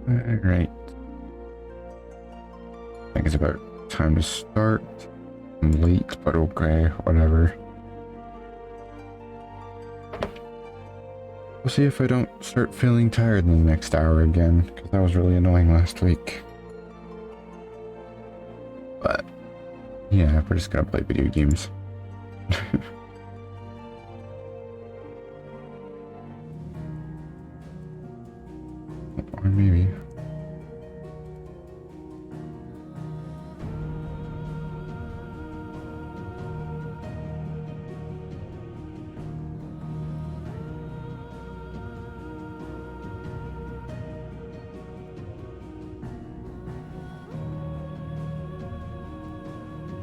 Alright. I think it's about time to start. I'm late, but okay, whatever. We'll see if I don't start feeling tired in the next hour again, because that was really annoying last week. But, yeah, we're just gonna play video games. Or maybe.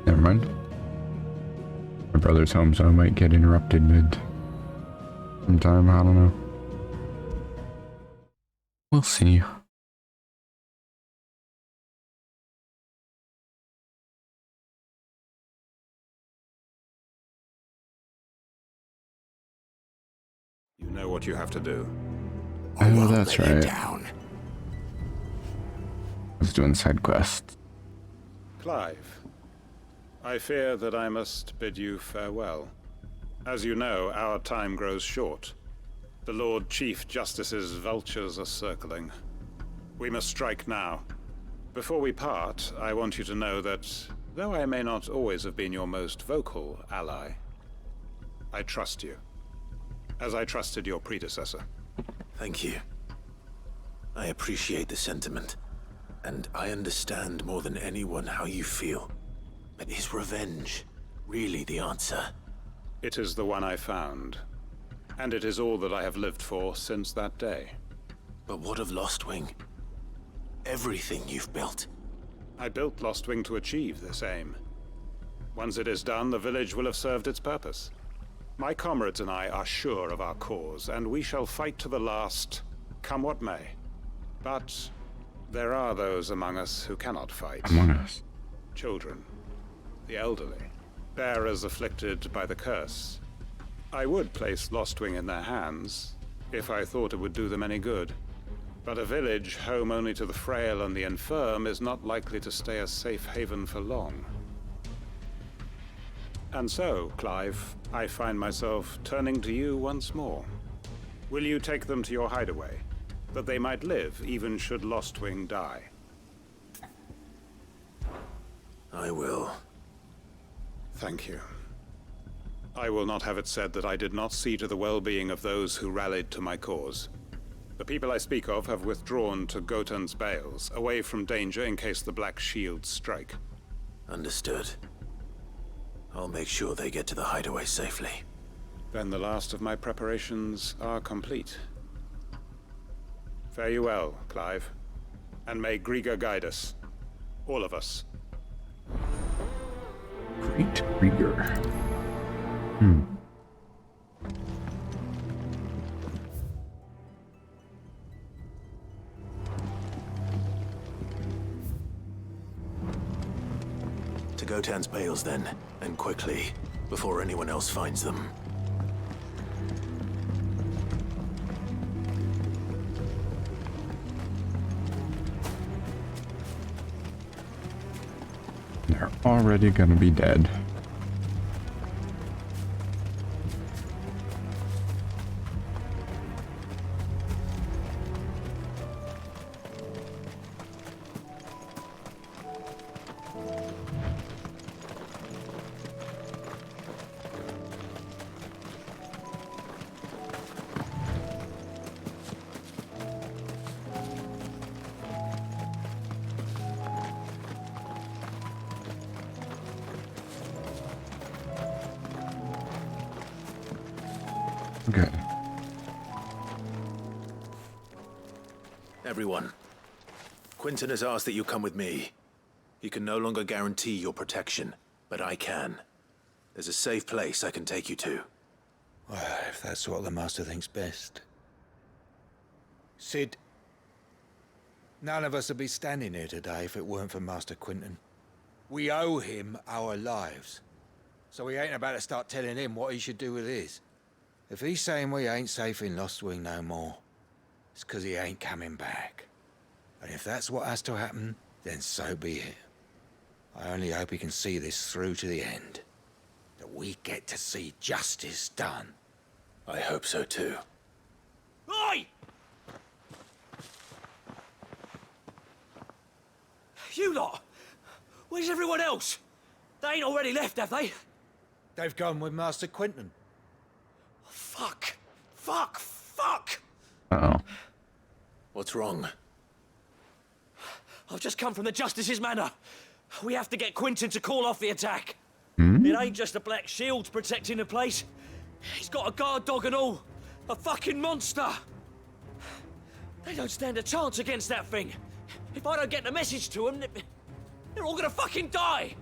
Never mind. My brother's home, so I might get interrupted mid sometime, I don't know. We'll see. You know what you have to do. Oh, that's right. I was doing side quests. Clive, I fear that I must bid you farewell. As you know, our time grows short. The Lord Chief Justice's vultures are circling. We must strike now. Before we part, I want you to know that, though I may not always have been your most vocal ally, I trust you, as I trusted your predecessor. Thank you. I appreciate the sentiment, and I understand more than anyone how you feel. But is revenge really the answer? It is the one I found, and it is all that I have lived for since that day. But what of Lostwing? Everything you've built. I built Lostwing to achieve this aim. Once it is done, the village will have served its purpose. My comrades and I are sure of our cause, and we shall fight to the last, come what may. But there are those among us who cannot fight. Among us. Children, the elderly, bearers afflicted by the curse. I would place Lostwing in their hands, if I thought it would do them any good. But a village home only to the frail and the infirm is not likely to stay a safe haven for long. And so, Clive, I find myself turning to you once more. Will you take them to your hideaway, that they might live even should Lostwing die? I will. Thank you. I will not have it said that I did not see to the well-being of those who rallied to my cause. The people I speak of have withdrawn to Gotan's Bales, away from danger in case the Black Shields strike. Understood. I'll make sure they get to the hideaway safely. Then the last of my preparations are complete. Fare you well, Clive. And may Griga guide us. All of us. Great Krieger. To Gotan's Bales then, and quickly, before anyone else finds them. They're already gonna be dead. Good. Everyone, Quinton has asked that you come with me. He can no longer guarantee your protection, but I can. There's a safe place I can take you to. Well, if that's what the Master thinks best. Sid, none of us would be standing here today if it weren't for Master Quinton. We owe him our lives. So we ain't about to start telling him what he should do with his. If he's saying we ain't safe in Lostwing no more, it's 'cause he ain't coming back. If that's what has to happen, then so be it. I only hope he can see this through to the end. That we get to see justice done. I hope so too. Oi! You lot! Where's everyone else? They ain't already left, have they? They've gone with Master Quinton. Fuck! Fuck! Fuck! Uh-oh. What's wrong? I've just come from the Justice's Manor. We have to get Quinton to call off the attack. It ain't just a black shield protecting the place. He's got a guard dog and all. A fucking monster. They don't stand a chance against that thing. If I don't get the message to them, they're all gonna fucking die.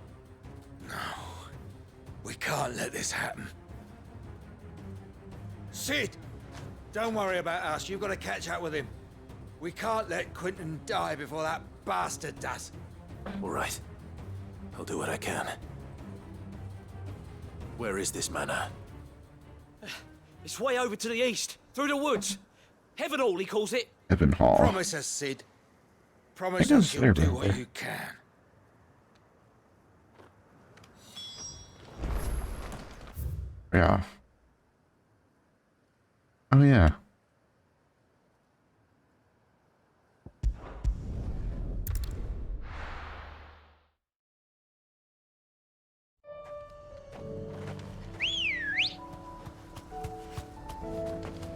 We can't let this happen. Sid! Don't worry about us. You've got to catch up with him. We can't let Quinton die before that bastard does. All right. I'll do what I can. Where is this manor? It's way over to the east, through the woods. Heaven Hall, he calls it. Evan Hall. Promise us, Sid. Promise I us guess you'll do they're what right you can. Yeah. Oh, yeah.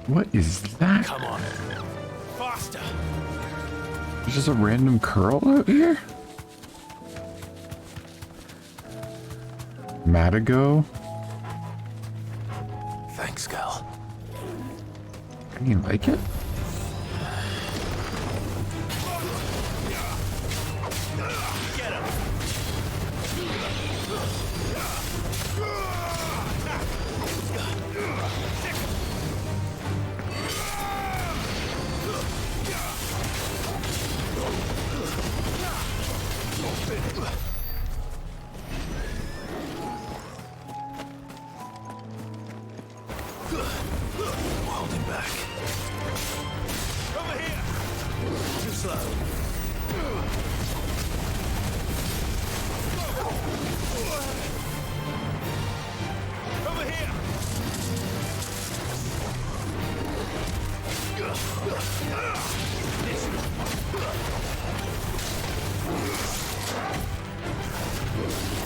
What is that? Come on. Faster! There's just a random curl out here? Matago? Thanks, Cal. Can you like it? Get him! Hold him back. Over here! Too slow. Over here!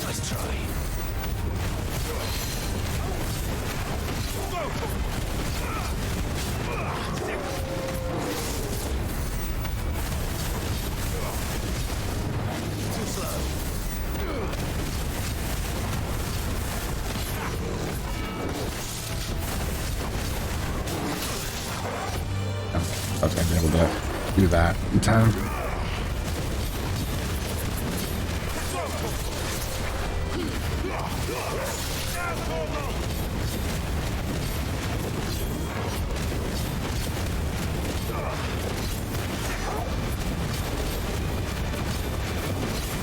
Nice try. Too slow. I was gonna be able to do that in time.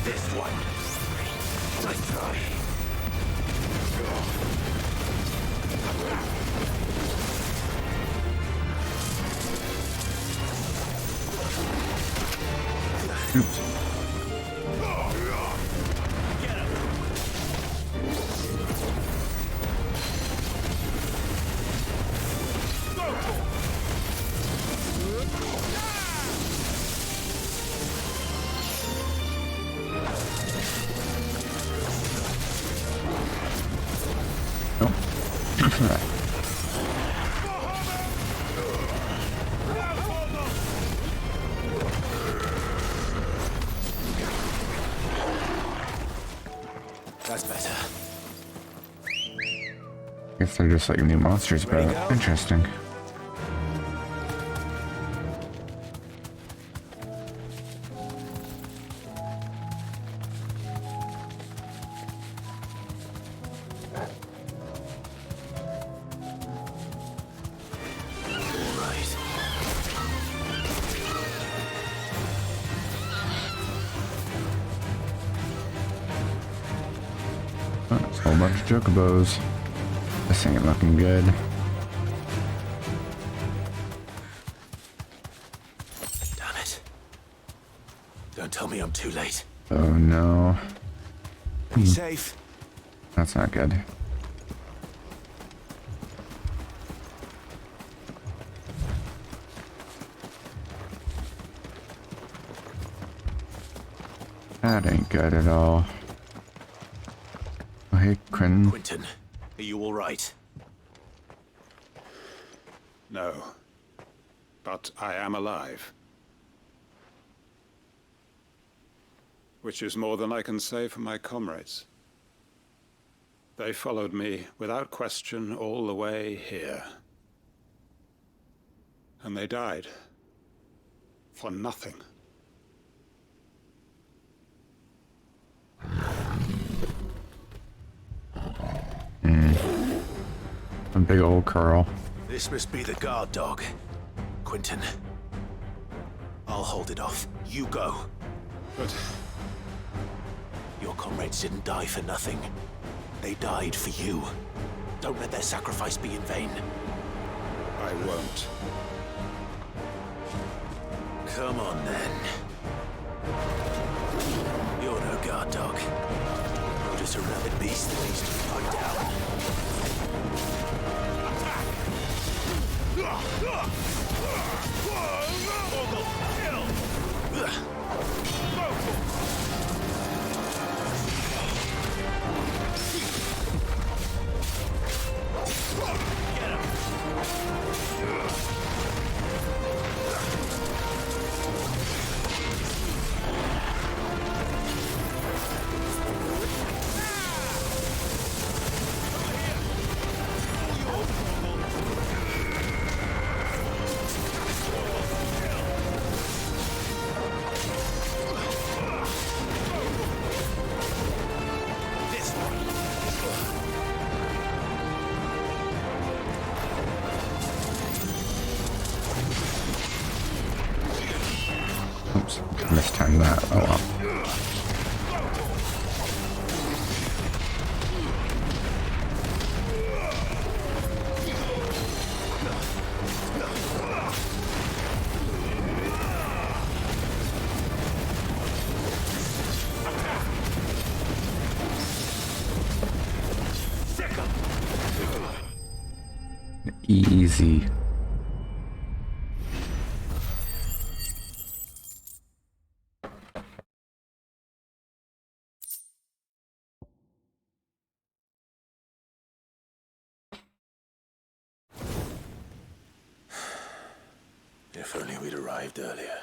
This one. Nice try. Oops. Get him! Oh. That's better. Guess they're just like new monsters, Ready, but go? interesting. All right. Oh, it's a whole bunch of chocobos. This ain't looking good. Damn it. Don't tell me I'm too late. Oh no. Be safe. That's not good. That ain't good at all. Oh, hey, Quentin. Quentin, are you all right? No. But I am alive. Which is more than I can say for my comrades. They followed me without question all the way here. And they died. For nothing. A big old curl. This must be the guard dog. Quentin. I'll hold it off. You go. But Your comrades didn't die for nothing. They died for you. Don't let their sacrifice be in vain. I won't. Come on, then. You're no guard dog. You're just a rabid beast that needs to be put down. Oops, mistimed that. Oh well. Easy. If only we'd arrived earlier.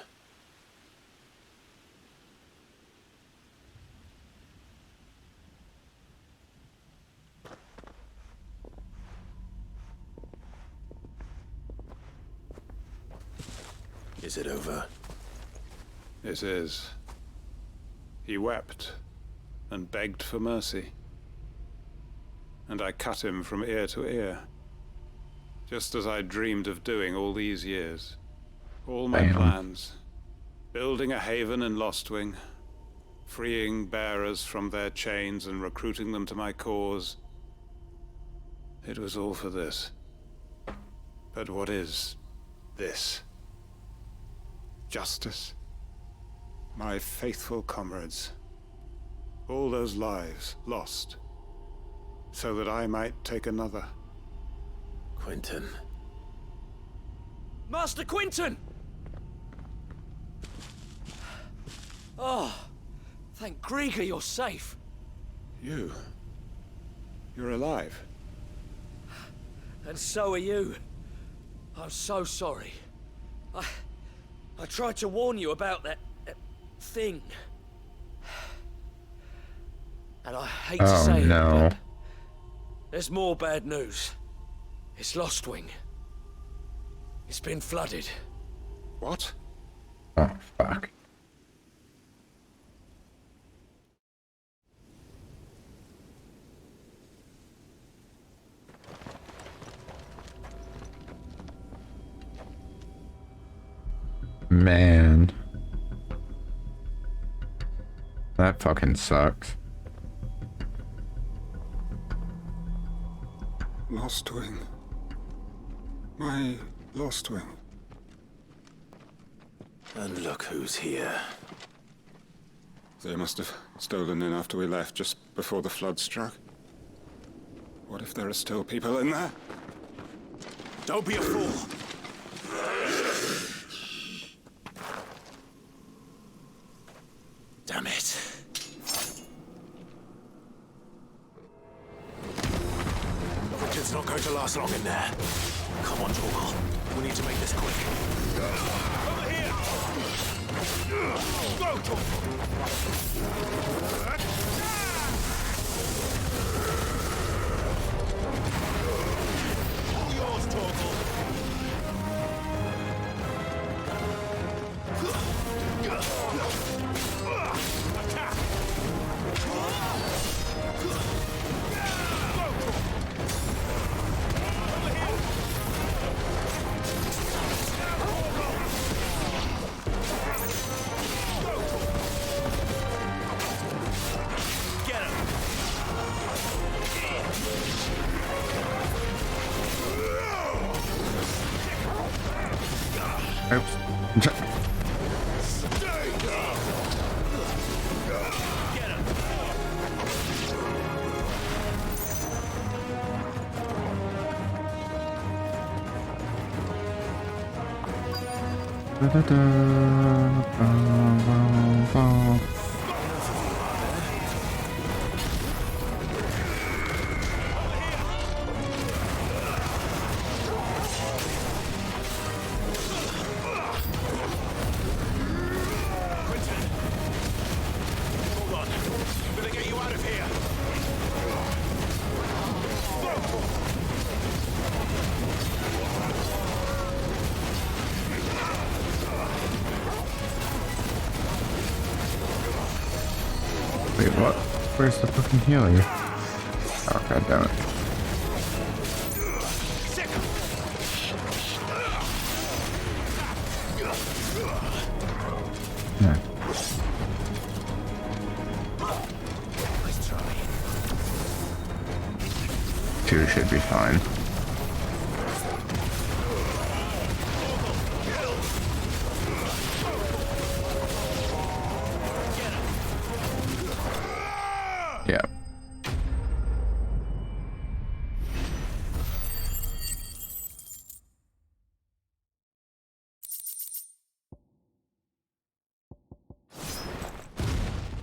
Is it over? It is. He wept and begged for mercy. And I cut him from ear to ear. Just as I dreamed of doing all these years. All my Damn. plans. Building a haven in Lostwing. Freeing bearers from their chains and recruiting them to my cause. It was all for this. But what is this? Justice? My faithful comrades. All those lives lost. So that I might take another. Quentin. Master Quinton! Oh, thank Grieger you're safe. You're alive. And so are you. I'm so sorry. I tried to warn you about that thing. And I hate to Oh, say no. it, but there's more bad news. It's Lostwing. It's been flooded. What? Oh, fuck. Man. That fucking sucks. Lostwing. My Lostwing. And look who's here. They must have stolen in after we left, just before the flood struck. What if there are still people in there? Don't be a fool. Damn it. Richard's not going to last long in there. Come on, Torgal. We need to make this quick. Over here! Go, Torgal! All yours, Torgal. Attack! Oops. Hold on. I'm gonna get you out of here. Wait, what? Where's the fucking healer? Oh, god damn it. Yeah. Nice try. 2 should be fine. Yeah.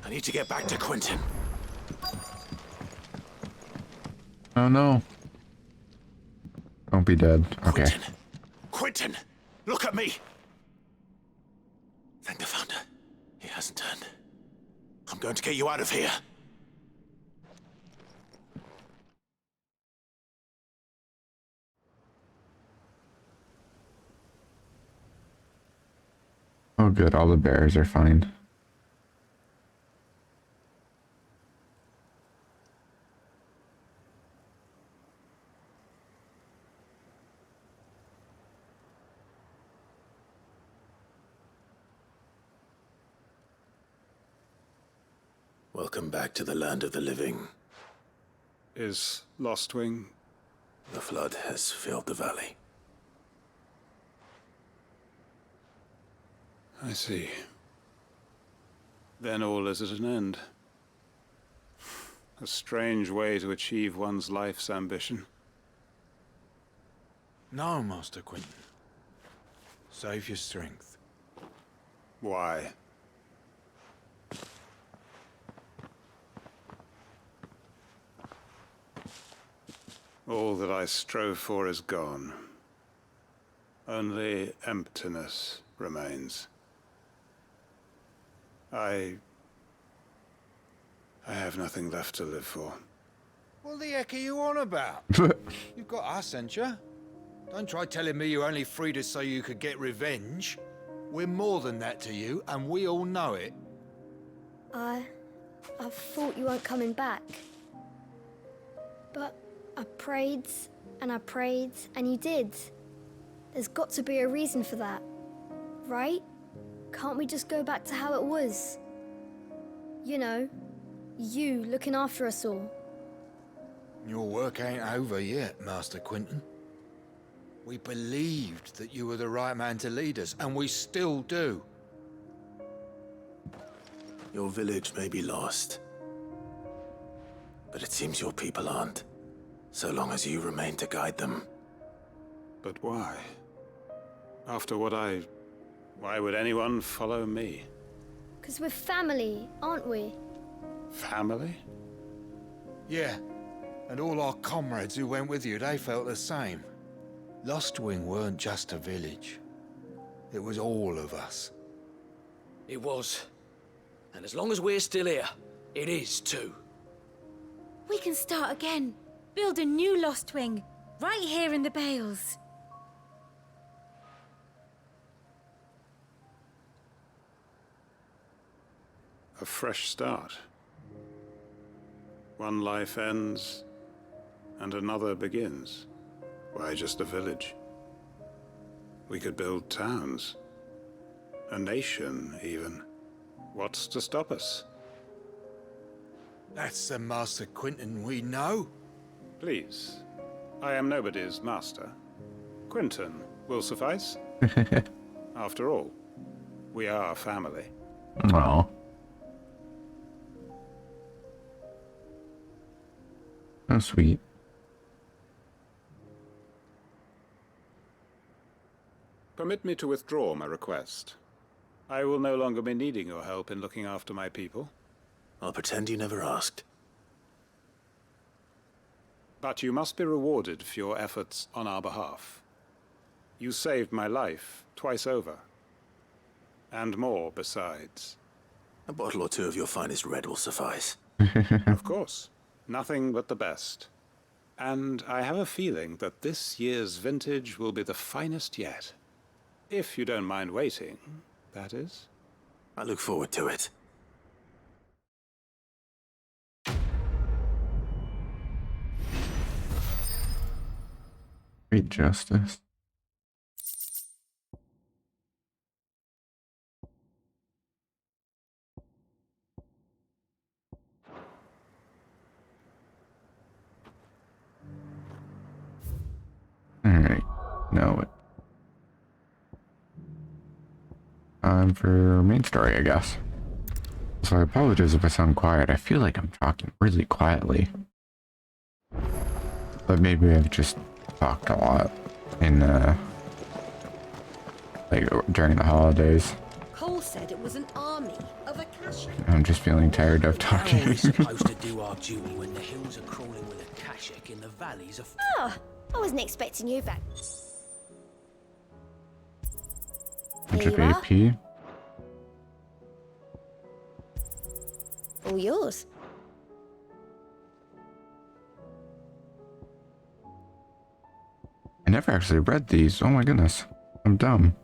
I need to get back to Quentin. Oh no. Don't be dead. Okay. Quentin! Quentin! Look at me! Thank the Founder. He hasn't turned. I'm going to get you out of here. Oh good, all the bears are fine. Welcome back to the land of the living. Is Lostwing? The flood has filled the valley. I see. Then all is at an end. A strange way to achieve one's life's ambition. No, Master Quentin. Save your strength. Why? All that I strove for is gone. Only emptiness remains. I have nothing left to live for. What the heck are you on about? You've got us, ain't you? Don't try telling me you only freed us so you could get revenge. We're more than that to you, and we all know it. I thought you weren't coming back. But I prayed, and you did. There's got to be a reason for that, right? Can't we just go back to how it was? You know, you looking after us all. Your work ain't over yet, Master Quentin. We believed that you were the right man to lead us, and we still do. Your village may be lost, but it seems your people aren't, so long as you remain to guide them. But why? After what why would anyone follow me? 'Cause we're family, aren't we? Family? Yeah, and all our comrades who went with you, they felt the same. Lostwing weren't just a village. It was all of us. It was. And as long as we're still here, it is too. We can start again. Build a new Lost Wing, right here in the Bales. A fresh start. One life ends, and another begins. Why just a village? We could build towns. A nation, even. What's to stop us? That's the Master Quinton we know. Please. I am nobody's master. Quinton will suffice. After all, we are family. Oh. Oh, sweet. Permit me to withdraw my request. I will no longer be needing your help in looking after my people. I'll pretend you never asked. But you must be rewarded for your efforts on our behalf. You saved my life twice over. And more besides. A bottle or two of your finest red will suffice. Of course. Nothing but the best. And I have a feeling that this year's vintage will be the finest yet. If you don't mind waiting, that is. I look forward to it. Great justice. Alright, now what? Time for main story, I guess. So I apologize if I sound quiet. I feel like I'm talking really quietly. But maybe I've just talked a lot in, like, during the holidays. Cole said it was an army of Akasha. I'm just feeling tired of How are talking. we supposed to do our duty when the hills are crawling with Akashic in the valleys of... Oh, I wasn't expecting you back. Bunch Here of you are. AP. All yours. I never actually read these. Oh my goodness. I'm dumb.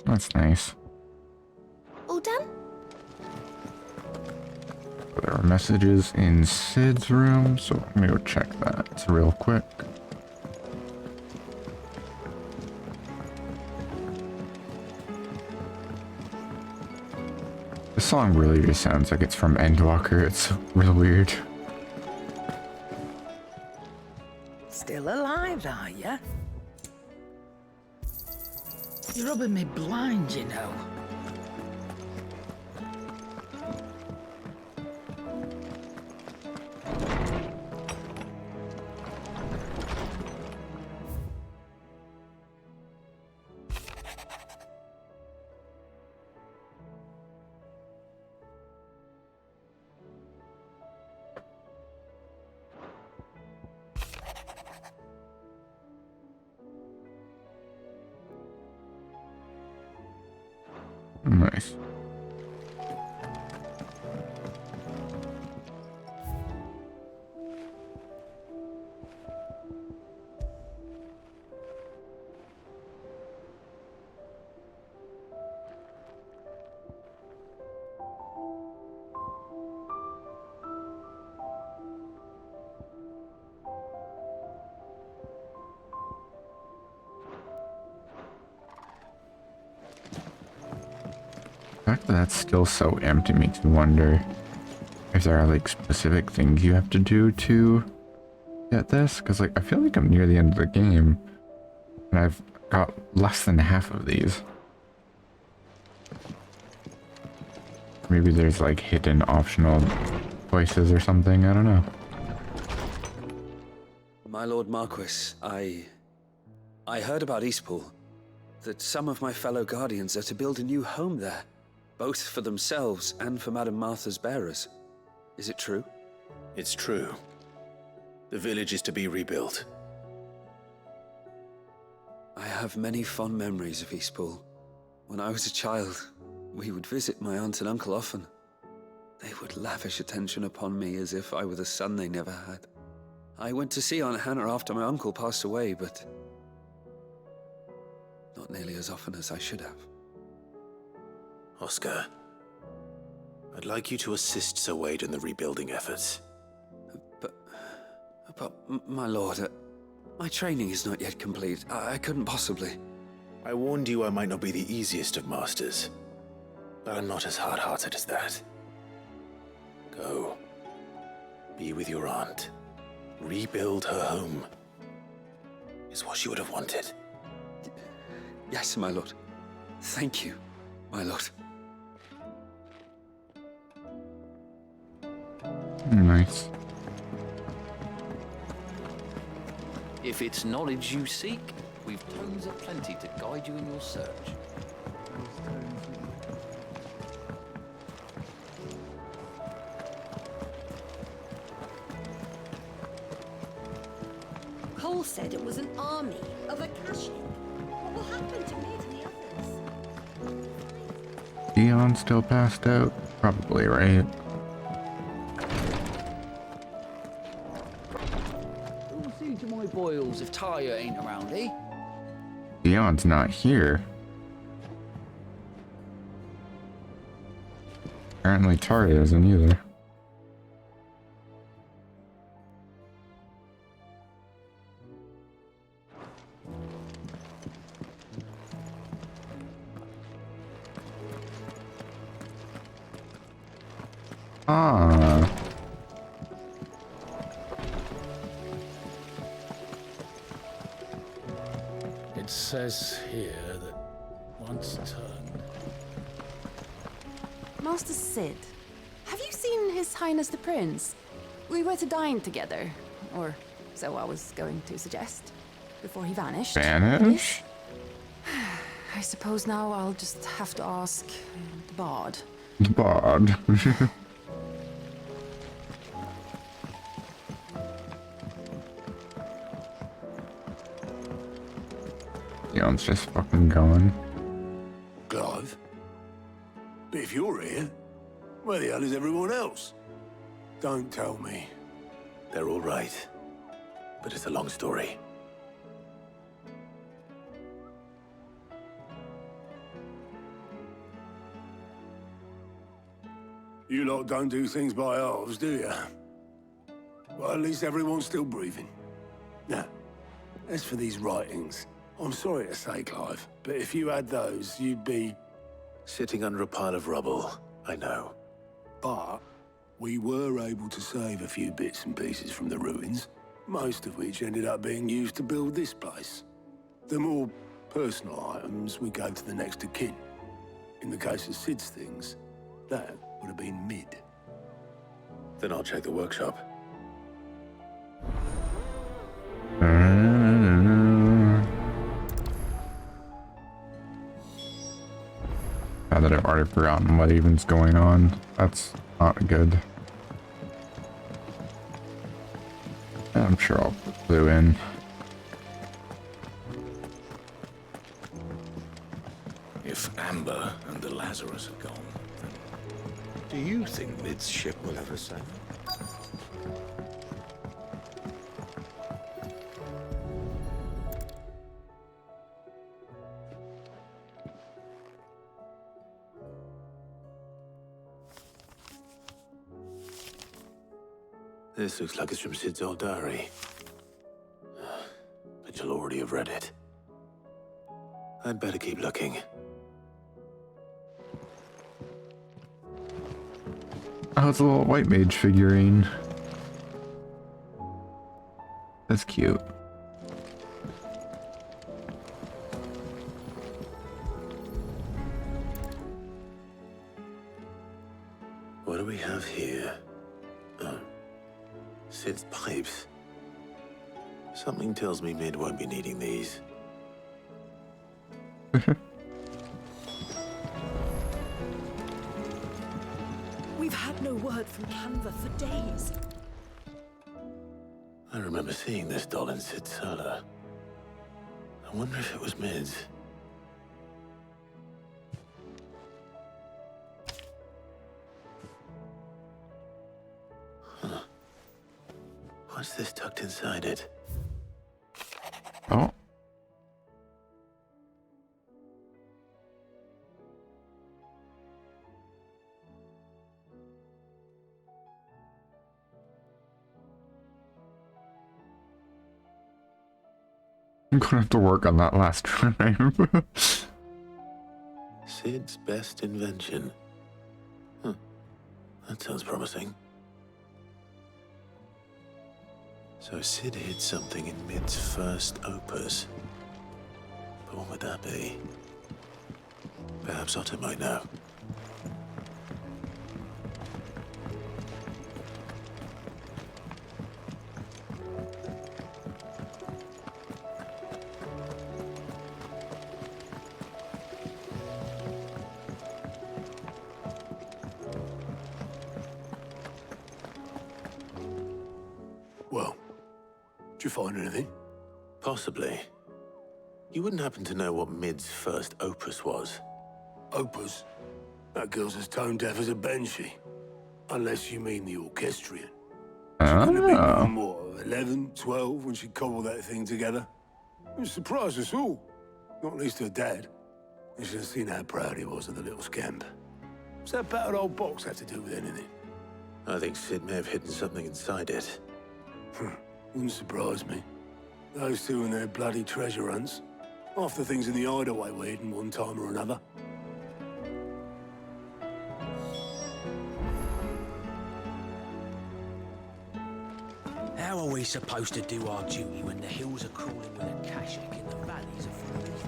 That's nice. All done? There are messages in Sid's room, so I'm gonna go check that. It's real quick. The song really just sounds like it's from Endwalker. It's real weird. Still alive, are ya? You're rubbing me blind, you know. Nice. The fact that that's still so empty makes me wonder if there are like specific things you have to do to get this, because like I feel like I'm near the end of the game and I've got less than half of these. Maybe there's like hidden optional choices or something, I don't know. My Lord Marquis, I heard about Eastpool, that some of my fellow Guardians are to build a new home there, both for themselves and for Madame Martha's bearers. Is it true? It's true. The village is to be rebuilt. I have many fond memories of Eastpool. When I was a child, we would visit my aunt and uncle often. They would lavish attention upon me as if I were the son they never had. I went to see Aunt Hannah after my uncle passed away, but not nearly as often as I should have. Oscar, I'd like you to assist Sir Wade in the rebuilding efforts. But my lord, my training is not yet complete. I couldn't possibly. I warned you I might not be the easiest of masters, but I'm not as hard-hearted as that. Go. Be with your aunt. Rebuild her home. Is what she would have wanted. Yes, my lord. Thank you, my lord. Nice. If it's knowledge you seek, we've tomes aplenty to guide you in your search. Cole said it was an army of Akashic. What will happen to Mid and the others? Dion still passed out? Probably, right? Who'll see to my boils if Tyre ain't around, eh? Dion's not here. Apparently Taria isn't either. Ah. It says here that once turned. Master Sid, have you seen His Highness the Prince? We were to dine together, or so I was going to suggest, before he vanished. Vanish? I suppose now I'll just have to ask the Bard. The Bard. Dion's just fucking going. Clive? But if you're here, where the hell is everyone else? Don't tell me. They're all right. But it's a long story. You lot don't do things by halves, do you? Well, at least everyone's still breathing. Now, as for these writings, I'm sorry to say, Clive, but if you had those, you'd be... Sitting under a pile of rubble, I know. But we were able to save a few bits and pieces from the ruins, most of which ended up being used to build this place. The more personal items we gave to the next of kin. In the case of Sid's things, that would have been Mid. Then I'll check the workshop. Now that I've already forgotten what even's going on, that's not good. I'm sure I'll put Blue in. If Amber and the Lazarus are gone, then do you think Mid's ship will ever sail? This looks like it's from Sid's old diary. But you'll already have read it. I'd better keep looking. Oh, it's a little white mage figurine. That's cute. What do we have here? Oh. Sid's pipes. Something tells me Mid won't be needing these. We've had no word from Canva for days. I remember seeing this doll in Sid's cellar. I wonder if it was Mid's. Huh. What's this tucked inside it? Oh. I'm gonna have to work on that last time. Sid's best invention. Huh. That sounds promising. So Sid hid something in Mid's first opus. But what would that be? Perhaps Otto might know. Well, did you find anything? Possibly. You wouldn't happen to know what Mid's first opus was? Opus? That girl's as tone deaf as a banshee. Unless you mean the orchestrion. She could have been, what, 11, 12 when she cobbled that thing together? It surprised us all. Not least her dad. You should have seen how proud he was of the little scamp. What's that battered old box have to do with anything? I think Sid may have hidden something inside it. Wouldn't surprise me. Those two and their bloody treasure hunts. Half the things in the hideaway were hidden one time or another. How are we supposed to do our duty when the hills are crawling with a Kashik in the valleys of Forest?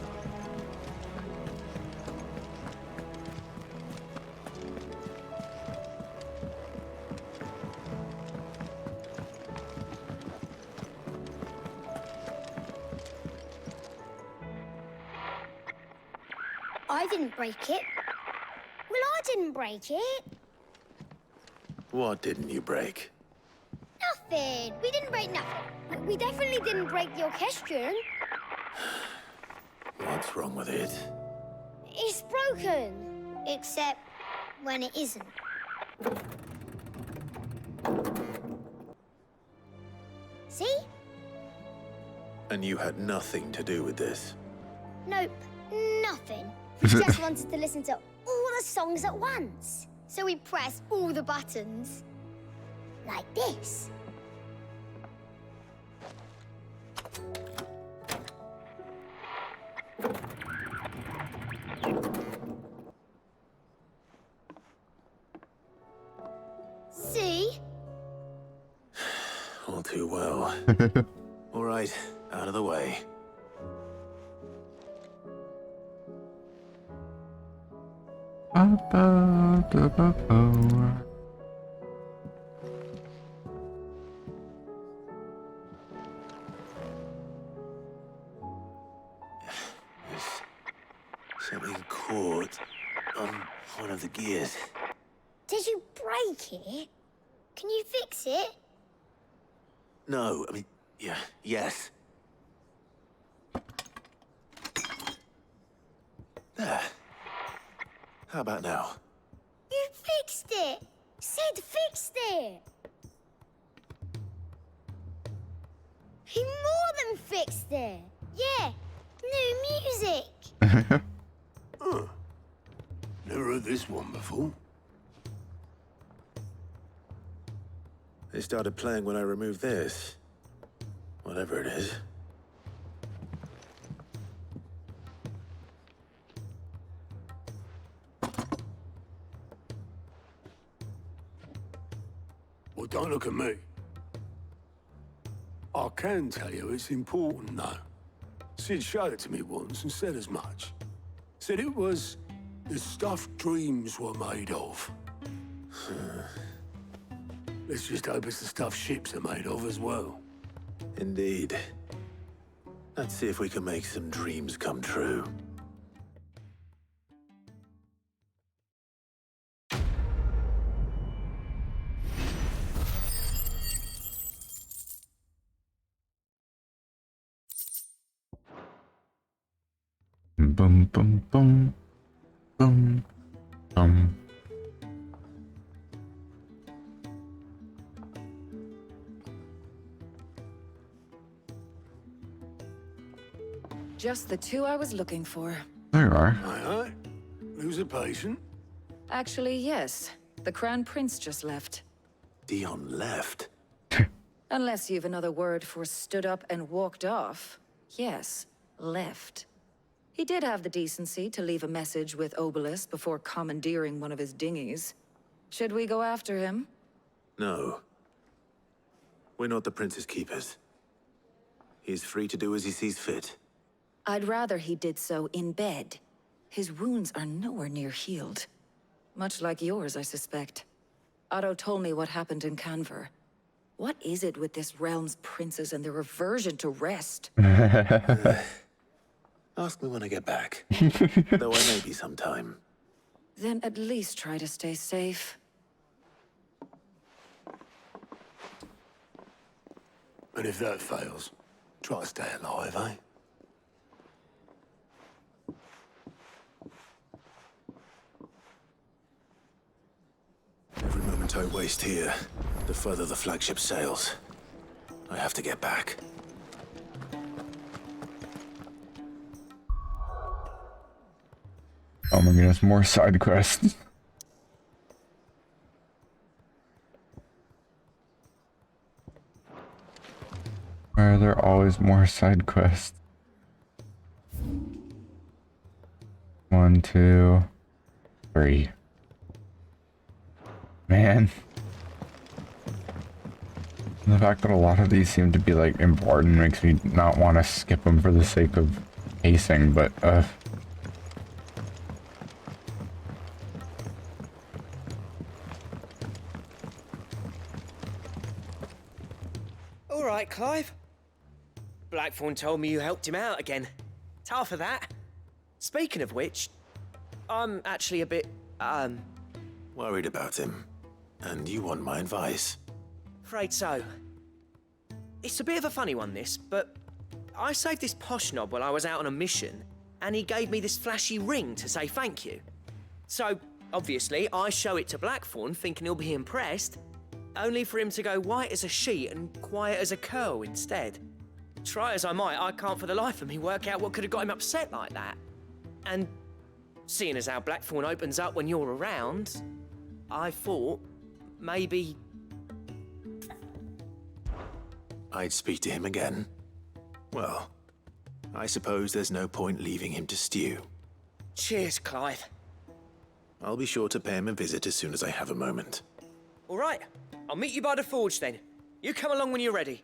I didn't break it. Well, I didn't break it. What didn't you break? Nothing. We didn't break nothing. We definitely didn't break the orchestrion. What's wrong with it? It's broken. Except when it isn't. See? And you had nothing to do with this? Nope. Nothing. We just wanted to listen to all the songs at once. So we press all the buttons. Like this. See? All too well. All right, out of the way. There's something caught on one of the gears. Did you break it? Can you fix it? No, I mean, yeah, yes. There. How about now? You fixed it! Sid fixed it! He more than fixed it! Yeah, new music! Huh. Never heard this one before. They started playing when I removed this. Whatever it is. Well, don't look at me. I can tell you it's important, though. Sid showed it to me once and said as much. Said it was the stuff dreams were made of. Let's just hope it's the stuff ships are made of as well. Indeed. Let's see if we can make some dreams come true. Boom, boom, boom, boom, boom. Just the two I was looking for. There you are. Aye, aye. Who's a patient? Actually, yes. The Crown Prince just left. Dion left. Unless you've another word for stood up and walked off. Yes, left. He did have the decency to leave a message with Obelisk before commandeering one of his dinghies. Should we go after him? No. We're not the Prince's keepers. He's free to do as he sees fit. I'd rather he did so in bed. His wounds are nowhere near healed. Much like yours, I suspect. Otto told me what happened in Canver. What is it with this realm's princes and their aversion to rest? Ask me when I get back. Though I may be sometime. Then at least try to stay safe. And if that fails, try to stay alive, eh? Every moment I waste here, the further the flagship sails. I have to get back. Oh my goodness, more side quests. Why are there always more side quests? 1, 2, 3. Man. The fact that a lot of these seem to be like important makes me not want to skip them for the sake of pacing, but All right, Clive. Blackthorn told me you helped him out again. Tough for that. Speaking of which, I'm actually a bit, Worried about him. And you want my advice? afraid so. It's a bit of a funny one, this, but I saved this posh knob while I was out on a mission, and he gave me this flashy ring to say thank you. So, obviously, I show it to Blackthorn, thinking he'll be impressed, only for him to go white as a sheet and quiet as a curl instead. Try as I might, I can't for the life of me work out what could have got him upset like that. And seeing as how Blackthorn opens up when you're around, I thought maybe... I'd speak to him again. Well, I suppose there's no point leaving him to stew. Cheers, Clive. I'll be sure to pay him a visit as soon as I have a moment. All right, I'll meet you by the forge then. You come along when you're ready.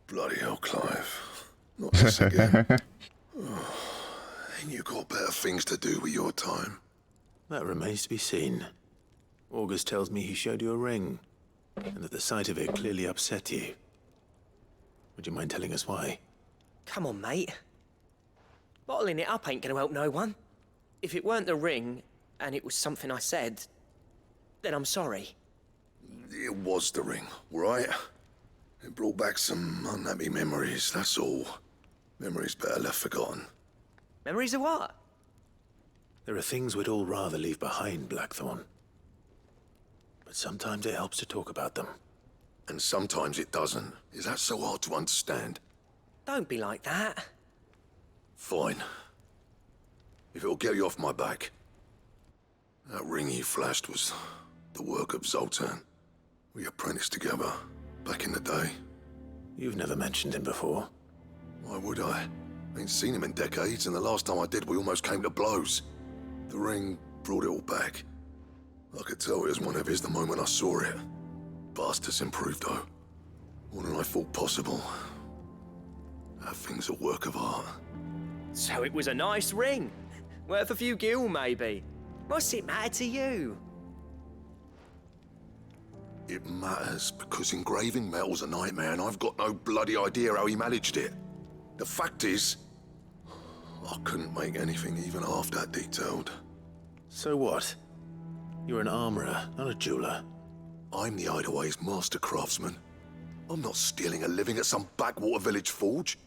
Bloody hell, Clive. Not this again. Ain't you got better things to do with your time? That remains to be seen. August tells me he showed you a ring, and that the sight of it clearly upset you. Would you mind telling us why? Come on, mate. Bottling it up ain't gonna help no one. If it weren't the ring, and it was something I said, then I'm sorry. It was the ring, right? It brought back some unhappy memories, that's all. Memories better left forgotten. Memories of what? There are things we'd all rather leave behind, Blackthorn. But sometimes it helps to talk about them. And sometimes it doesn't. Is that so hard to understand? Don't be like that. Fine. If it'll get you off my back. That ring he flashed was the work of Zoltan. We apprenticed together. Back in the day. You've never mentioned him before. Why would I? Ain't seen him in decades, and the last time I did, we almost came to blows. The ring brought it all back. I could tell it was one of his the moment I saw it. Bastard's improved, though. More than I thought possible. That thing's a work of art. So it was a nice ring. Worth a few gil, maybe. What's it matter to you? It matters because engraving metal's a nightmare and I've got no bloody idea how he managed it. The fact is, I couldn't make anything even half that detailed. So what? You're an armorer, not a jeweler. I'm the Hideaway's master craftsman. I'm not stealing a living at some backwater village forge.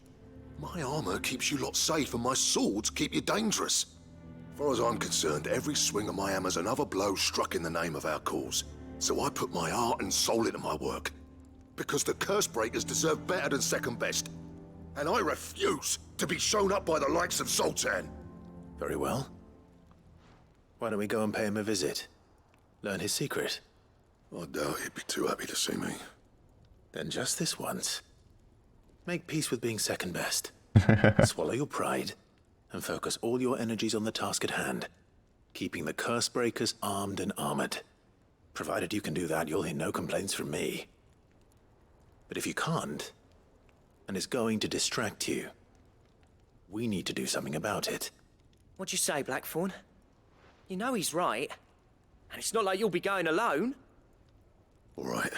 My armor keeps you lot safe and my swords keep you dangerous. As far as I'm concerned, every swing of my hammer's another blow struck in the name of our cause. So I put my heart and soul into my work. Because the curse breakers deserve better than second best. And I refuse to be shown up by the likes of Zoltan. Very well. Why don't we go and pay him a visit? Learn his secret. I doubt he'd be too happy to see me. Then just this once. Make peace with being second best. Swallow your pride and focus all your energies on the task at hand. Keeping the curse breakers armed and armored. Provided you can do that, you'll hear no complaints from me. But if you can't, and it's going to distract you, we need to do something about it. What'd you say, Blackthorn? You know he's right. And it's not like you'll be going alone. All right.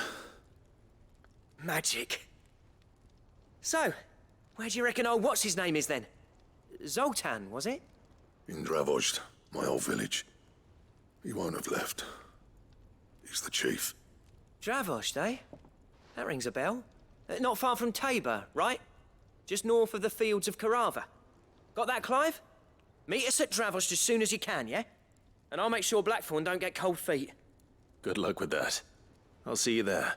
Magic. So, where do you reckon old what's-his-name is then? Zoltan, was it? In Dravozd, my old village. He won't have left. He's the chief. Dravozd, eh? That rings a bell. Not far from Tabor, right? Just north of the fields of Carava. Got that, Clive? Meet us at Dravozd as soon as you can, yeah? And I'll make sure Blackthorn don't get cold feet. Good luck with that. I'll see you there.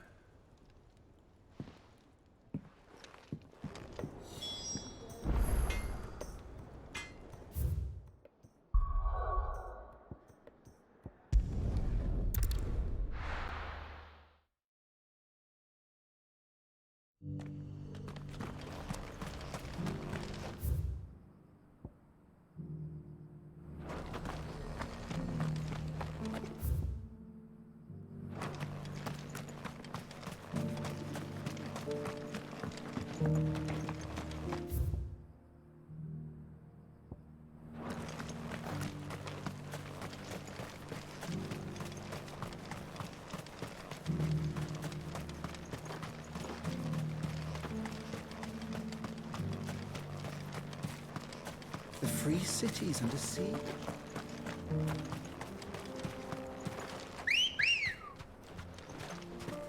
free cities under siege.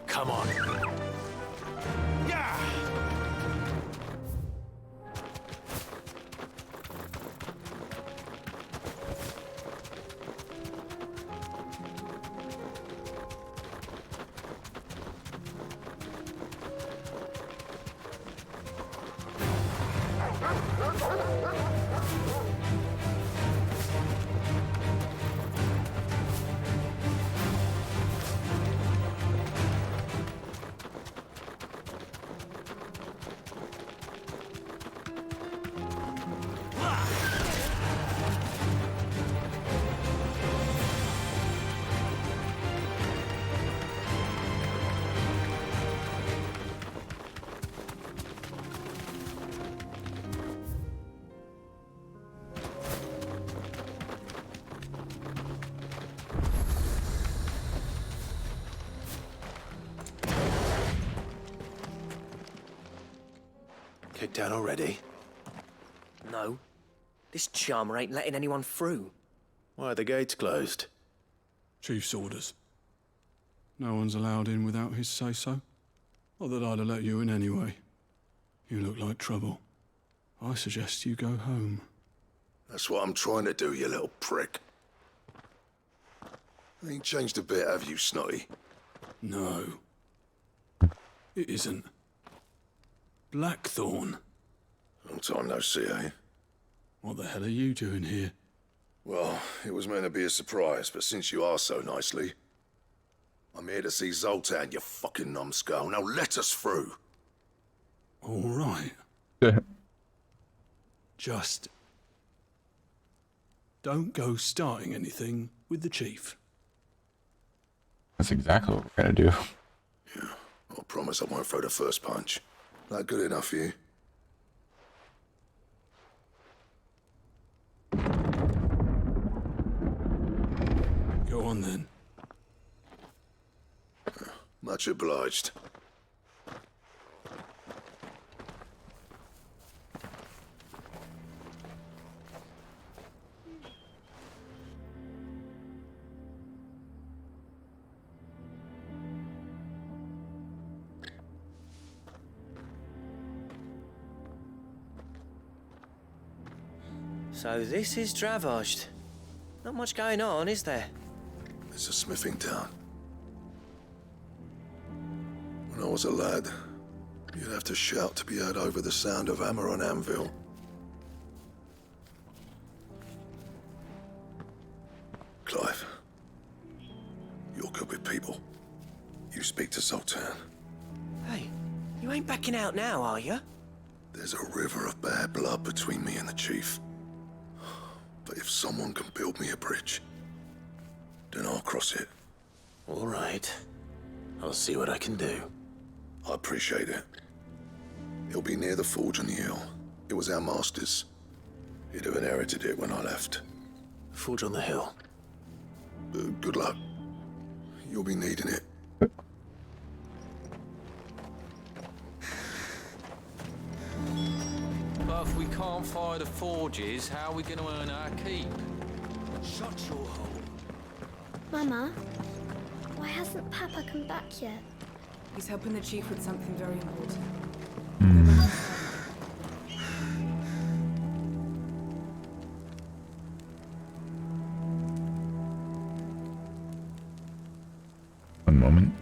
Come on. Yeah! Kicked out already? No. This charmer ain't letting anyone through. Why are the gates closed? Chief's orders. No one's allowed in without his say-so. Not that I'd have let you in anyway. You look like trouble. I suggest you go home. That's what I'm trying to do, you little prick. Ain't changed a bit, have you, Snotty? No. It isn't. Blackthorn. Long time no see, eh? What the hell are you doing here? Well, it was meant to be a surprise, but since you are so nicely, I'm here to see Zoltan, you fucking numbskull. Now let us through. All right. Just don't go starting anything with the chief. That's exactly what we're gonna do. Yeah, I promise I won't throw the first punch. That good enough for you? Go on then. Much obliged. So this is Dravaged. Not much going on, is there? It's a smithing town. When I was a lad, you'd have to shout to be heard over the sound of hammer on anvil. Clive, you're good with people. You speak to Zoltan. Hey, you ain't backing out now, are you? There's a river of bad blood between me and the chief. But if someone can build me a bridge, then I'll cross it. All right. I'll see what I can do. I appreciate it. It'll be near the forge on the hill. It was our master's. He'd have inherited it when I left. Forge on the hill. Good luck. You'll be needing it. But if we can't fire the forges, how are we going to earn our keep? Shut your hole. Mama, why hasn't Papa come back yet? He's helping the chief with something very important. One moment.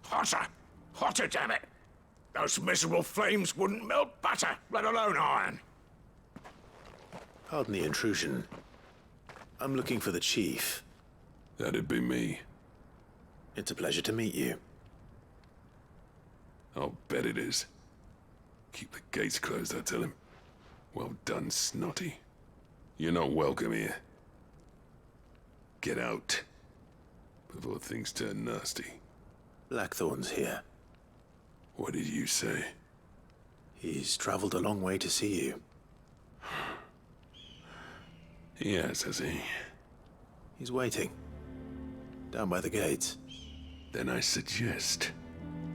Hotter! Hotter, damn it! Those miserable flames wouldn't melt butter, let alone iron. Pardon the intrusion. I'm looking for the chief. That'd be me. It's a pleasure to meet you. I'll bet it is. Keep the gates closed, I tell him. Well done, Snotty. You're not welcome here. Get out before things turn nasty. Blackthorn's here. What did you say? He's traveled a long way to see you. Yes, has he? He's waiting. Down by the gates. Then I suggest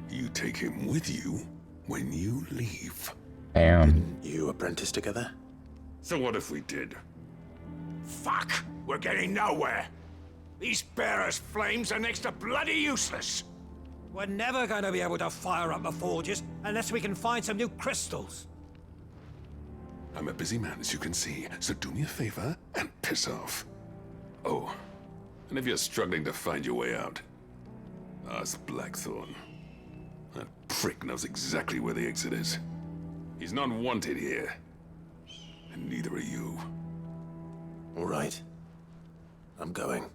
you take him with you when you leave. Damn. Didn't you apprentice together? So what if we did? Fuck! We're getting nowhere. These bearers' flames are next to bloody useless. We're never going to be able to fire up the forges unless we can find some new crystals. I'm a busy man, as you can see, so do me a favor and piss off. Oh, and if you're struggling to find your way out, ask Blackthorn. That prick knows exactly where the exit is. He's not wanted here, and neither are you. All right. I'm going.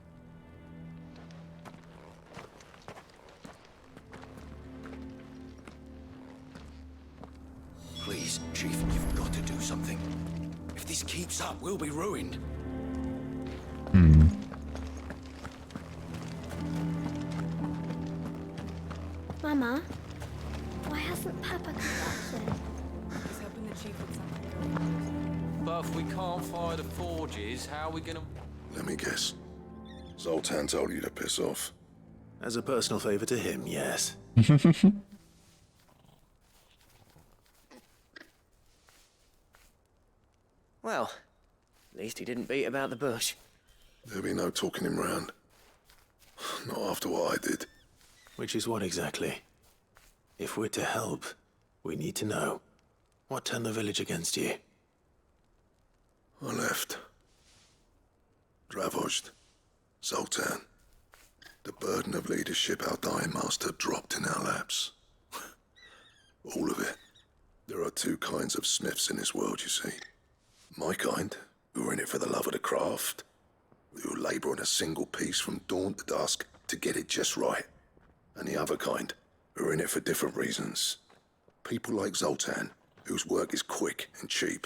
Please, Chief, you've got to do something. If this keeps up, we'll be ruined. Mama, why hasn't Papa come back then? He's helping the chief with something very important. But if we can't fire the forges, how are we gonna... Let me guess. Zoltan told you to piss off. As a personal favor to him, yes. Well, at least he didn't beat about the bush. There'll be no talking him round. Not after what I did. Which is what exactly? If we're to help, we need to know. What turned the village against you? I left. Dravost. Zoltan. The burden of leadership our dying master dropped in our laps. All of it. There are two kinds of smiths in this world, you see. My kind, who are in it for the love of the craft, who labour on a single piece from dawn to dusk to get it just right. And the other kind, who are in it for different reasons. People like Zoltan, whose work is quick and cheap.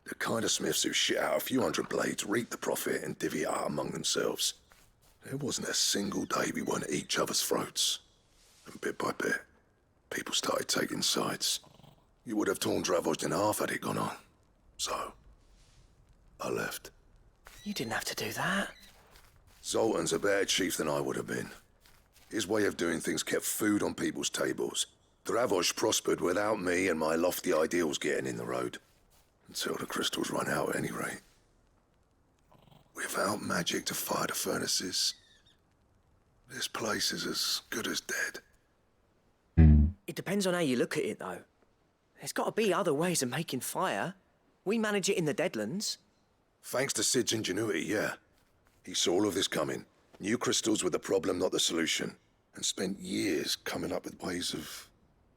The kind of smiths who shit out a few hundred blades, reap the profit, and divvy it out among themselves. There wasn't a single day we weren't at each other's throats. And bit by bit, people started taking sides. You would have torn Dravost in half had it gone on. So, I left. You didn't have to do that. Zoltan's a better chief than I would have been. His way of doing things kept food on people's tables. Dravost prospered without me and my lofty ideals getting in the road. Until the crystals run out at any rate. Without magic to fire the furnaces, this place is as good as dead. It depends on how you look at it, though. There's got to be other ways of making fire. We manage it in the Deadlands. Thanks to Sid's ingenuity, yeah. He saw all of this coming. Knew crystals were the problem, not the solution. And spent years coming up with ways of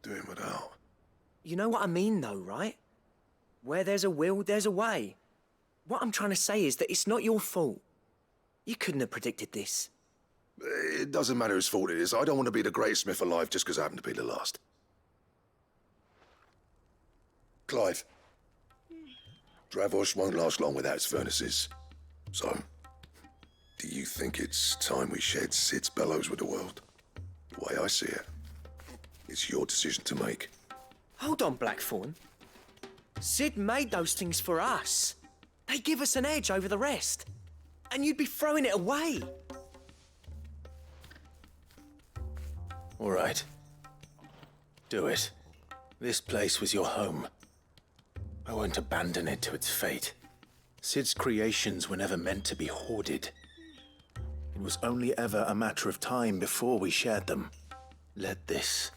doing without. You know what I mean, though, right? Where there's a will, there's a way. What I'm trying to say is that it's not your fault. You couldn't have predicted this. It doesn't matter whose fault it is. I don't want to be the greatest smith alive just because I happen to be the last. Clive. Dravost won't last long without its furnaces. So, do you think it's time we shared Sid's bellows with the world? The way I see it, it's your decision to make. Hold on, Blackthorn. Sid made those things for us. They give us an edge over the rest. And you'd be throwing it away. All right. Do it. This place was your home. I won't abandon it to its fate. Sid's creations were never meant to be hoarded. It was only ever a matter of time before we shared them. Let this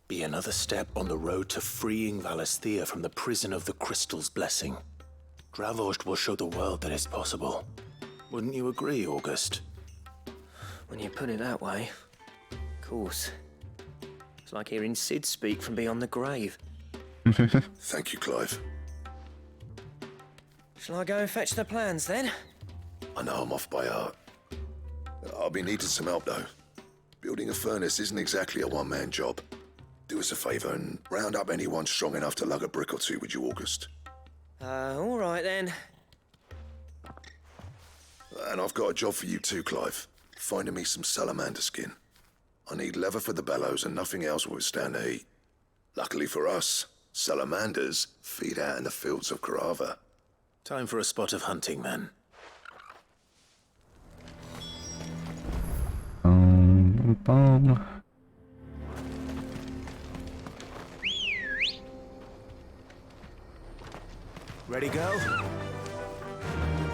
be another step on the road to freeing Valisthea from the prison of the Crystal's blessing. Dravost will show the world that it's possible. Wouldn't you agree, August? When you put it that way, of course. It's like hearing Sid speak from beyond the grave. Thank you, Clive. Shall I go and fetch the plans, then? I know I'm off by heart. I'll be needing some help, though. Building a furnace isn't exactly a one-man job. Do us a favour and round up anyone strong enough to lug a brick or two, would you, August? All right, then. And I've got a job for you too, Clive. Finding me some salamander skin. I need leather for the bellows and nothing else will withstand the heat. Luckily for us, salamanders feed out in the fields of Carava. Time for a spot of hunting, then. Boom. Ready, go?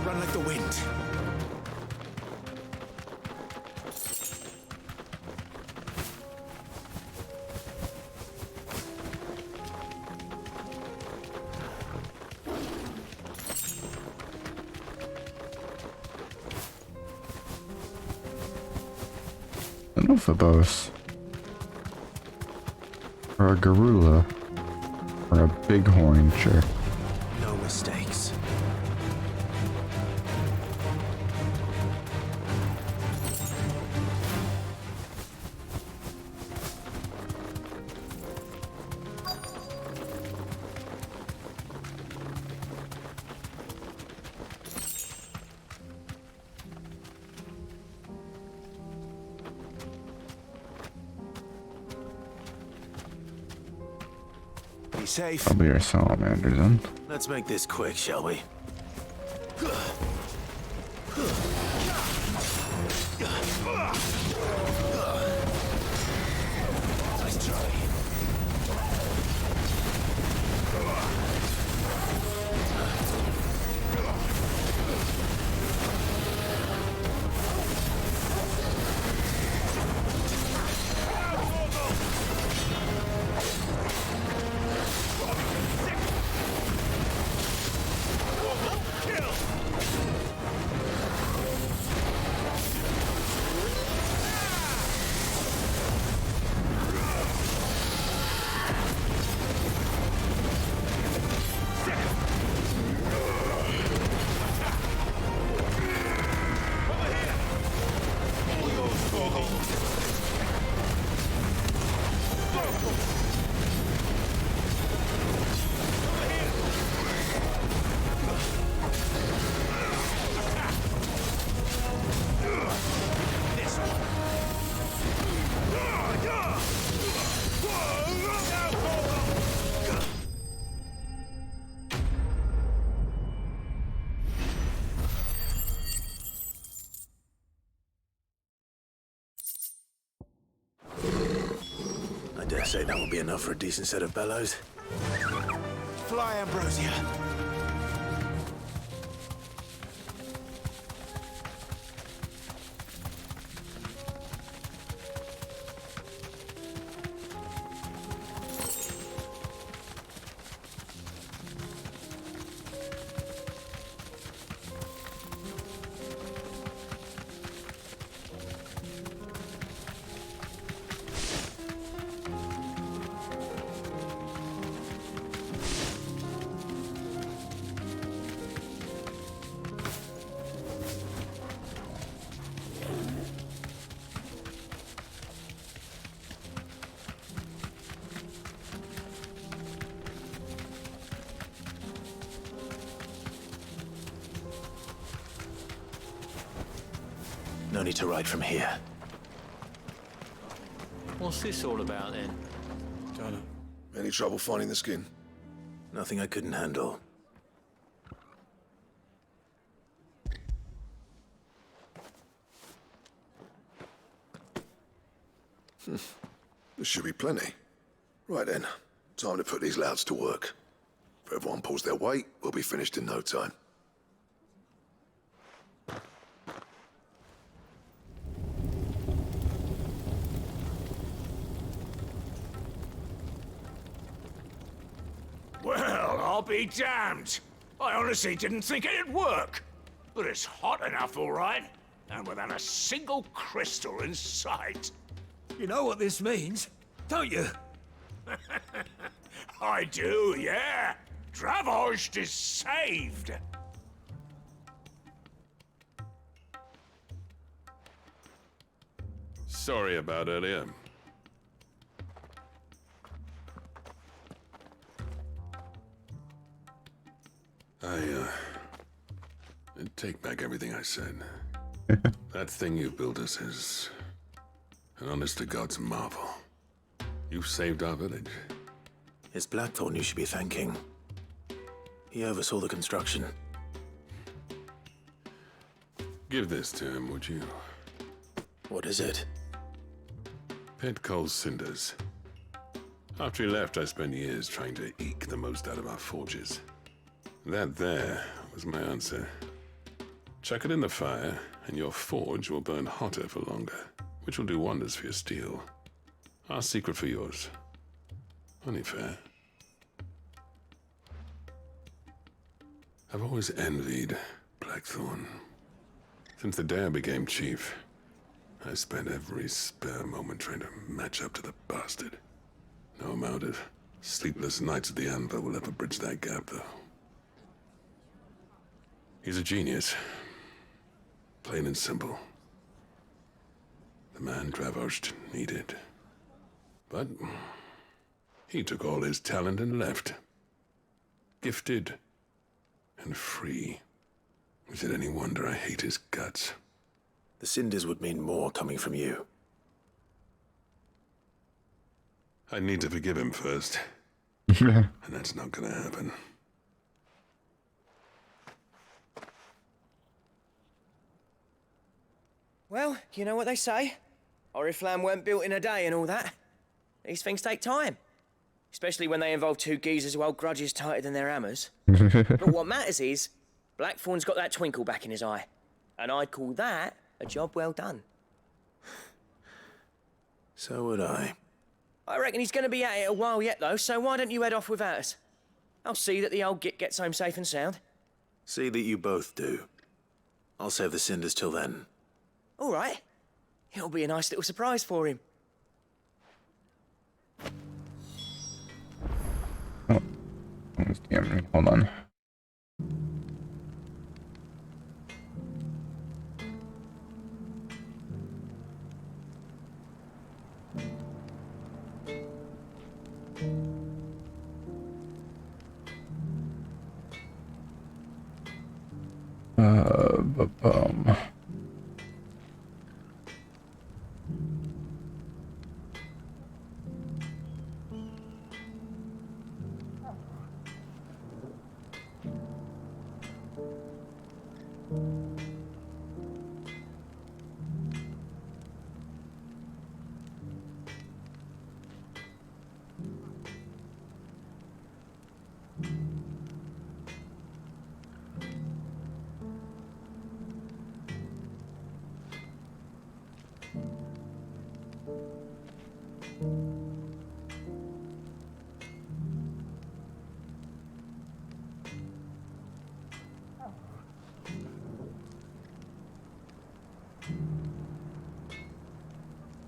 Run like the wind. I don't know if a boss or a garula or a bighorn, sure. No mistakes. Be safe. Probably our salamander then. Let's make this quick, shall we? Nice try. I dare say that will be enough for a decent set of bellows. Fly, Ambrosia. No need to ride from here. What's this all about then? Don't know. Any trouble finding the skin? Nothing I couldn't handle. There should be plenty. Right then, time to put these louds to work. If everyone pulls their weight, we'll be finished in no time. Well, I'll be damned. I honestly didn't think it'd work. But it's hot enough, all right. And without a single crystal in sight. You know what this means, don't you? I do, yeah. Dravost is saved. Sorry about earlier. I take back everything I said. That thing you built us is An honest-to-God's marvel. You've saved our village. It's Blackthorn you should be thanking. He oversaw the construction. Give this to him, would you? What is it? Pit Cole's cinders. After he left, I spent years trying to eke the most out of our forges. That there was my answer. Chuck it in the fire, and your forge will burn hotter for longer, which will do wonders for your steel. Our secret for yours. Only fair. I've always envied Blackthorn. Since the day I became chief, I spent every spare moment trying to match up to the bastard. No amount of sleepless nights at the anvil will ever bridge that gap, though. He's a genius. Plain and simple. The man Dravosht needed. But he took all his talent and left. Gifted and free. Is it any wonder I hate his guts? The cinders would mean more coming from you. I need to forgive him first. And that's not gonna happen. Well, you know what they say. Oriflamme weren't built in a day and all that. These things take time. Especially when they involve two geezers who hold grudges tighter than their hammers. But what matters is, Blackthorn's got that twinkle back in his eye. And I'd call that a job well done. So would I. I reckon he's going to be at it a while yet, though, so why don't you head off without us? I'll see that the old git gets home safe and sound. See that you both do. I'll save the cinders till then. All right. It'll be a nice little surprise for him. Oh, hold on. Boom.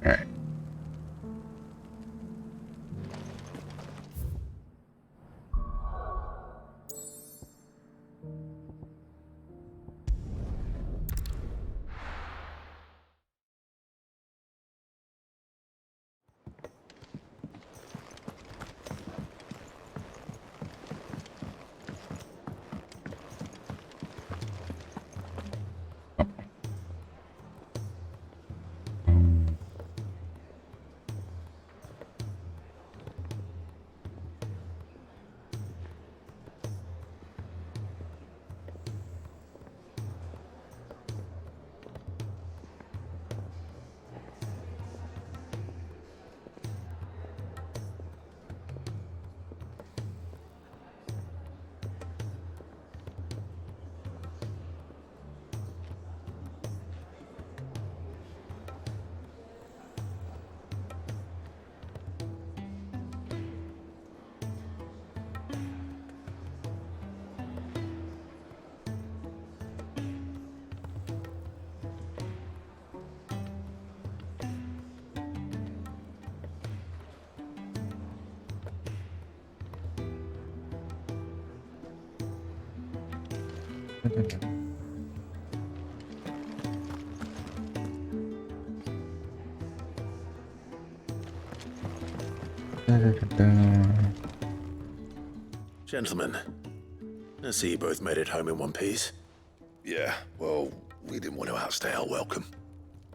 Alright. Gentlemen, I see you both made it home in one piece. Yeah, well, we didn't want to outstay our welcome.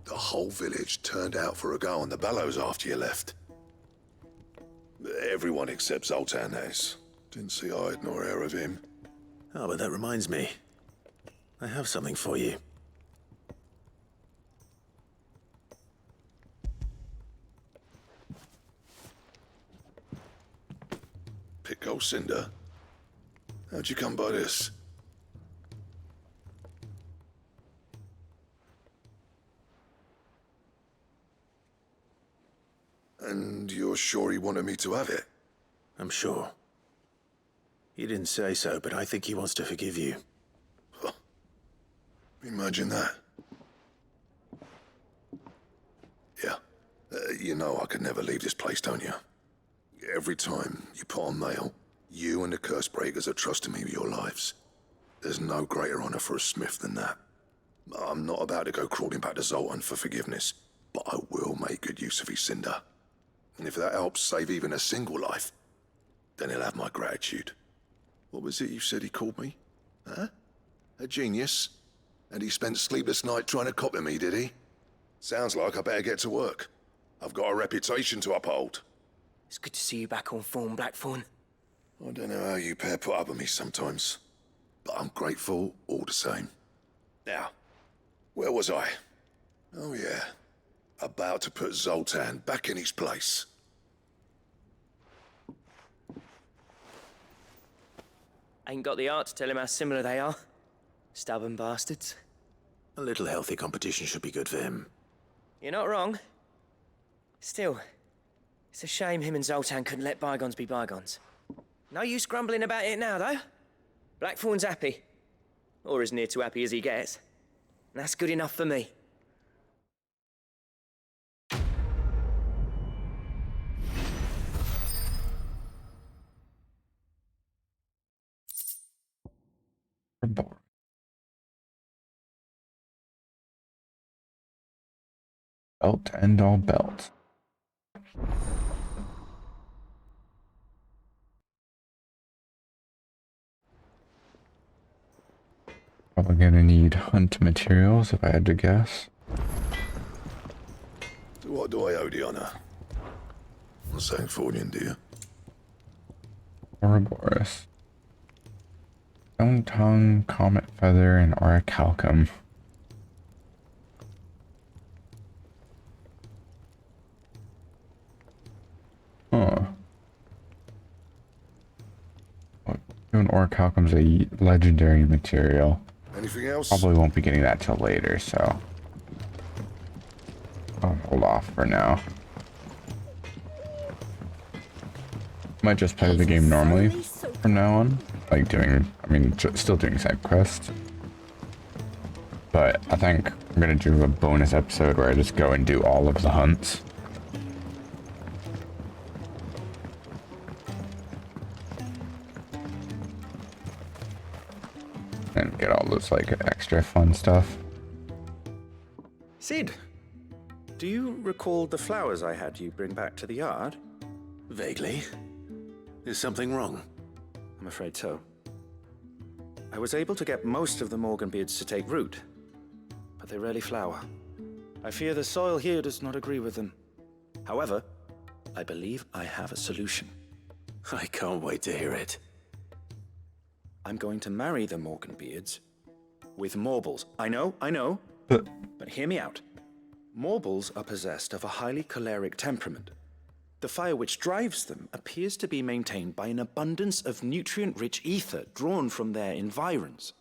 The whole village turned out for a go on the bellows after you left. Everyone except Zoltan, that is. Didn't see hide nor hair of him. Oh, but that reminds me. I have something for you. Pickle Cinder? How'd you come by this? And you're sure he wanted me to have it? I'm sure. He didn't say so, but I think he wants to forgive you. Huh. Imagine that. Yeah. You know I could never leave this place, don't you? Every time you put on mail, you and the curse breakers are trusting me with your lives. There's no greater honor for a smith than that. I'm not about to go crawling back to Zoltan for forgiveness, but I will make good use of his cinder. And if that helps save even a single life, then he'll have my gratitude. What was it you said he called me? Huh? A genius? And he spent sleepless nights trying to copy me, did he? Sounds like I better get to work. I've got a reputation to uphold. It's good to see you back on form, Blackthorn. I don't know how you pair put up with me sometimes, but I'm grateful all the same. Now, where was I? Oh yeah, about to put Zoltan back in his place. Ain't got the art to tell him how similar they are. Stubborn bastards. A little healthy competition should be good for him. You're not wrong. Still, it's a shame him and Zoltan couldn't let bygones be bygones. No use grumbling about it now, though. Blackthorn's happy. Or as near to happy as he gets. And that's good enough for me. Belt and all belt. Probably gonna need hunt materials if I had to guess. So what do I owe the honor? I'm saying Fornian, do you? Ouroboros. Stone Tongue, Comet Feather, and Orichalcum. Huh. Even Orichalcum's a legendary material. Anything else? Probably won't be getting that till later, so I'll hold off for now. Might just play the game normally from now on. Like still doing side quests. But I think I'm gonna do a bonus episode where I just go and do all of the hunts. And get all this like extra fun stuff. Sid, do you recall the flowers I had you bring back to the yard? Vaguely. Is something wrong? I'm afraid so. I was able to get most of the Morganbeards to take root, but they rarely flower. I fear the soil here does not agree with them. However, I believe I have a solution. I can't wait to hear it. I'm going to marry the Morganbeards with Morbles. I know, but hear me out. Morbles are possessed of a highly choleric temperament. The fire which drives them appears to be maintained by an abundance of nutrient-rich ether drawn from their environs.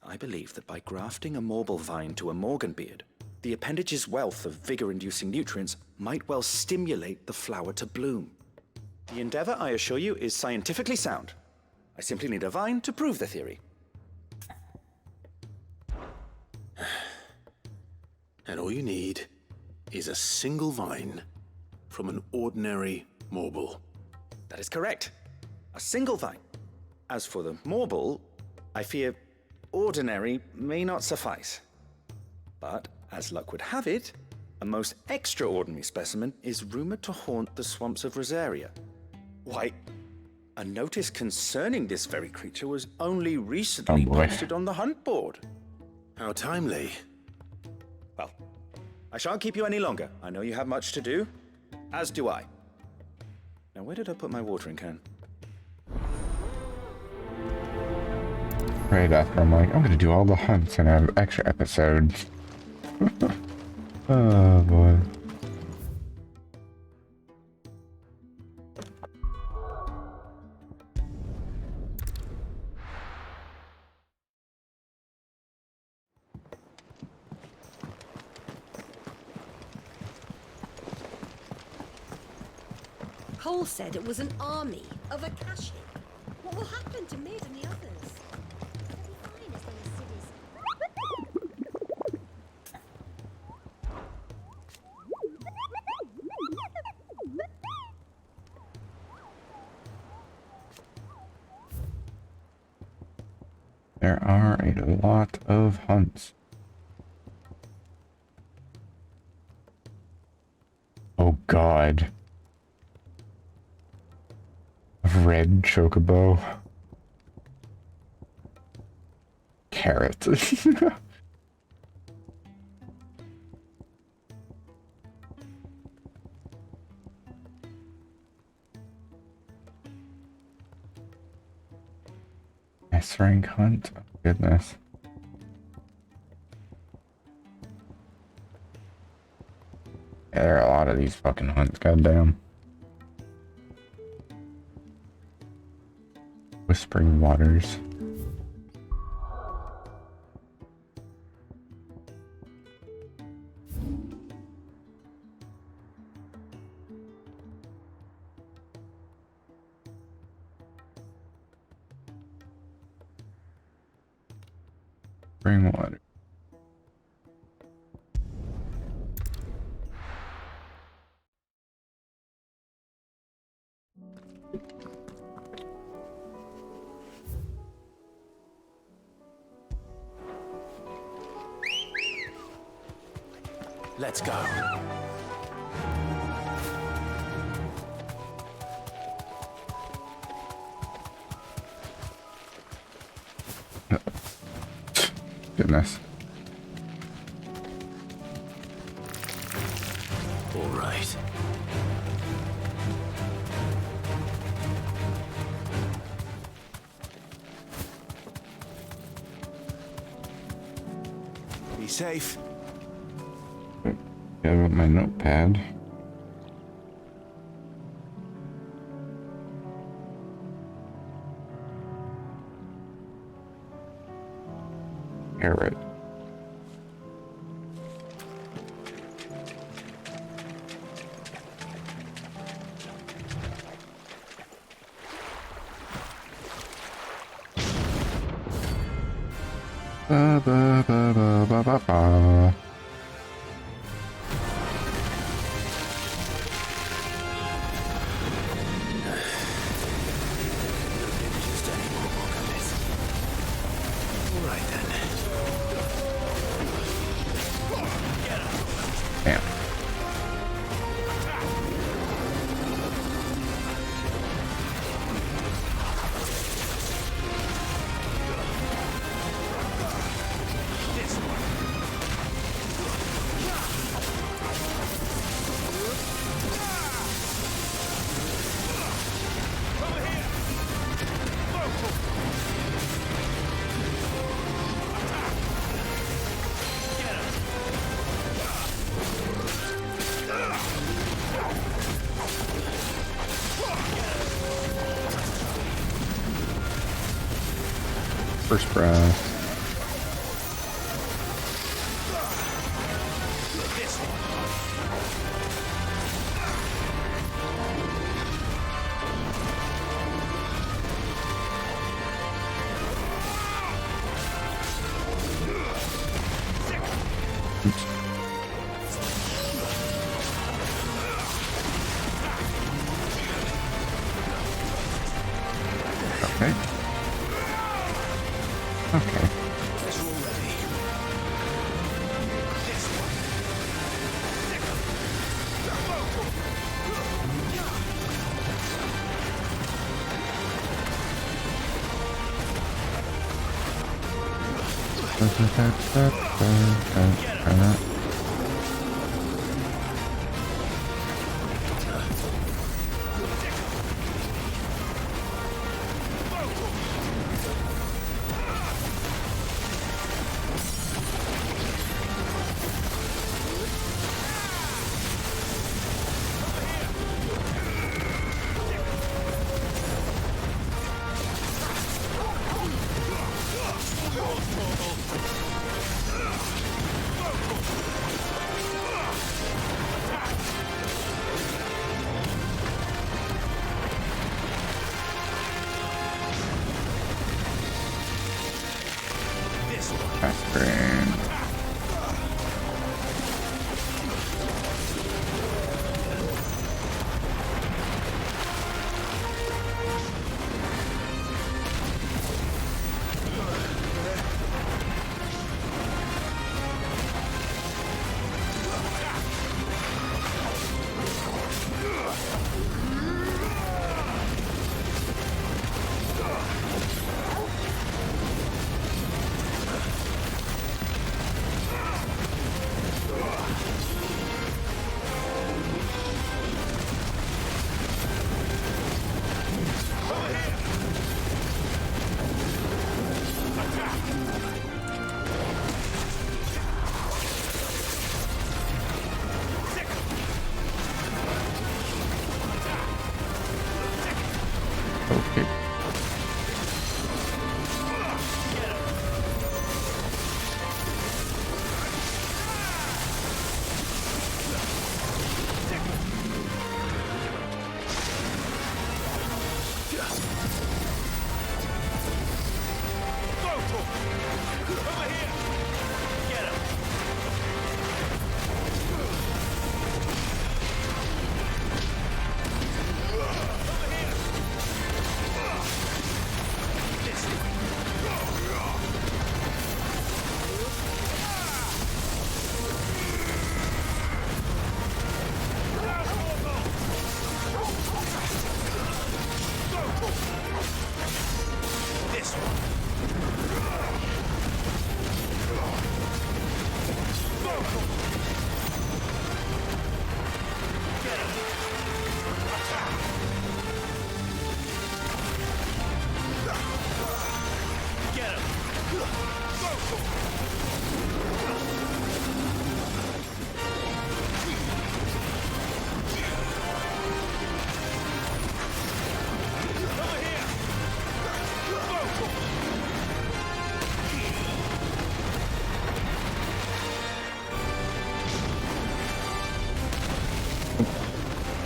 I believe that by grafting a Morble vine to a Morganbeard, the appendage's wealth of vigor-inducing nutrients might well stimulate the flower to bloom. The endeavor, I assure you, is scientifically sound. I simply need a vine to prove the theory. And all you need is a single vine from an ordinary Morble. That is correct. A single vine. As for the Morble, I fear ordinary may not suffice. But, as luck would have it, a most extraordinary specimen is rumored to haunt the swamps of Rosaria. Why, a notice concerning this very creature was only recently posted on the hunt board. How timely. Well, I shan't keep you any longer. I know you have much to do. As do I. Now, where did I put my watering can? Right after I'm like, I'm gonna do all the hunts and have extra episodes. Oh boy. Cole said it was an army of Akashic. What will happen to Mid and the others? There are a lot of hunts. Oh god. Red chocobo. Carrot. S-rank hunt? Oh, goodness. Yeah, there are a lot of these fucking hunts, goddamn. Whispering Waters. Spring water. Let's go. Goodness. All right. Be safe. Yeah, with my notepad. Carrot. Ba ba ba ba ba ba ba. First breath. Okay. Okay.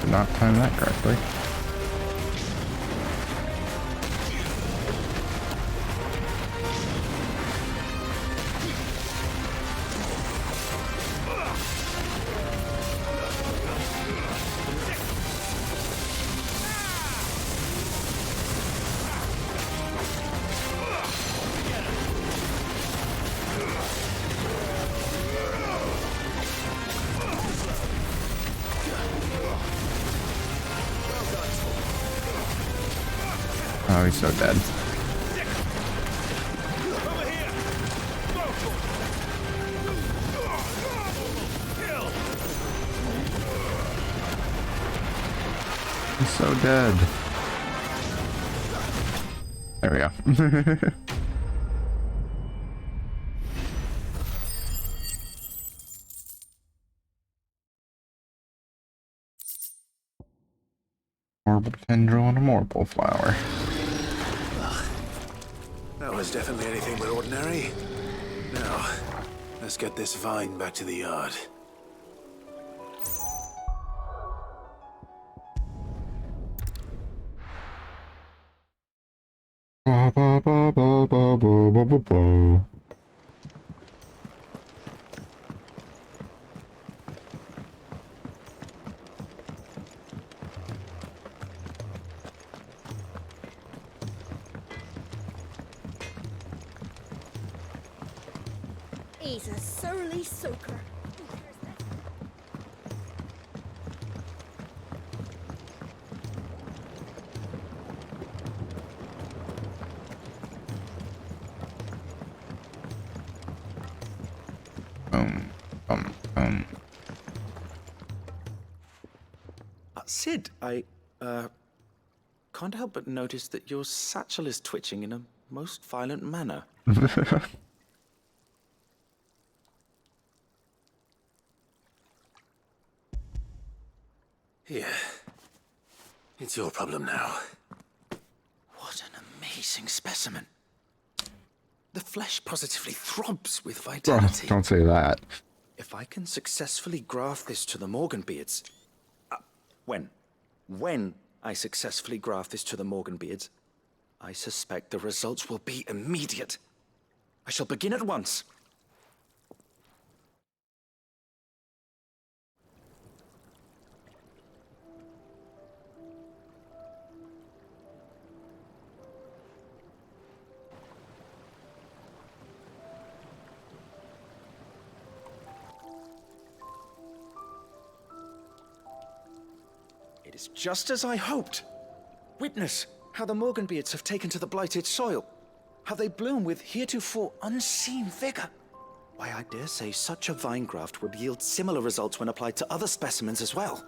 Did not time that correctly. Oh, he's so dead. He's so dead. There we go. Marble tendril and a marble flower. That was definitely anything but ordinary. Now, let's get this vine back to the yard. Ba, ba, ba, ba, ba, ba, ba, ba, ba. He's a surly soaker. Sid, I can't help but notice that your satchel is twitching in a most violent manner. Here. It's your problem now. What an amazing specimen. The flesh positively throbs with Oh, vitality. don't say that. If I can successfully graft this to the Morganbeards... When I successfully graft this to the Morganbeards, I suspect the results will be immediate. I shall begin at once. It is just as I hoped. Witness how the Morganbeards have taken to the blighted soil. How they bloom with heretofore unseen vigor. Why, I dare say such a vine graft would yield similar results when applied to other specimens as well.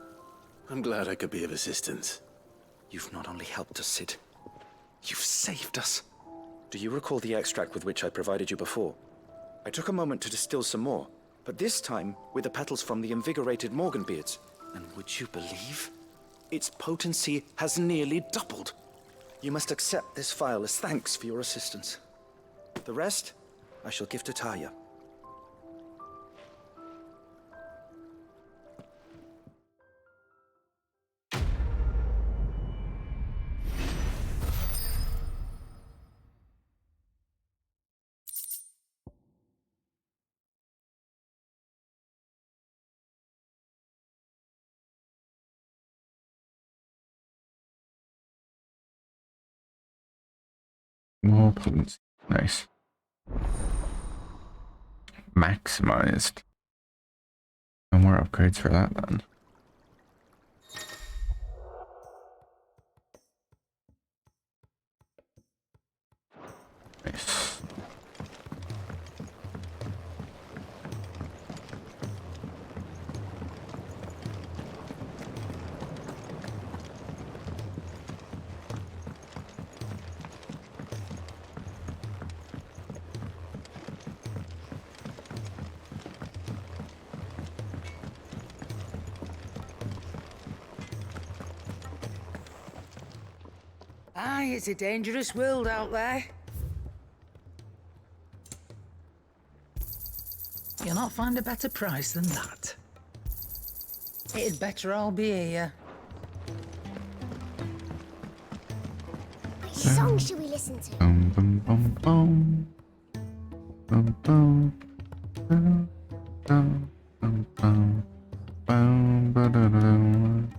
I'm glad I could be of assistance. You've not only helped us, Sid, you've saved us. Do you recall the extract with which I provided you before? I took a moment to distill some more, but this time with the petals from the invigorated Morganbeards. And would you believe? Its potency has nearly doubled. You must accept this vial as thanks for your assistance. The rest, I shall give to Taya. More potency. Nice. Maximized. No more upgrades for that then. Nice. Aye, it's a dangerous world out there. You'll not find a better price than that. It'd better all be here. Which song should we listen to? Boom, boom, boom, boom. Boom, boom. Boom, boom, boom, boom. Boom, ba-da-da-dum.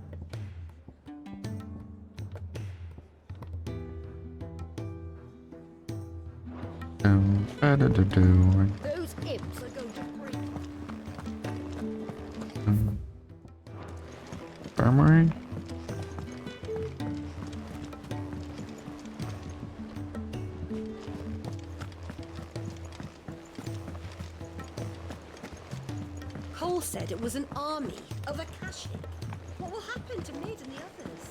Boom, ba-da-da-dum. Those imps are going to break. Armory? Cole said it was an army of Akashic. What will happen to Mid and the others?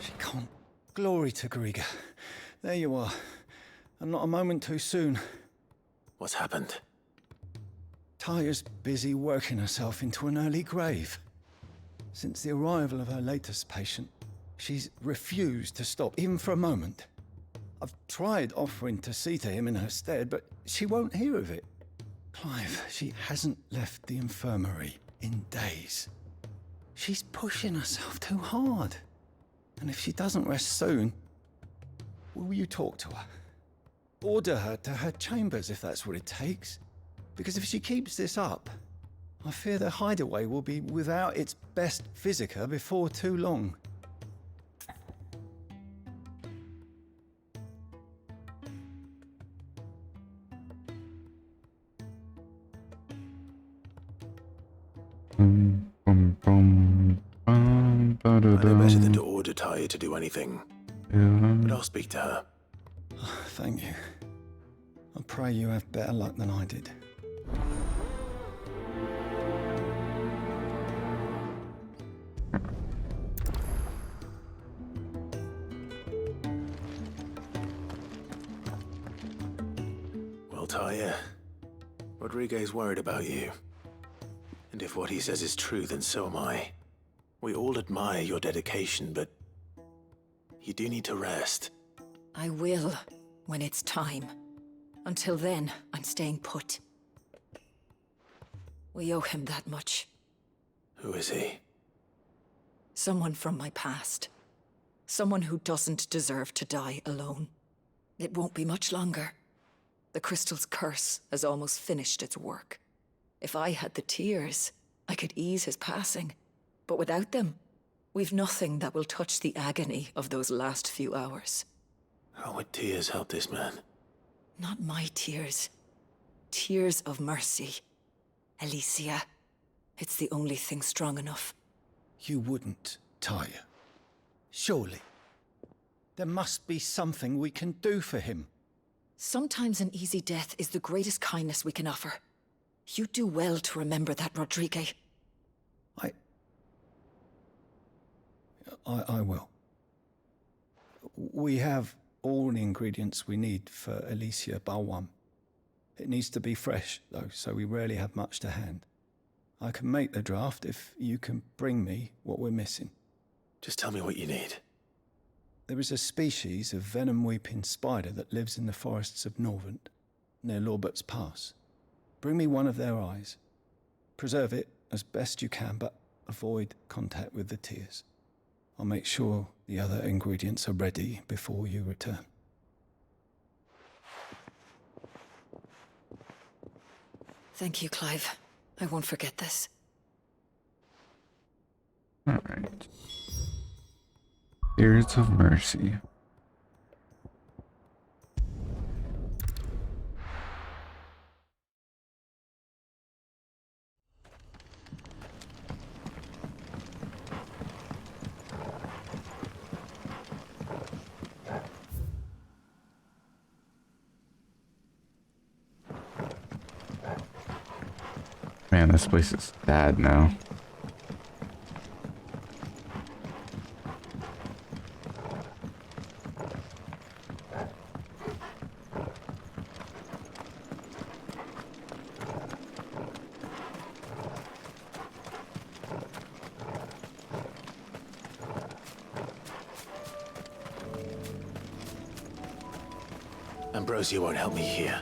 She can't. Glory to Griga. There you are. And not a moment too soon. What's happened? Taya's busy working herself into an early grave. Since the arrival of her latest patient, she's refused to stop, even for a moment. I've tried offering to see to him in her stead, but she won't hear of it. Clive, she hasn't left the infirmary in days. She's pushing herself too hard. And if she doesn't rest soon, will you talk to her? Order her to her chambers if that's what it takes. Because if she keeps this up, I fear the hideaway will be without its best physica before too long. Boom, boom, boom, bum, I know better than ba-da-dum. to order Taya to do anything. Yeah. But I'll speak to her. Thank you. I pray you have better luck than I did. Well, Taya, Rodriguez worried about you. And if what he says is true, then so am I. We all admire your dedication, but you do need to rest. I will, when it's time. Until then, I'm staying put. We owe him that much. Who is he? Someone from my past. Someone who doesn't deserve to die alone. It won't be much longer. The crystal's curse has almost finished its work. If I had the tears, I could ease his passing. But without them, we've nothing that will touch the agony of those last few hours. How would tears help this man? Not my tears. Tears of mercy. Alicia, it's the only thing strong enough. You wouldn't, Tyre. Surely. There must be something we can do for him. Sometimes an easy death is the greatest kindness we can offer. You do well to remember that, Rodrigue. I will. We have all the ingredients we need for Alicia Balwam. It needs to be fresh, though, so we rarely have much to hand. I can make the draft if you can bring me what we're missing. Just tell me what you need. There is a species of venom-weeping spider that lives in the forests of Norvent, near Lorbert's Pass. Bring me one of their eyes. Preserve it as best you can, but avoid contact with the tears. I'll make sure the other ingredients are ready before you return. Thank you, Clive. I won't forget this. Alright. Tears of Mercy. Man, this place is bad now. Ambrosia won't help me here.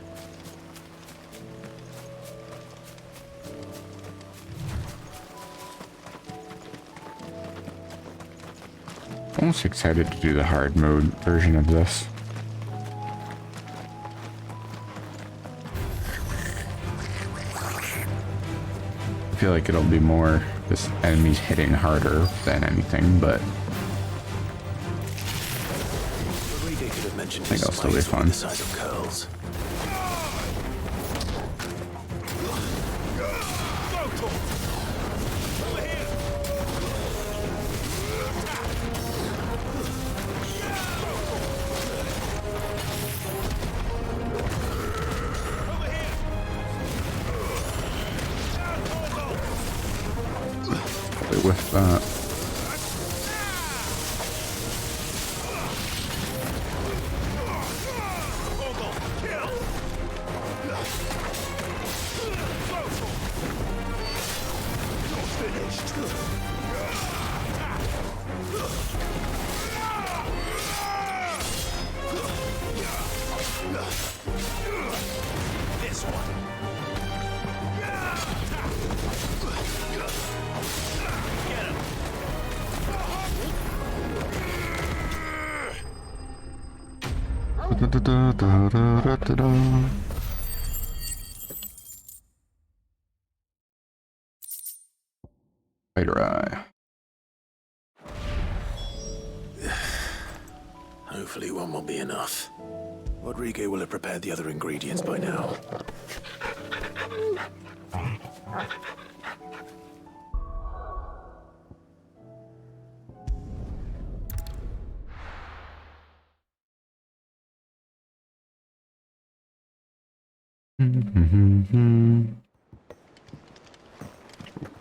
Almost excited to do the hard mode version of this. I feel like it'll be more just enemies hitting harder than anything, but I think it'll still be fun. The size of curls. With that. This one. Spider eye. Hopefully one will be enough. Rodrigue will have prepared the other ingredients by now.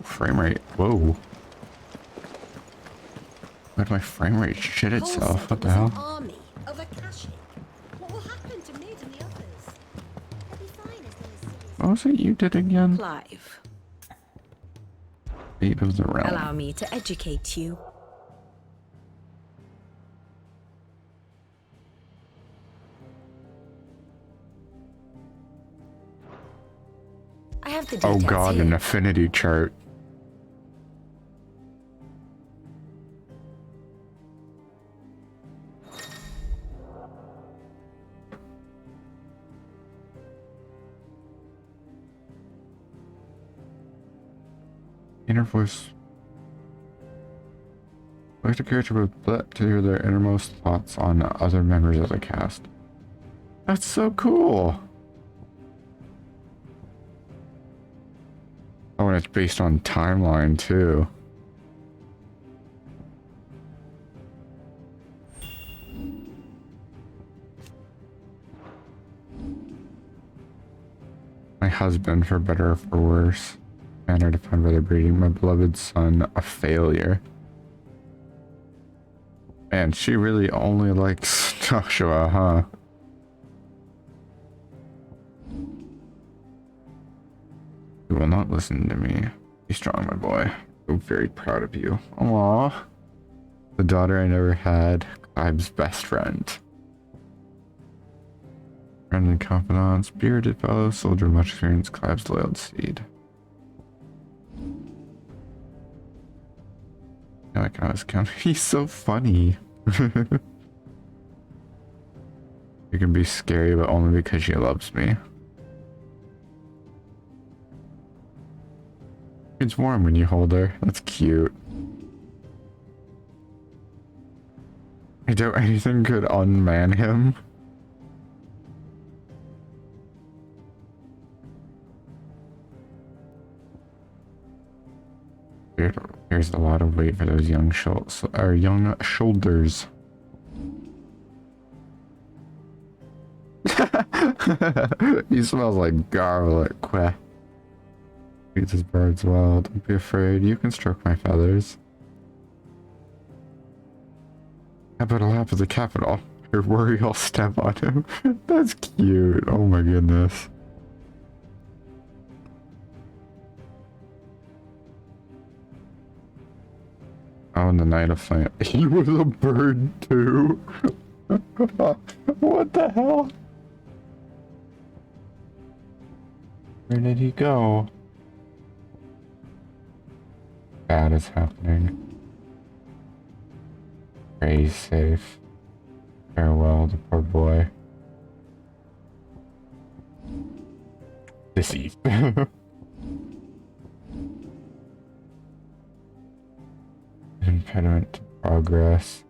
Frame rate. Whoa. Why did my frame rate shit itself? What the hell? Army of Akashic. What will happen to Mid and the others? They'll be fine as long as What was it you did again? Clive. Fate of the realm. Allow me to educate you. I have the Oh details god, here. an affinity chart. Inner voice. Select a character with let to hear their innermost thoughts on other members of the cast. That's so cool! Oh, and it's based on timeline too. My husband, for better or for worse. Manner defined by their breeding. My beloved son, a failure. Man, she really only likes Joshua, huh? You will not listen to me. Be strong, my boy. I'm very proud of you. Aww. The daughter I never had. Clive's best friend. Friend and confidant. Spirited fellow. Soldier of much experience. Clive's loyal seed. I like how this counts. He's so funny. You can be scary, but only because she loves me. It's warm when you hold her. That's cute. I doubt anything could unman him. Here's a lot of weight for those young shoulders. He smells like garlic. Queh. Treats his birds well. Don't be afraid. You can stroke my feathers. How about a lap of the capital? Your worry, I'll step on him. That's cute. Oh my goodness. Oh, and the Knight of Flame. He was a bird too. What the hell? Where did he go? Bad is happening. Ray's safe. Farewell, the poor boy. Deceased. Impediment to progress.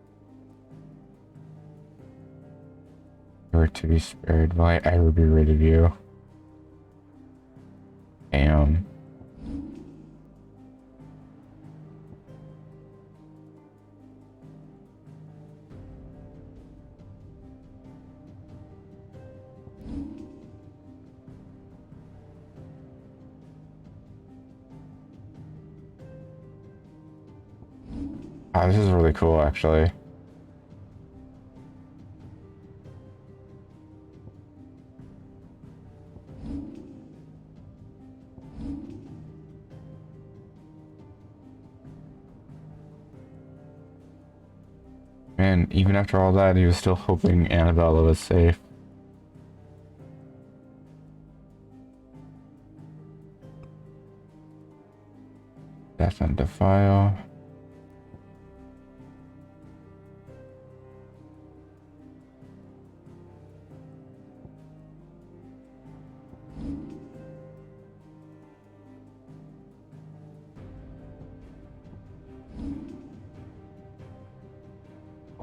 You are to be spared. Will I ever be rid of you? Damn. Oh, this is really cool, actually. And even after all that, he was still hoping Annabella was safe. Death and Defile.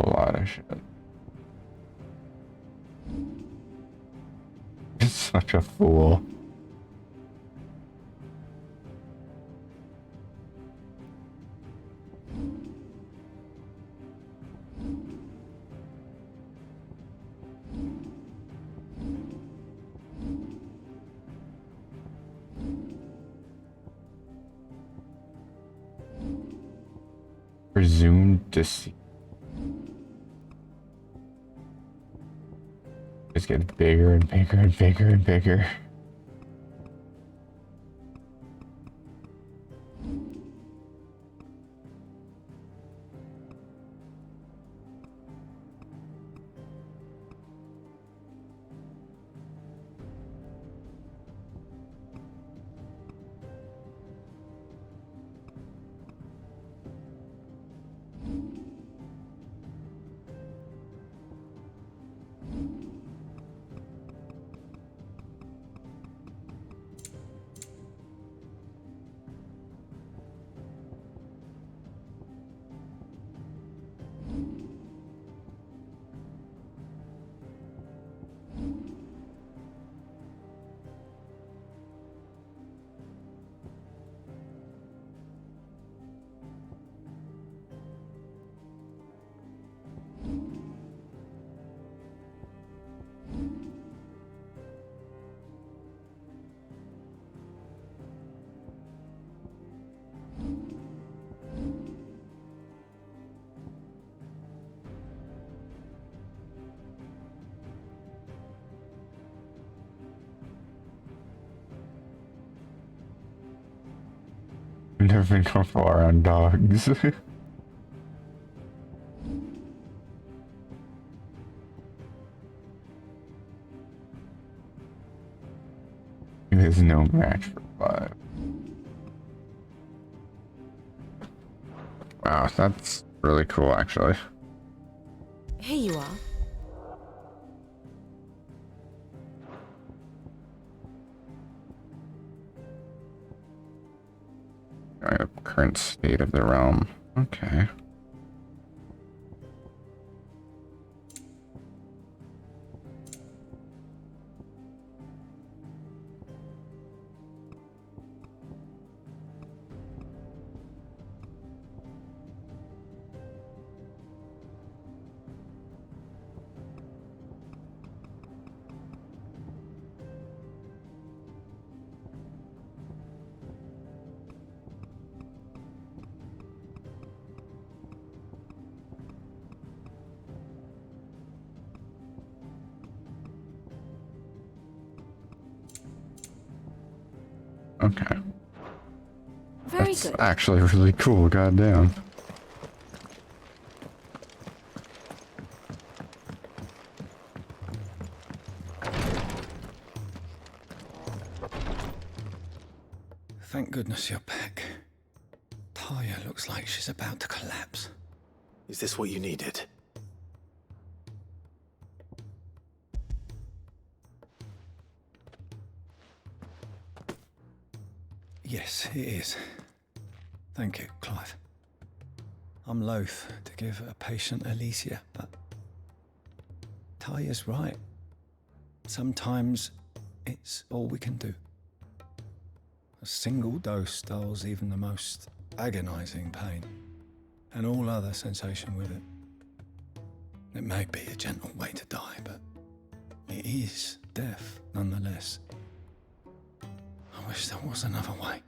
A lot of shit. He's such a fool. Presumed deceit. It's getting bigger and bigger and bigger and bigger. never been going far on dogs. There's no match for 5. Wow, that's really cool, actually. Here you are. Current state of the realm. Okay. Okay. Very That's good. actually really cool, goddamn. Thank goodness you're back. Taya looks like she's about to collapse. Is this what you needed? Yes, it is. Thank you, Clive. I'm loath to give a patient Alicia, but Taya's right. Sometimes it's all we can do. A single dose dulls even the most agonizing pain, and all other sensation with it. It may be a gentle way to die, but it is death nonetheless. I wish there was another way.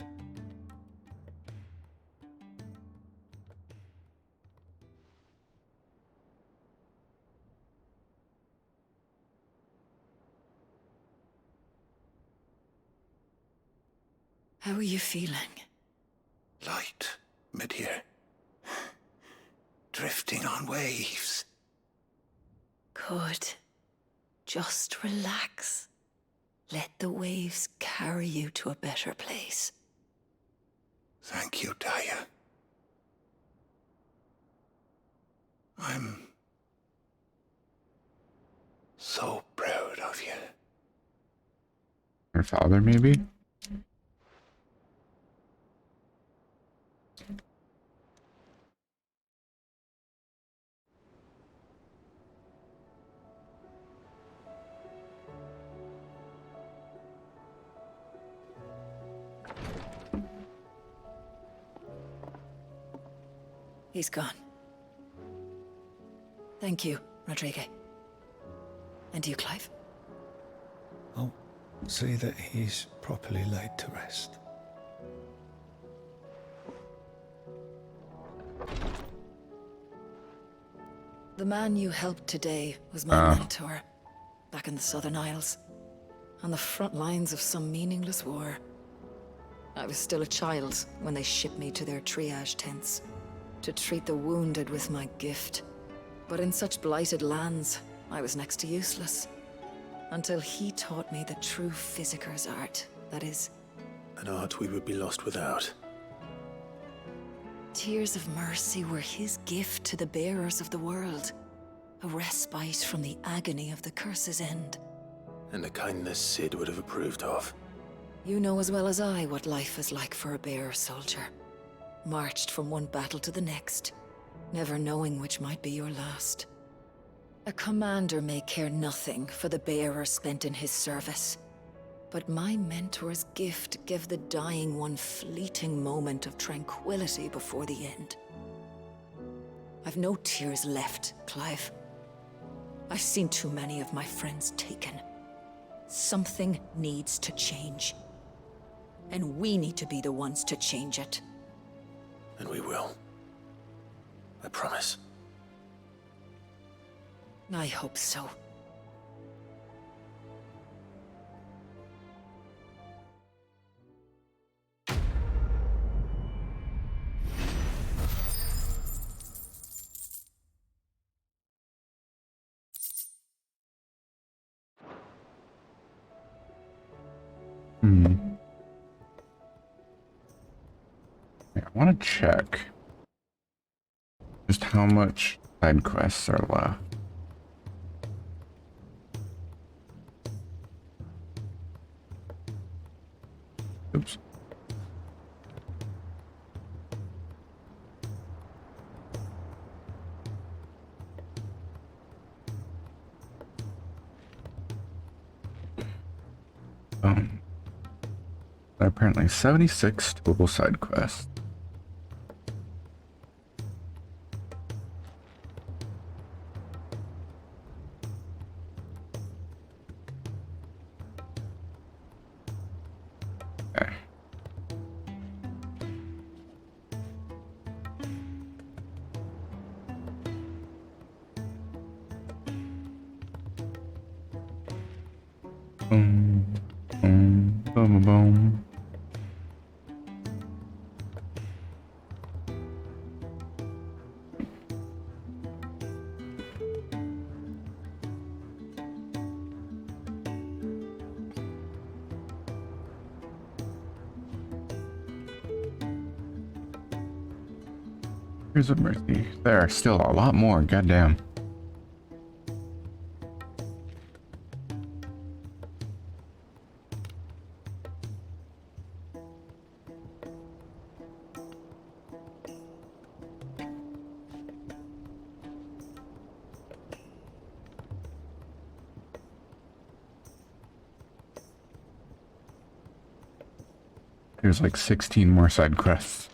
How are you feeling? Light, mid-here. Drifting on waves. Good. Just relax. Let the waves carry you to a better place. Thank you, Taya. I'm so proud of you. Your father, maybe? He's gone. Thank you, Rodrigue. And you, Clive? I'll see that he's properly laid to rest. The man you helped today was my mentor, back in the Southern Isles, on the front lines of some meaningless war. I was still a child when they shipped me to their triage tents, to treat the wounded with my gift. But in such blighted lands, I was next to useless. Until he taught me the true physicker's art, that is... An art we would be lost without. Tears of mercy were his gift to the bearers of the world. A respite from the agony of the curse's end. And a kindness Sid would have approved of. You know as well as I what life is like for a bearer soldier. Marched from one battle to the next, never knowing which might be your last. A commander may care nothing for the bearer spent in his service. But my mentor's gift gave the dying one fleeting moment of tranquility before the end. I've no tears left, Clive. I've seen too many of my friends taken. Something needs to change. And we need to be the ones to change it. And we will. I promise. I hope so. want to check just how much side quests are left. Oops. Apparently 76 total side quests. Okay. Boom, boom, boom, boom. Here's a mercy. There are still a lot more, goddamn. There's like 16 more side quests.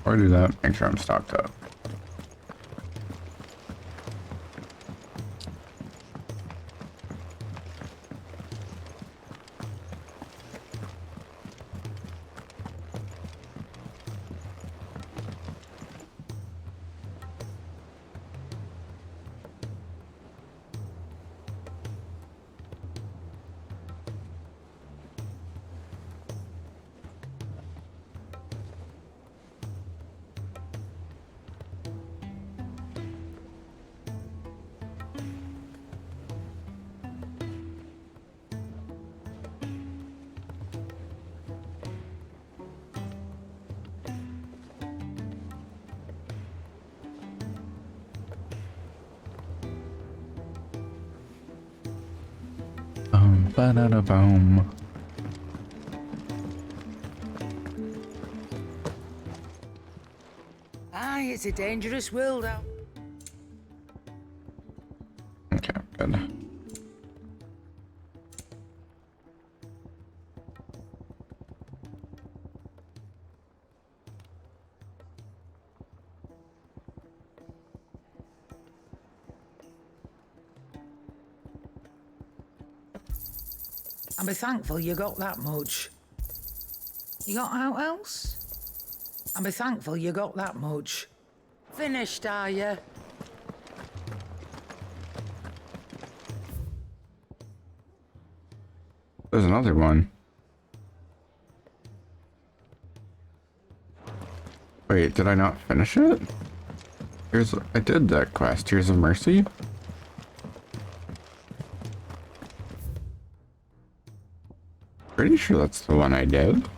Or do that, make sure I'm stocked up. Ba-da-da-boom. Aye, it's a dangerous world out. Okay, good. And be thankful you got that much. You got out else? And be thankful you got that much. Finished, are you? There's another one. Wait, did I not finish it? I did that quest. Tears of Mercy? Pretty sure that's the one I did.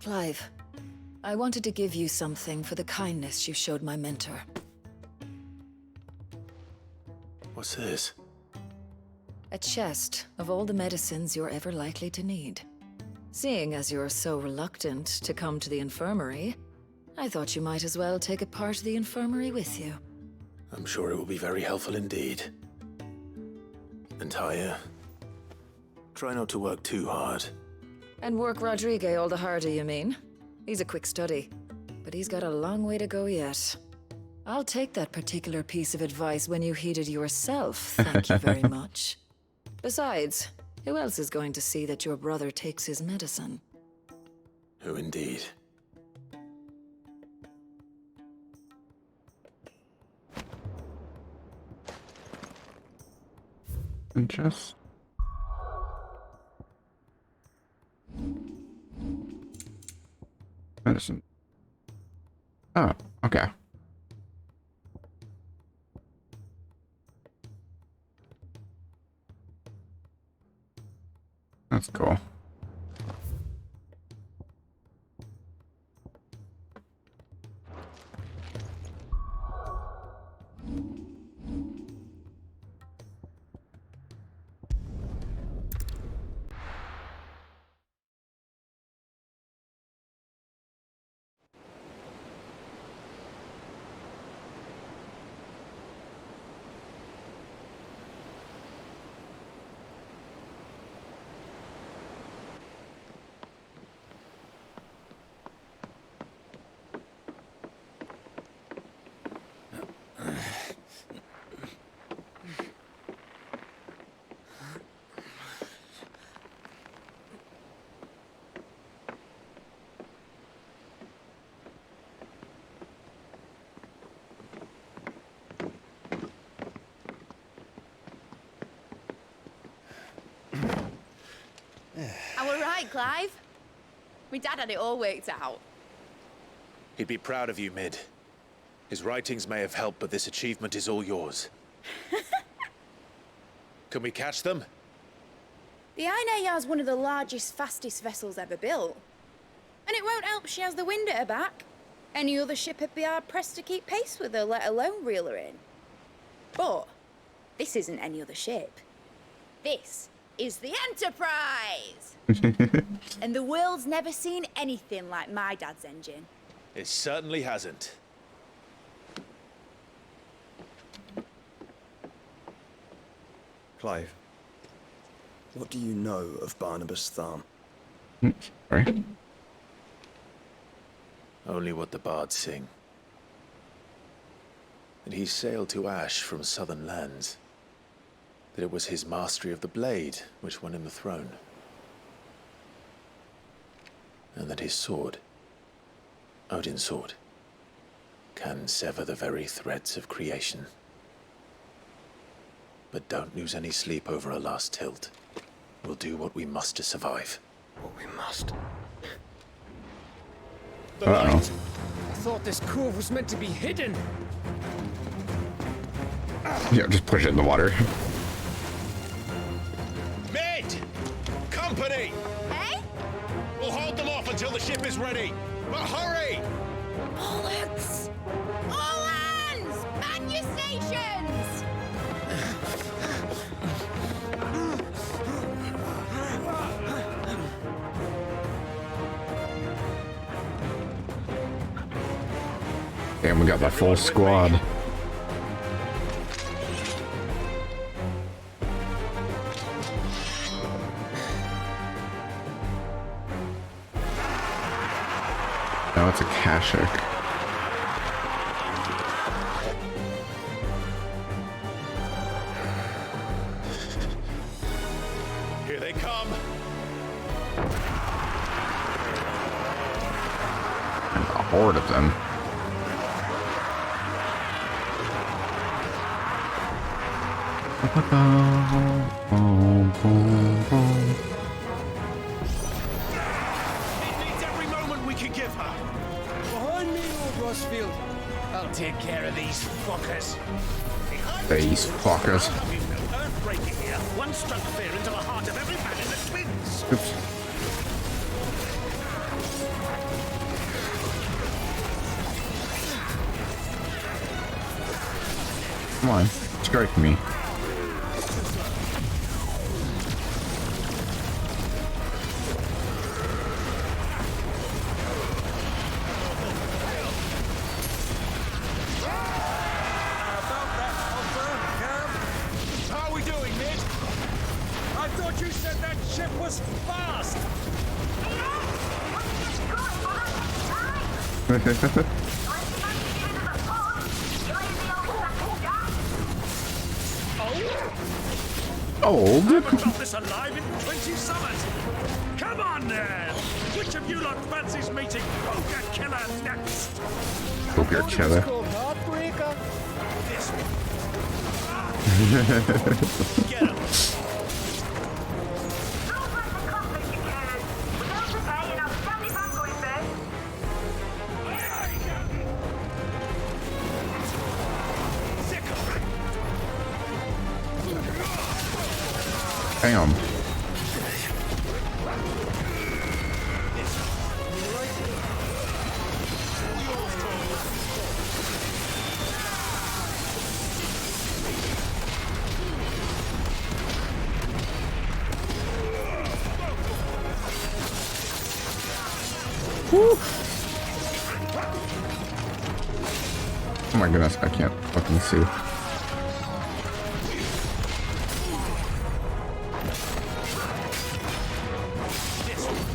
Clive, I wanted to give you something for the kindness you showed my mentor. What's this? A chest of all the medicines you're ever likely to need. Seeing as you're so reluctant to come to the infirmary, I thought you might as well take a part of the infirmary with you. I'm sure it will be very helpful indeed. And Taya, try not to work too hard. And work Rodrigue all the harder, you mean? He's a quick study, but he's got a long way to go yet. I'll take that particular piece of advice when you heed it yourself, thank you very much. Besides, who else is going to see that your brother takes his medicine? Who indeed? And just... medicine. Oh, okay. That's cool. I were right, Clive. My dad had it all worked out. He'd be proud of you, Mid. His writings may have helped, but this achievement is all yours. Can we catch them? The Aina is one of the largest, fastest vessels ever built. And it won't help she has the wind at her back. Any other ship would be hard-pressed to keep pace with her, let alone reel her in. But this isn't any other ship. This is the Enterprise! And the world's never seen anything like my dad's engine. It certainly hasn't. Clive, what do you know of Barnabas Tharm? Sorry. Only what the bards sing. That he sailed to Ash from southern lands. That it was his mastery of the blade which won him the throne. And that his sword, Odin's sword, can sever the very threads of creation. But don't lose any sleep over a last tilt. We'll do what we must to survive. What we must. The light! I thought this cove was meant to be hidden. Yeah, just push it in the water. Mid! Company! Hey? We'll hold them off until the ship is ready. But hurry! Bollocks! All hands! Man your stations! Damn, we got the full squad. Now it's a Kashik. Here they come. A horde of them. It needs every moment we can give her. Behind me, Lord Rosfield. I'll take care of these fuckers. These fuckers. Earthbreaking here. One struck fear into the heart of every man in the Twins. Oops. Come on, strike me. How are we doing, Mid? I thought you said that ship was fast. Old? Drop this alive in 20 summers. Come on then. Which of you lot fancies meeting Ogre Killer next? Ogre Killer. This one. Damn. Woo. Oh my goodness, I can't fucking see.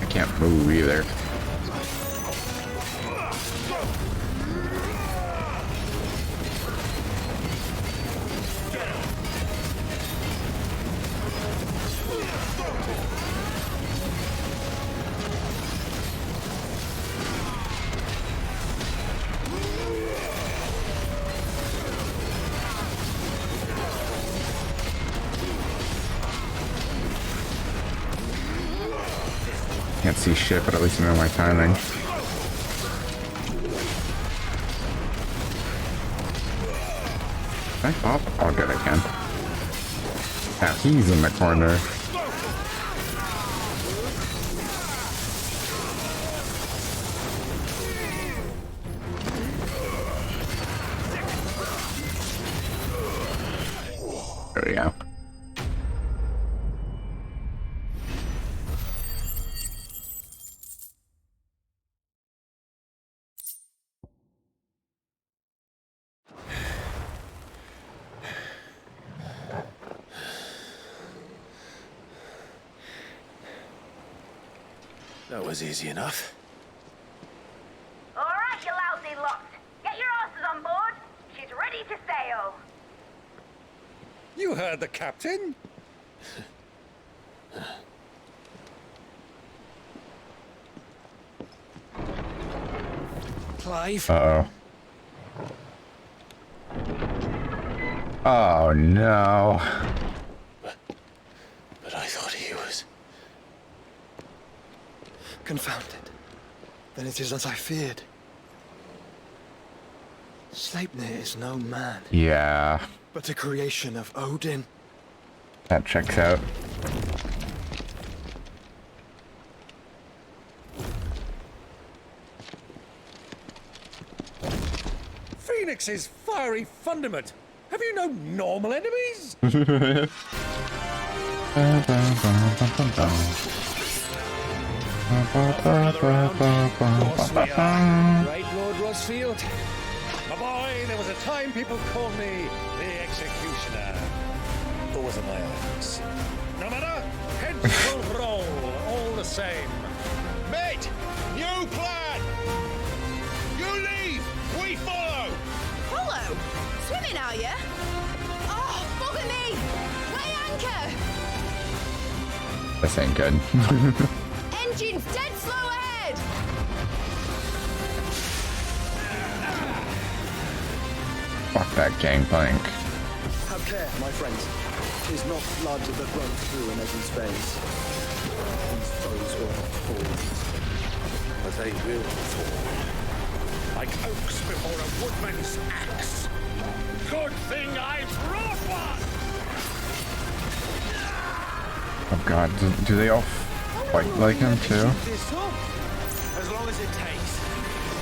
I can't move either. Can't see shit, but at least I know my timing. Can I pop? Oh, good, I can. Now he's in the corner. There we go. That was easy enough. All right, you lousy lot. Get your asses on board. She's ready to sail. You heard the captain. Clive. Uh-oh. Oh, no. But I thought he was... Confounded. Then it is as I feared. Sleipnir is no man. Yeah. But a creation of Odin. That checks out. Phoenix's fiery fundament. Have you no normal enemies? Right, Lord Rosfield? My boy, there was a time people called me the Executioner. Or was it my eyes? No matter, heads will roll, all the same. Mate, new plan! You leave, we follow! Follow? Swimming, are you? Oh, bugger me! Weigh anchor! This ain't good. Engine's dead slow ahead! Fuck that gangplank. Have care, my friends. 'Tis not blood that runs through an Eddie's veins. These foes will not fall. But they will fall. Like oaks before a woodman's axe. Good thing I brought one! Oh god, do they all fight like him too? As long as it takes.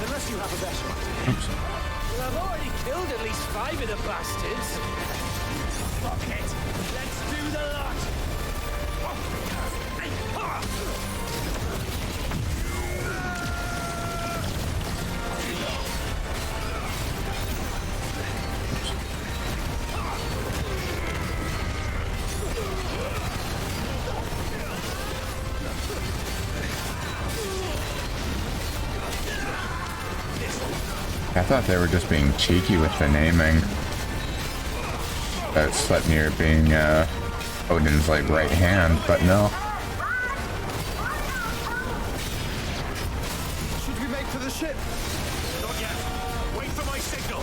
Unless you have a better idea. Oops. Well, I've already killed at least 5 of the bastards. Fuck it. Let's do the lot. I thought they were just being cheeky with the naming. Sleipnir being Odin's like right hand, but no. Should we make for the ship? Not yet. Wait for my signal.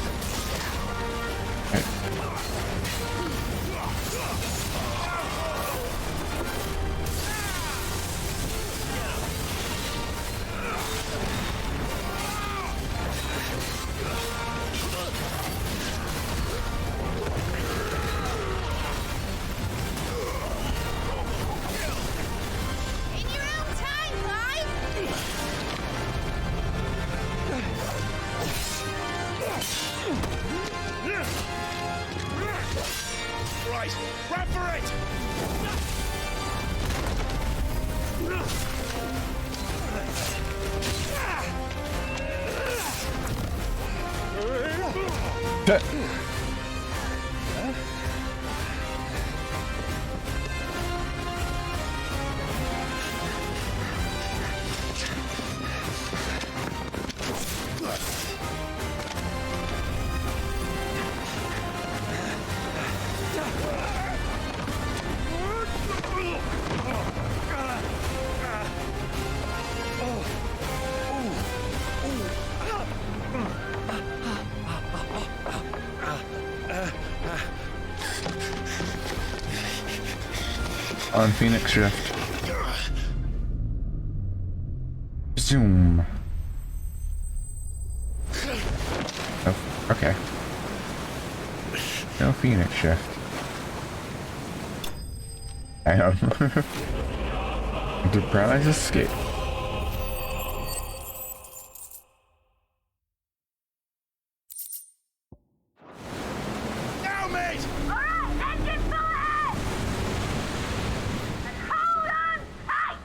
Right, run for it! On Phoenix Shift. Zoom. Oh, okay. No Phoenix Shift. I am. Surprise escape. Now, mate! Alright, engine full ahead! And hold on tight!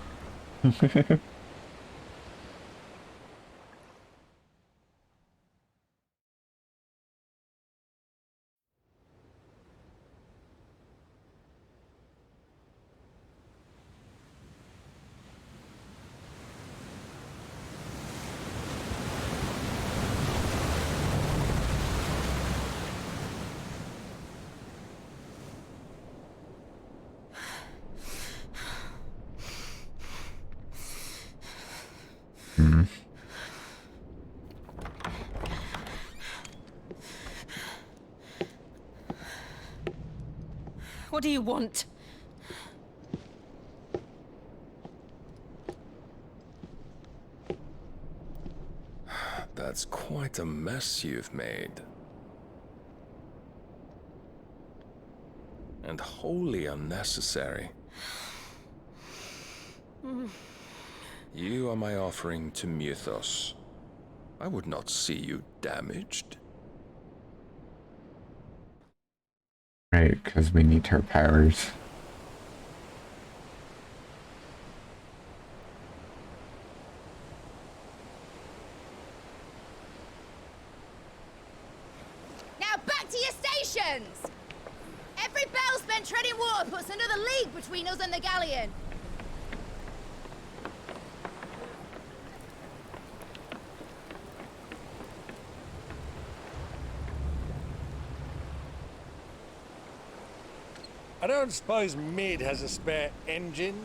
What do you want? That's quite a mess you've made. And wholly unnecessary. You are my offering to Mythos. I would not see you damaged. Right, because we need her powers. Now back to your stations! Every bell spent treading water puts another league between us and the galleon. I don't suppose Mid has a spare engine?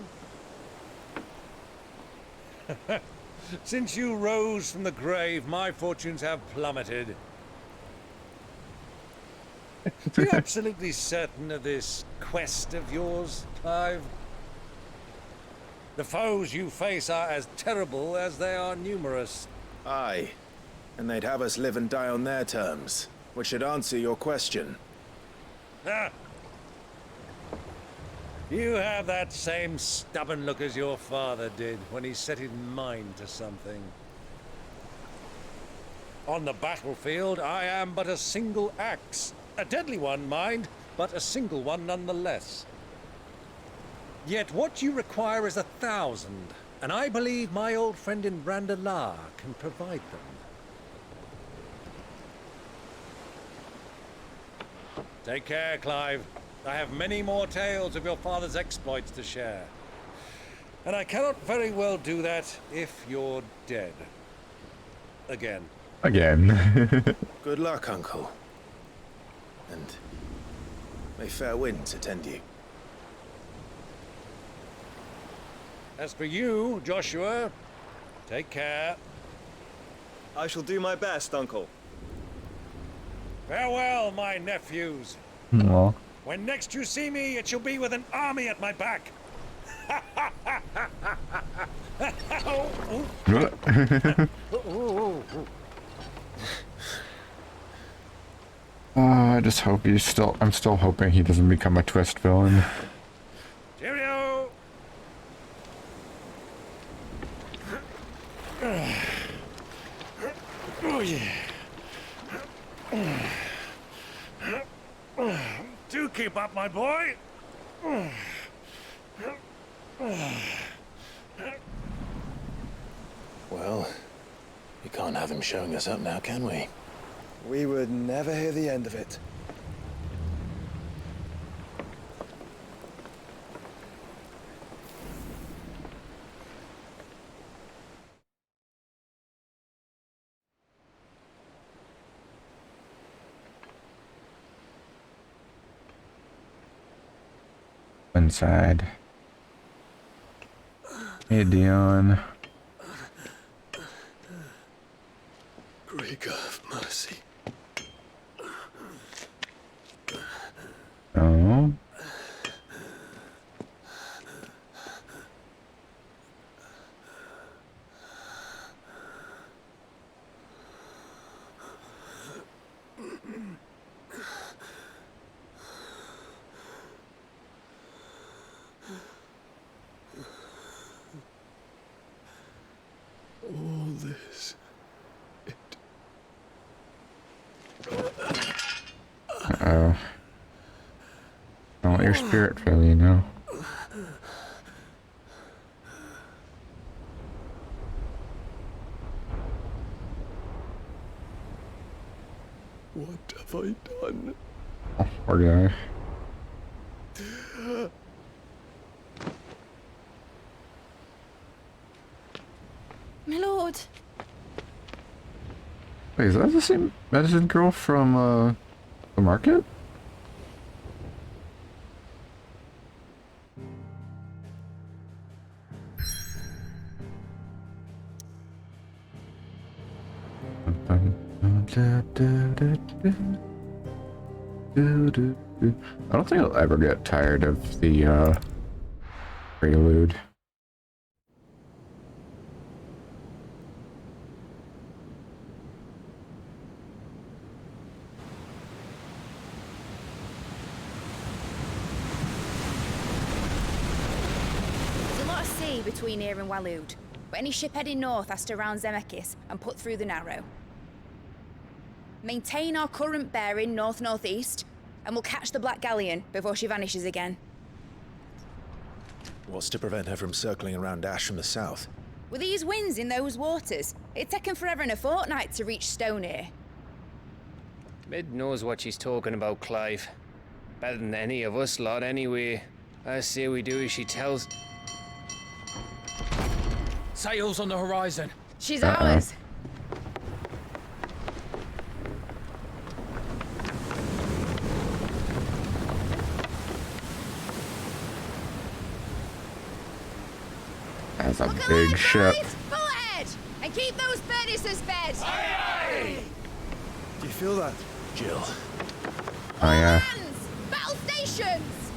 Since you rose from the grave, my fortunes have plummeted. Are you absolutely certain of this quest of yours, Clive? The foes you face are as terrible as they are numerous. Aye. And they'd have us live and die on their terms, which should answer your question. Ah. You have that same stubborn look as your father did when he set his mind to something. On the battlefield, I am but a single axe. A deadly one, mind, but a single one nonetheless. Yet what you require is 1,000, and I believe my old friend in Brandalar can provide them. Take care, Clive. I have many more tales of your father's exploits to share. And I cannot very well do that if you're dead. Again. Again. Good luck, Uncle. And may fair winds attend you. As for you, Joshua, take care. I shall do my best, Uncle. Farewell, my nephews. Well. When next you see me, it shall be with an army at my back. I just hope I'm still hoping he doesn't become a twist villain. Cheerio! Oh yeah. Do keep up, my boy. Well, we can't have him showing us up now, can we? We would never hear the end of it. Inside. Hey, Dion. Great God of mercy. Oh. All this. Uh-oh. Don't let your spirit fail you now. What have I done? Oh, poor guy. My lord. Wait, is that the same medicine girl from, the market? I don't think I'll ever get tired of the, prelude. There's a lot of sea between here and Waloed, but any ship heading north has to round Zemeckis and put through the Narrow. Maintain our current bearing north-northeast, and we'll catch the Black Galleon before she vanishes again. What's to prevent her from circling around Ash from the south? With these winds in those waters, it'd taken forever and a fortnight to reach Stonehere. Mid knows what she's talking about, Clive. Better than any of us lot, anyway. I say we do as she tells. Sails on the horizon. She's ours. That's a big ship. Full ahead! And keep those furnaces fed! Aye, aye. Do you feel that? Jill. Oh yeah. Hands! Battle stations!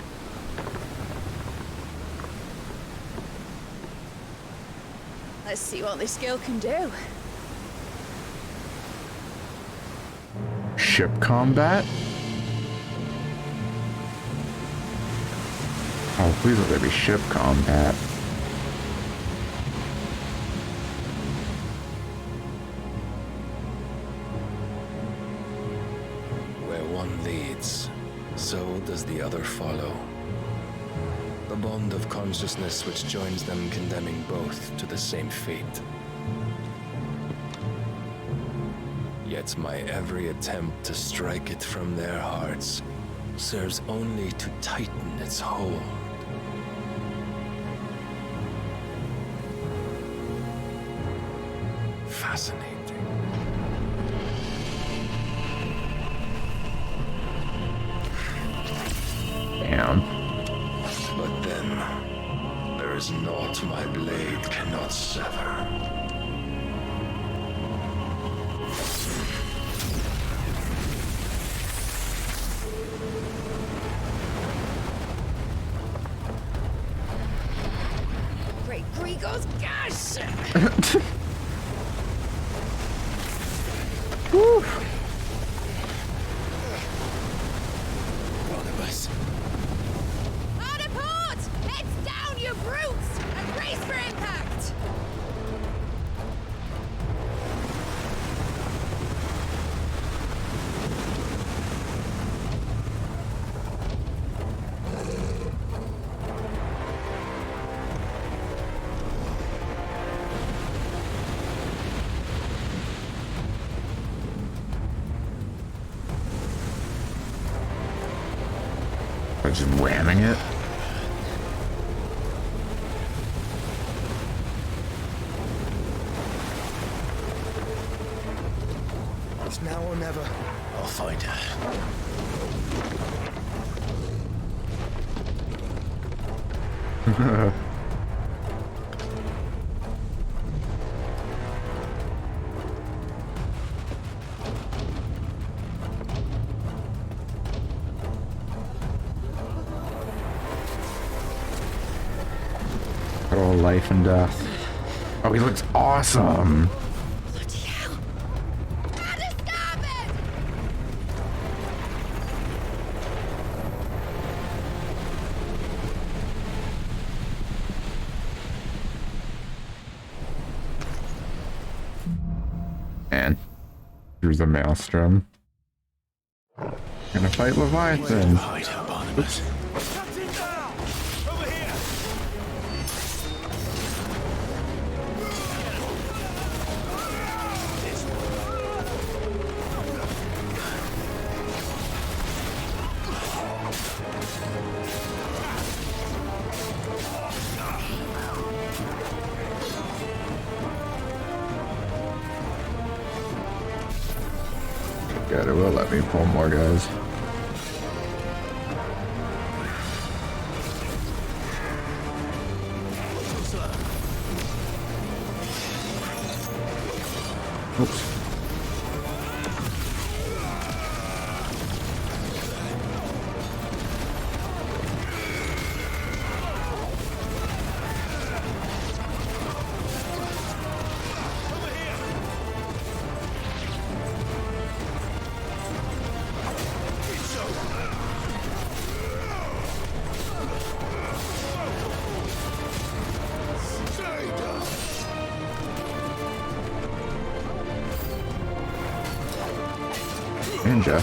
Let's see what this girl can do. Ship combat? Oh, please let there be ship combat. Where one leads, so does the other follow. The bond of consciousness which joins them condemning both to the same fate. Yet my every attempt to strike it from their hearts serves only to tighten its hold. Fascinating. Damn. But then, there is naught my blade cannot sever. Woo. Barnabas. Hard port! Heads down, you brutes! And brace for impact! Just whamming it. It's now or never. I'll find her. Oh, life and death. Oh, he looks awesome. And here's the maelstrom. Gonna fight Leviathan. Oops. God, it will let me pull more guys. Oops. Ninja.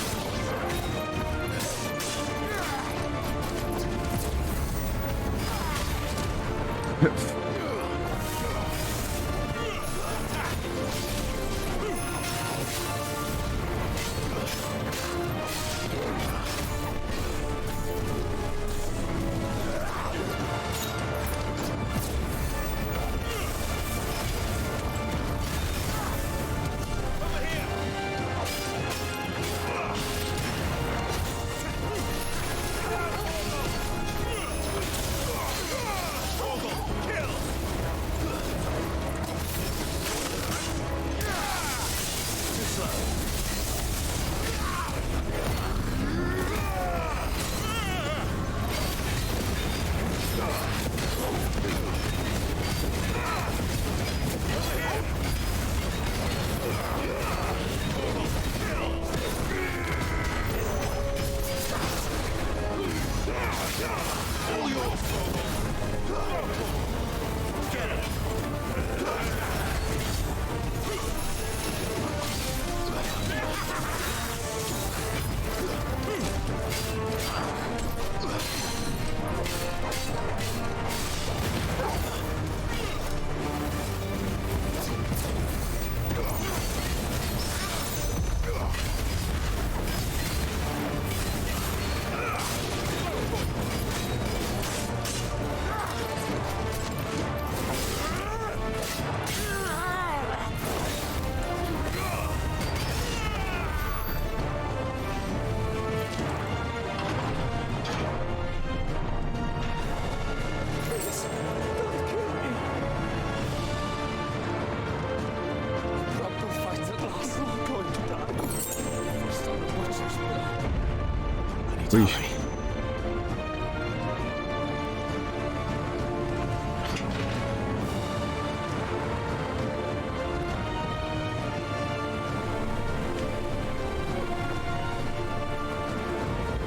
Please.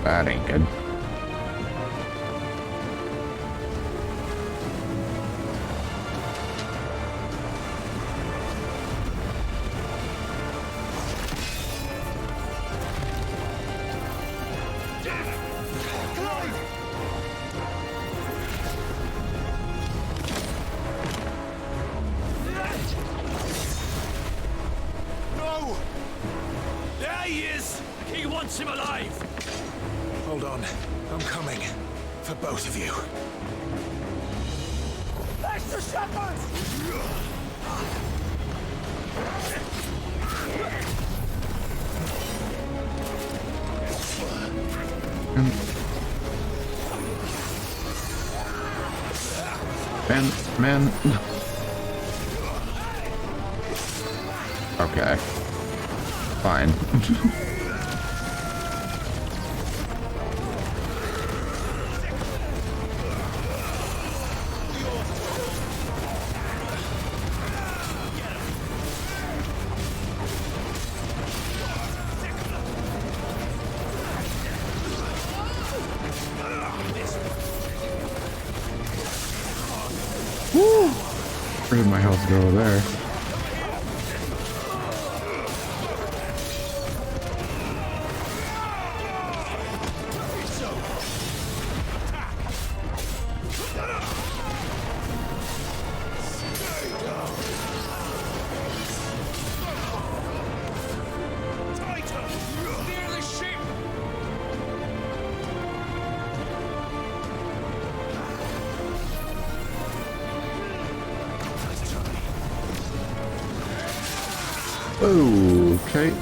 That ain't good. No! There he is! He wants him alive! Hold on. I'm coming. For both of you. Extra shepherds! Man. Okay. Fine. Woo! Where did my health go there? Okay.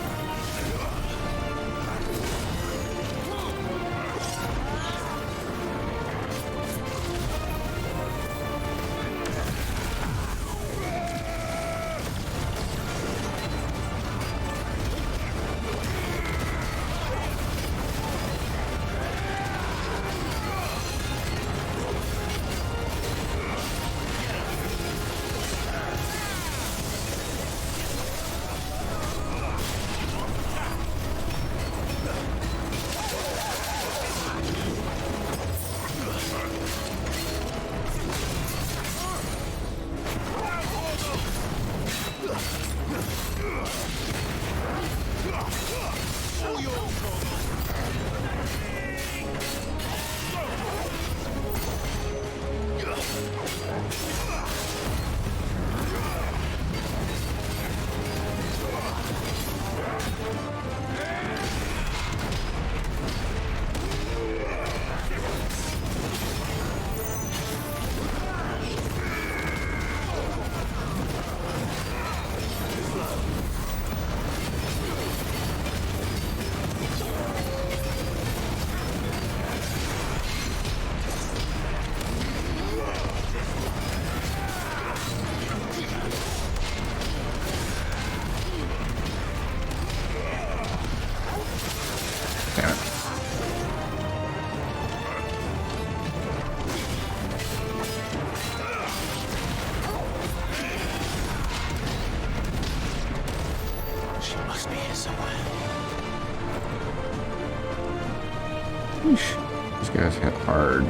These guys hit hard.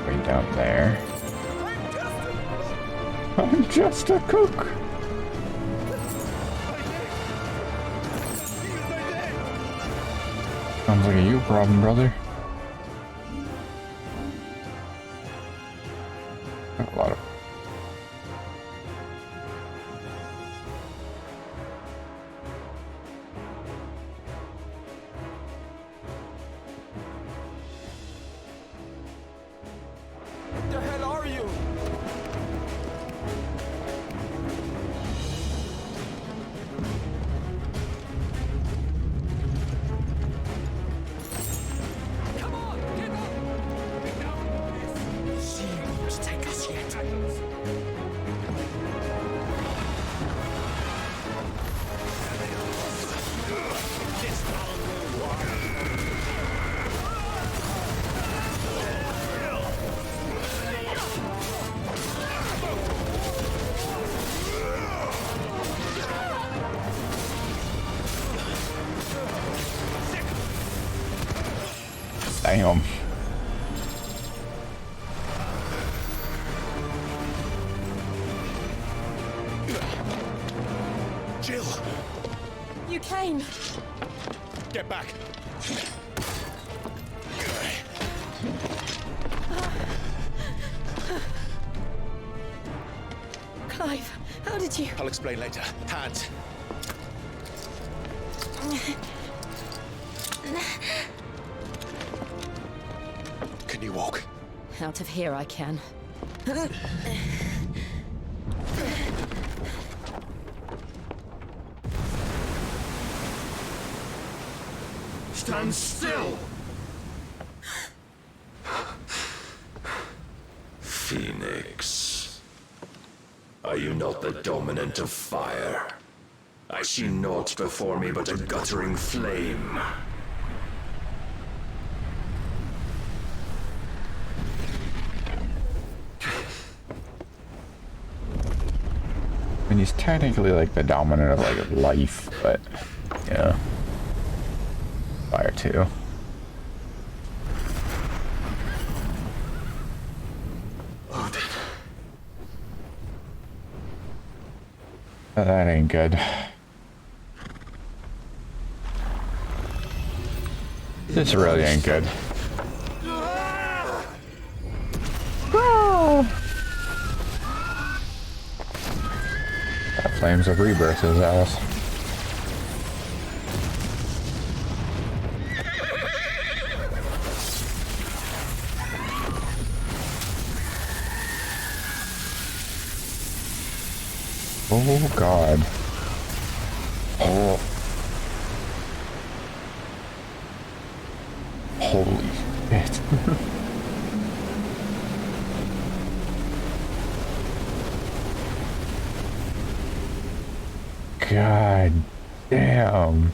Way down there. I'm just a cook. Sounds like a you problem, brother. Got a lot of. What the hell are you? Damn. Jill! You came. Get back! Clive, how did you... I'll explain later. Hands. Can you walk? Out of here I can. Stand still! Phoenix. Are you not the dominant of fire? I see naught before me but a guttering flame. I mean, he's technically like the dominant of like life, but yeah. Fire too. That ain't good. This really ain't good. That flames of rebirth his ass. Oh god. Oh. Holy shit. God damn.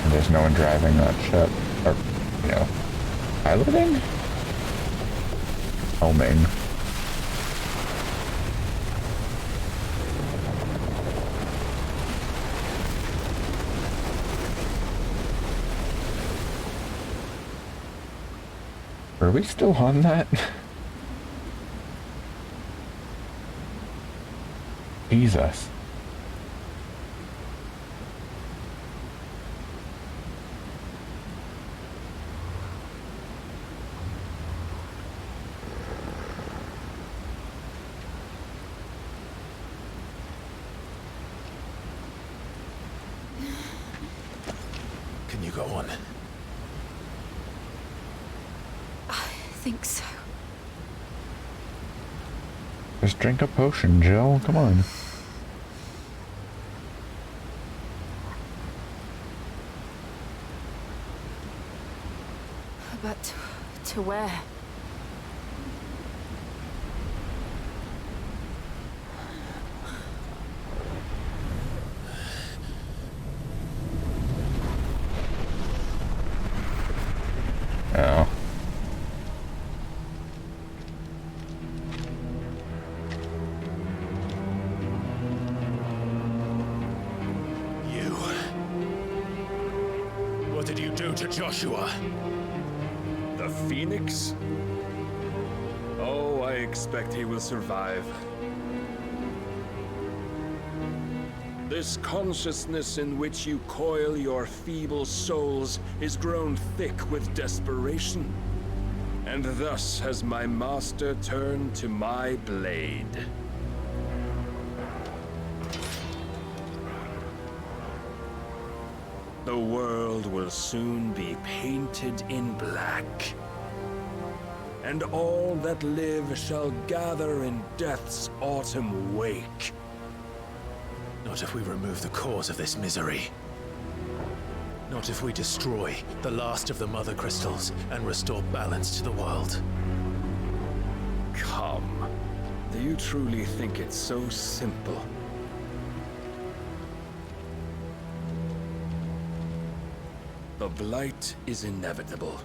And there's no one driving that ship. Or, you know, piloting? Homing. Are we still on that? Jesus. Can you go on? I think so. Just drink a potion, Jill. Come on. But to where? Oh. You. What did you do to Joshua? The Phoenix? Oh, I expect he will survive. This consciousness in which you coil your feeble souls is grown thick with desperation. And thus has my master turned to my blade. The world will soon be painted in black. And all that live shall gather in death's autumn wake. Not if we remove the cause of this misery. Not if we destroy the last of the Mother Crystals and restore balance to the world. Come. Do you truly think it's so simple? The blight is inevitable.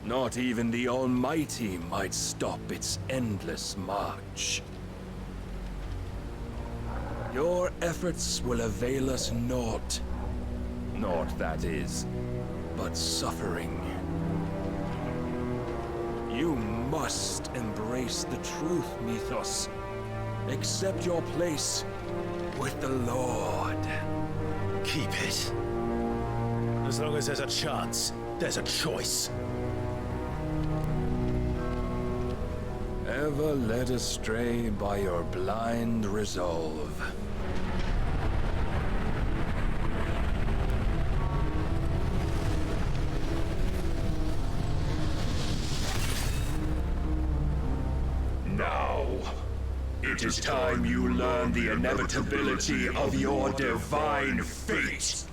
Not even the Almighty might stop its endless march. Your efforts will avail us naught. Naught, that is, but suffering. You must embrace the truth, Mythos. Accept your place with the Lord. Keep it. As long as there's a chance, there's a choice. Ever led astray by your blind resolve. Now, it is time you learn the inevitability of your divine fate.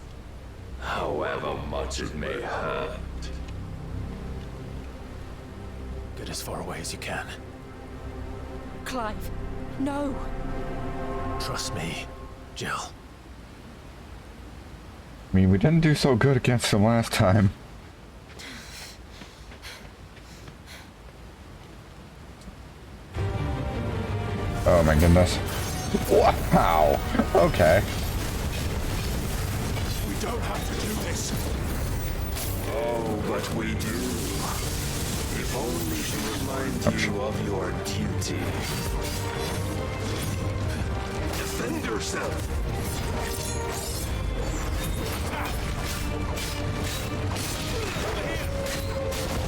However much it may hurt. Get as far away as you can. Clive, no. Trust me, Jill. I mean, we didn't do so good against them last time. Oh my goodness. Wow. Okay. We don't have to do this. Oh, but we do. If only to remind you of your duty. Defend yourself.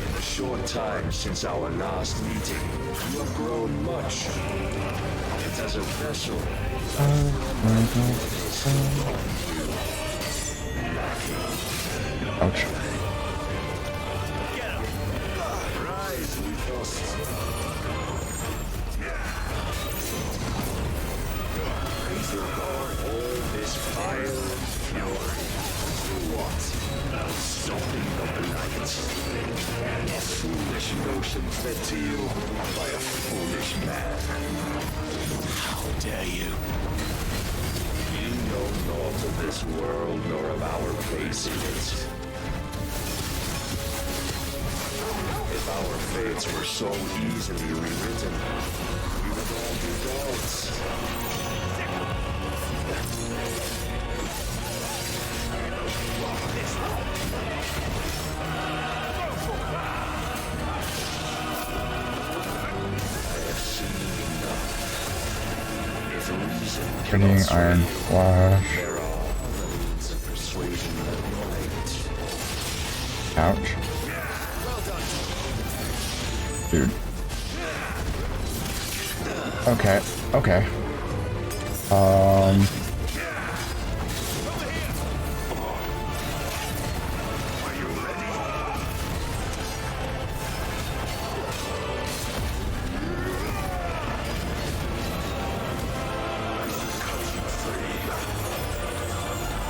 In the short time since our last meeting, you have grown much. It's as a vessel. Ouch. Rise, Mythos. Raise your guard, all this fire and fury. What? Stopping the blight. A foolish notion fed to you by a foolish man. How dare you? You know naught of this world nor of our place in it. If our fates were so easily rewritten, we would all be gods. Bringing Iron Flash. Ouch. Dude. Okay, okay.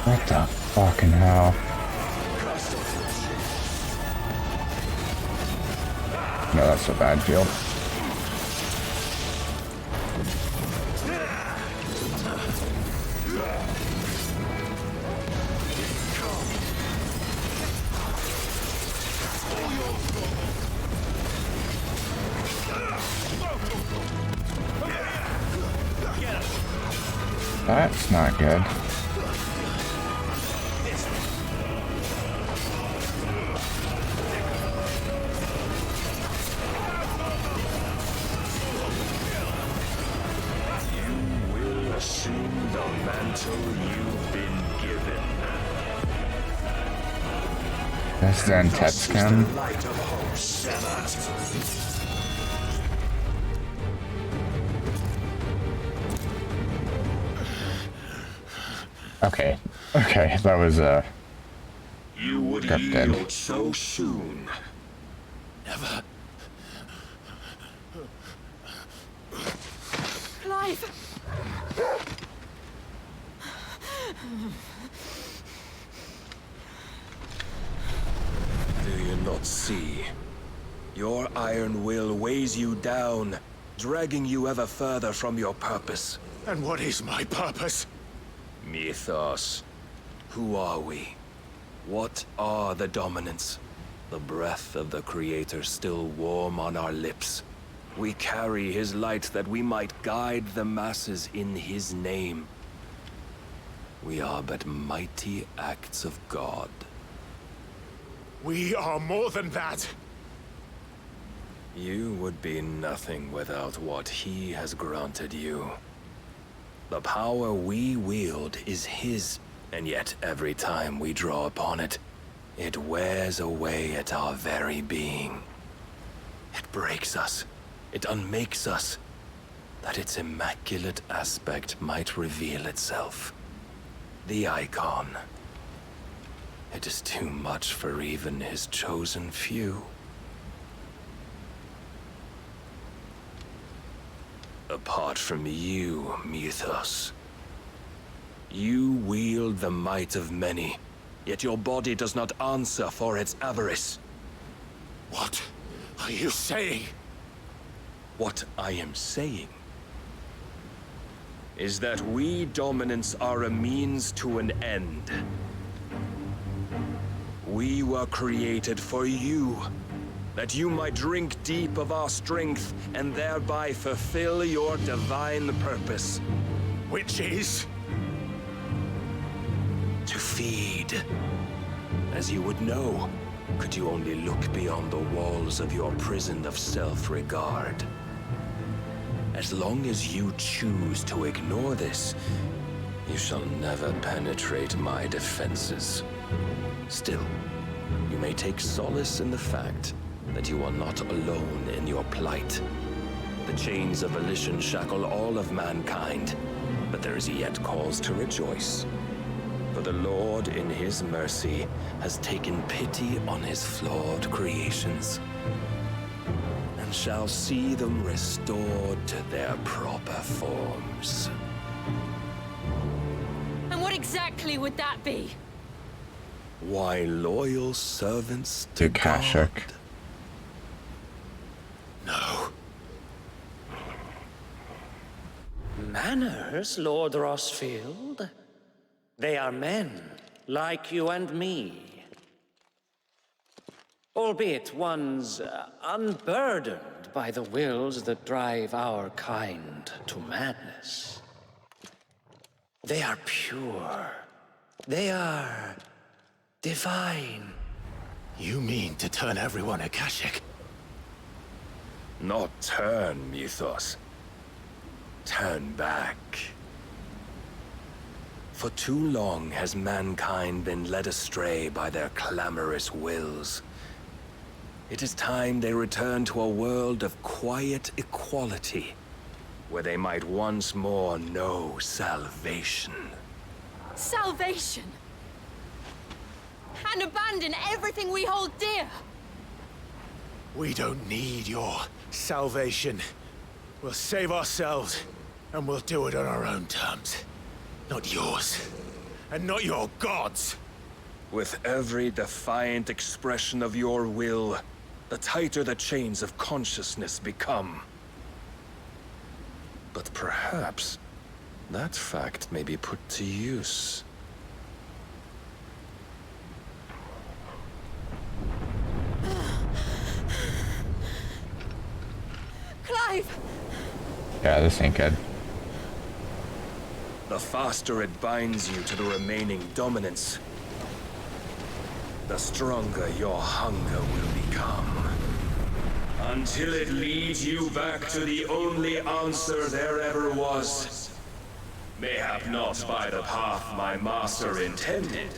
What the fucking hell? No, that's a bad field. That's not good. Assume the mantle you've been given. That's the Tetscan. Light of hope severed. Okay. Okay, that was You would dead. yield so soon. Never. Clive! Do you not see? Your iron will weighs you down, dragging you ever further from your purpose. And what is my purpose? Mythos. Who are we? What are the dominants? The breath of the Creator still warm on our lips. We carry his light that we might guide the masses in his name. We are but mighty acts of God. We are more than that. You would be nothing without what he has granted you. The power we wield is his, and yet every time we draw upon it, it wears away at our very being. It breaks us. It unmakes us, that its immaculate aspect might reveal itself. The icon. It is too much for even his chosen few. Apart from you, Mythos, you wield the might of many, yet your body does not answer for its avarice. What are you saying? What I am saying is that we dominants are a means to an end. We were created for you, that you might drink deep of our strength and thereby fulfill your divine purpose. Which is? To feed. As you would know, could you only look beyond the walls of your prison of self-regard. As long as you choose to ignore this, you shall never penetrate my defenses. Still, you may take solace in the fact that you are not alone in your plight. The chains of volition shackle all of mankind, but there is yet cause to rejoice. For the Lord, in his mercy, has taken pity on his flawed creations, and shall see them restored to their proper forms. And what exactly would that be? Why, loyal servants to Akashic. God. No. Manners, Lord Rossfield? They are men, like you and me. Albeit ones unburdened by the wills that drive our kind to madness. They are pure. They are divine. You mean to turn everyone Akashic? Not turn, Mythos. Turn back. For too long has mankind been led astray by their clamorous wills. It is time they return to a world of quiet equality, where they might once more know salvation. Salvation! And abandon everything we hold dear! We don't need your salvation. We'll save ourselves, and we'll do it on our own terms. Not yours, and not your gods. With every defiant expression of your will, the tighter the chains of consciousness become. But perhaps that fact may be put to use. Clive! Yeah, this ain't good. The faster it binds you to the remaining dominance, the stronger your hunger will become. Until it leads you back to the only answer there ever was. Mayhap not by the path my master intended,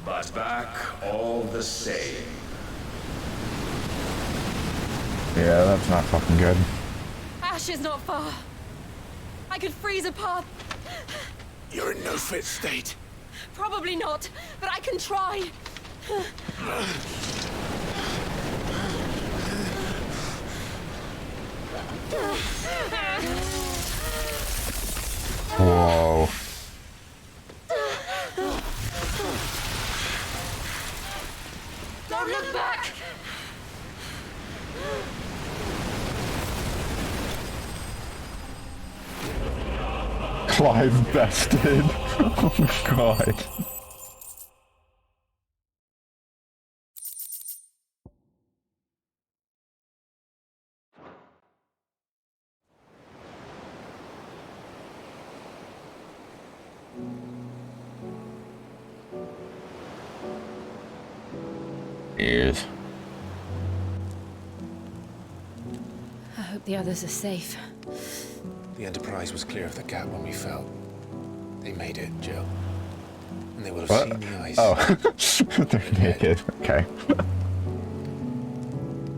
but back all the same. Yeah, that's not fucking good. Ash is not far. I could freeze a path. You're in no fit state. Probably not, but I can try. Whoa. Don't look back! Clive bested. Oh god. Yes. I hope the others are safe. The Enterprise was clear of the gap when we fell. They made it, Jill. And they will have seen the ice. Oh, they're naked. Okay.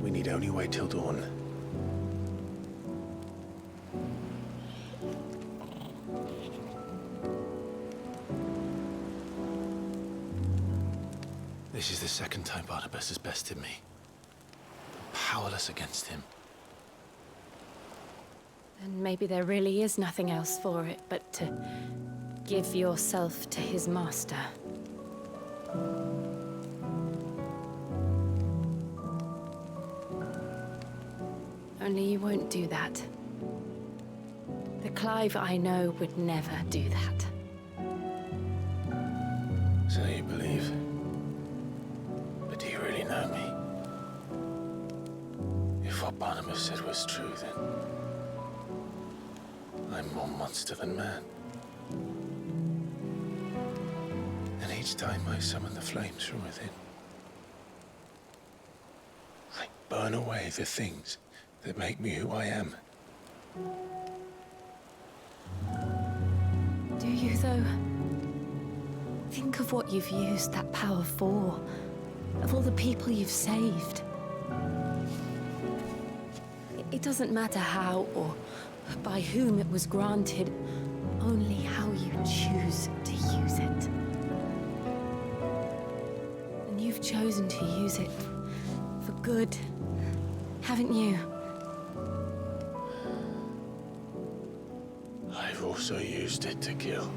We need only wait till dawn. This is the second time Barnabas has bested me. I'm powerless against him. And maybe there really is nothing else for it but to give yourself to his master. Only you won't do that. The Clive I know would never do that. So you believe? But do you really know me? If what Barnabas said was true, then I'm more monster than man. And each time I summon the flames from within, I burn away the things that make me who I am. Do you, though? Think of what you've used that power for. Of all the people you've saved. It doesn't matter how or by whom it was granted, only how you choose to use it. And you've chosen to use it for good, haven't you? I've also used it to kill.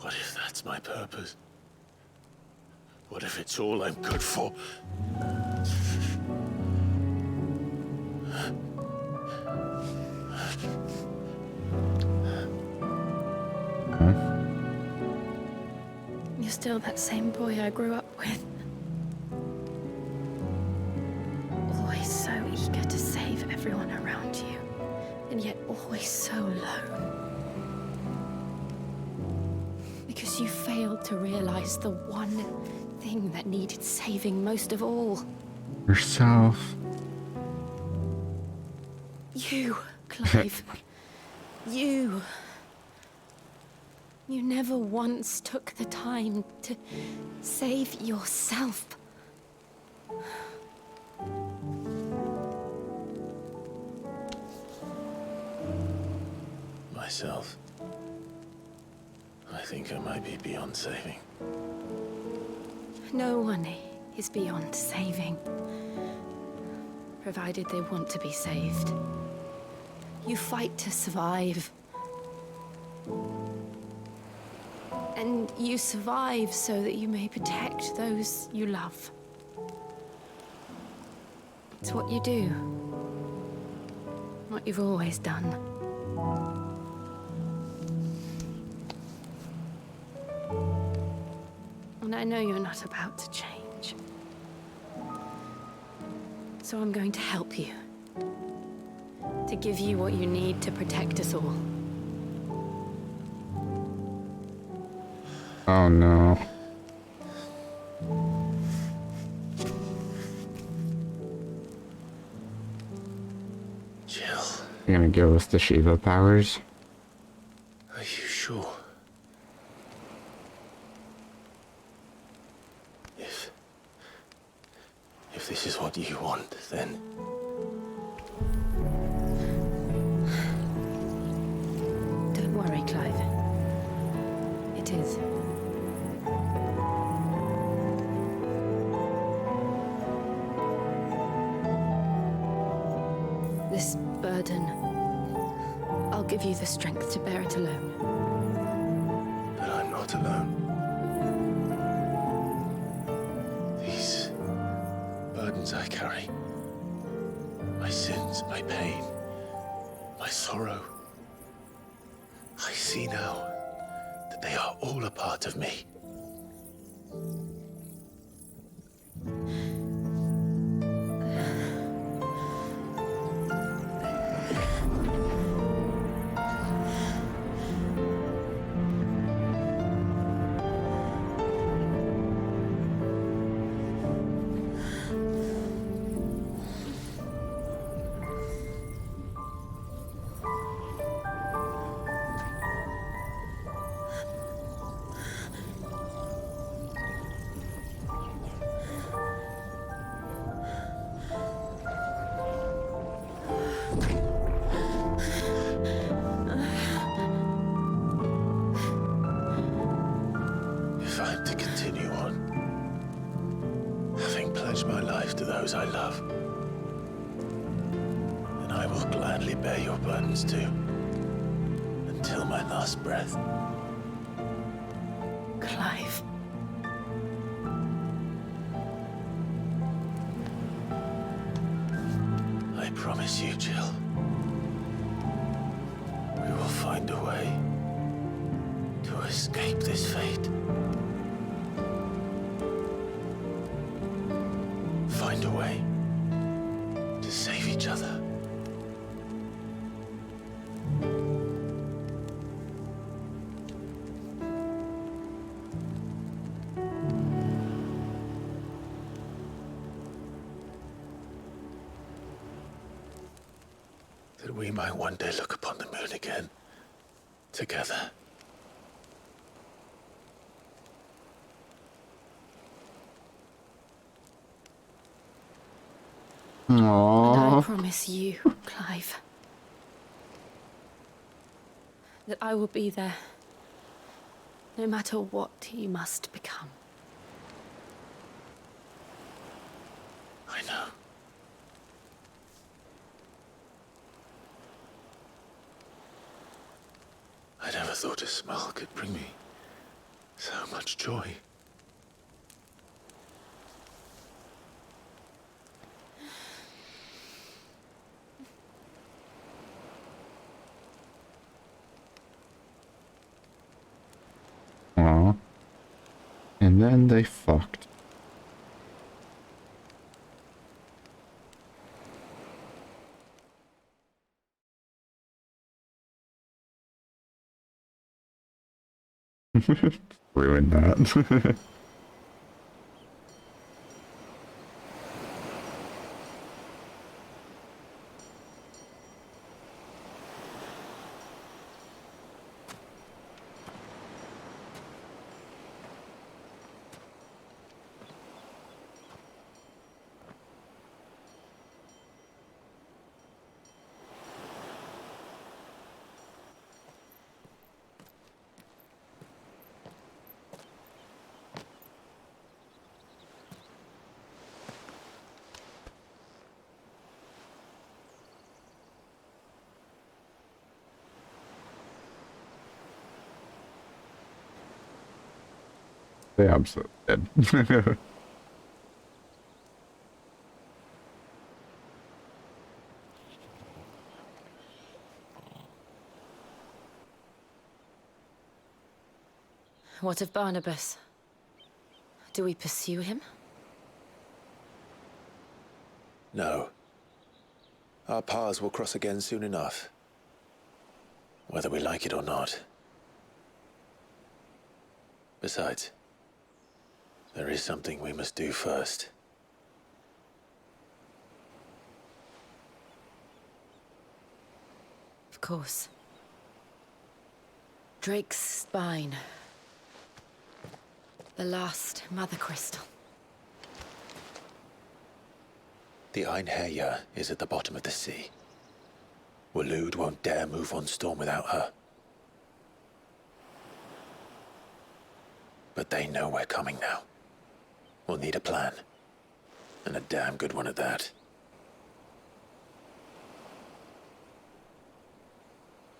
What if that's my purpose? What if it's all I'm good for? You're still that same boy I grew up with. Always so eager to save everyone around you, and yet always so alone. Because you failed to realize the one thing that needed saving most of all. Yourself. You, Clive. You. You never once took the time to save yourself. Myself. I think I might be beyond saving. No one is beyond saving, provided they want to be saved. You fight to survive. And you survive so that you may protect those you love. It's what you do. What you've always done. And I know you're not about to change. So I'm going to help you. To give you what you need to protect us all. Oh no. Jill. You're gonna give us the Shiva powers? Are you sure? If this is what you want, then... Don't worry, Clive. It is. This burden, I'll give you the strength to bear it alone. But I'm not alone. These burdens I carry, my sins, my pain, my sorrow, I see now that they are all a part of me. pledge my life to those I love. And I will gladly bear your burdens too, until my last breath. Clive. I promise you, Jill. We will find a way to escape this fate. Find a way to save each other. That we might one day look upon the moon again, together. And I Aww. promise you, Clive, that I will be there, no matter what you must become. I know. I never thought a smile could bring me so much joy. Aww. And then they fucked. Ruined that. They absolutely did. What of Barnabas? Do we pursue him? No. Our paths will cross again soon enough. Whether we like it or not. Besides, there is something we must do first. Of course. Drake's spine. The last Mother Crystal. The Einherjar is at the bottom of the sea. Waloed won't dare move on Storm without her. But they know we're coming now. We'll need a plan. And a damn good one at that.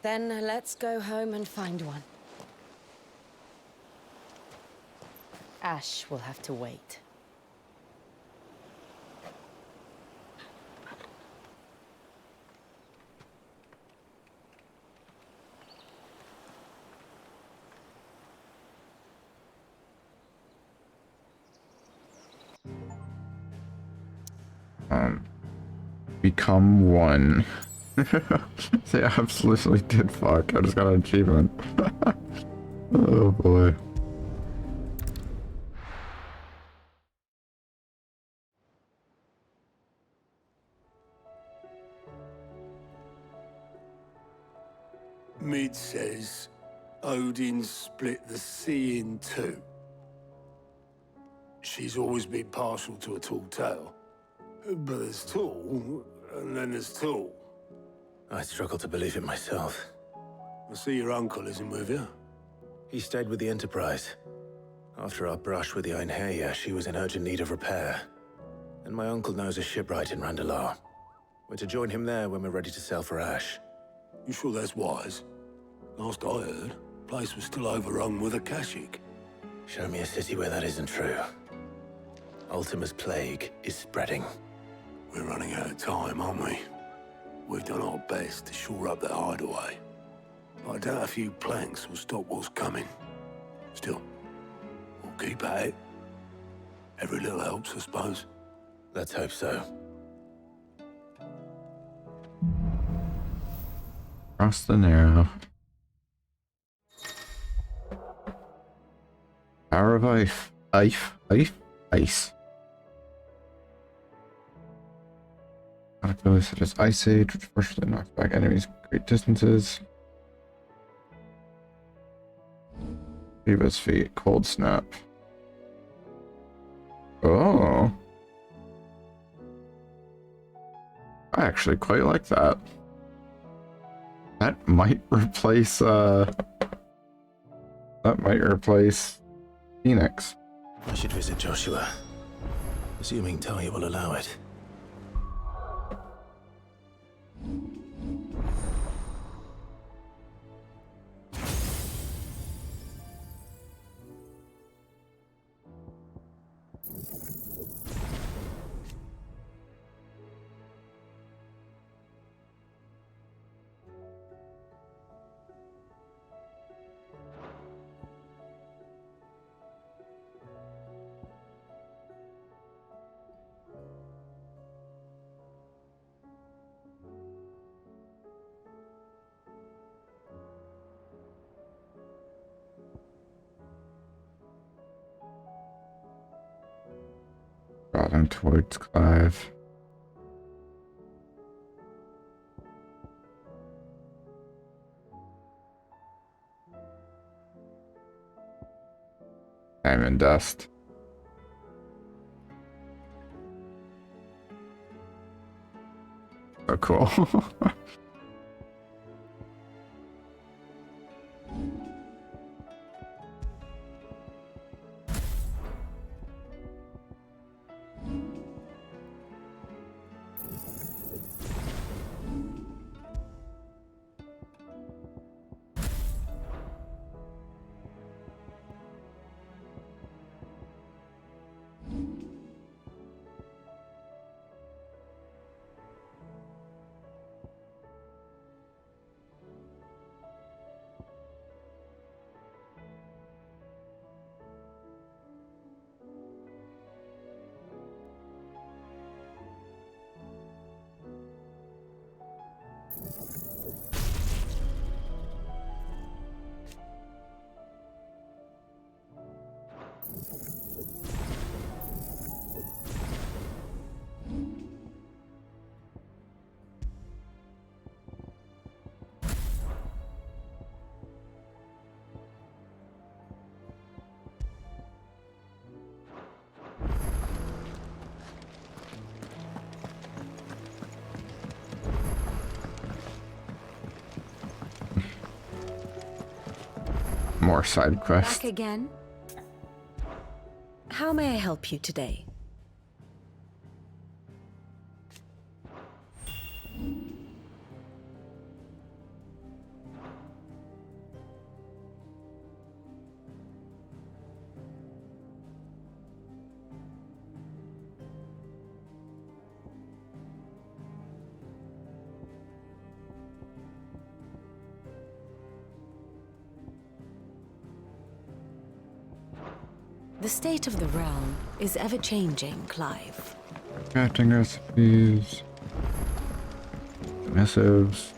Then let's go home and find one. Ash will have to wait. Become one. They absolutely did fuck. I just got an achievement. Oh boy. Mid says Odin split the sea in two. She's always been partial to a tall tale. But there's tall, and then there's tall. I struggle to believe it myself. I see your uncle isn't with you. He stayed with the Enterprise. After our brush with the Einherjar, she was in urgent need of repair. And my uncle knows a shipwright in Randalar. We're to join him there when we're ready to sail for Ash. You sure that's wise? Last I heard, the place was still overrun with Akashic. Show me a city where that isn't true. Ultima's plague is spreading. We're running out of time, aren't we? We've done our best to shore up that hideaway. But I doubt a few planks will stop what's coming. Still, we'll keep at it. Every little helps, I suppose. Let's hope so. Cross the Narrow. Power of ice. Ability such as Ice Age, which partially knocks back enemies great distances. Viva's Feet, Cold Snap. Oh. I actually quite like that. That might replace Phoenix. I should visit Joshua. Assuming Talia will allow it. Riding towards Clive. Diamond Dust. So cool. More side quests. Back again? How may I help you today? The state of the realm is ever-changing, Clive. Crafting recipes. Missives.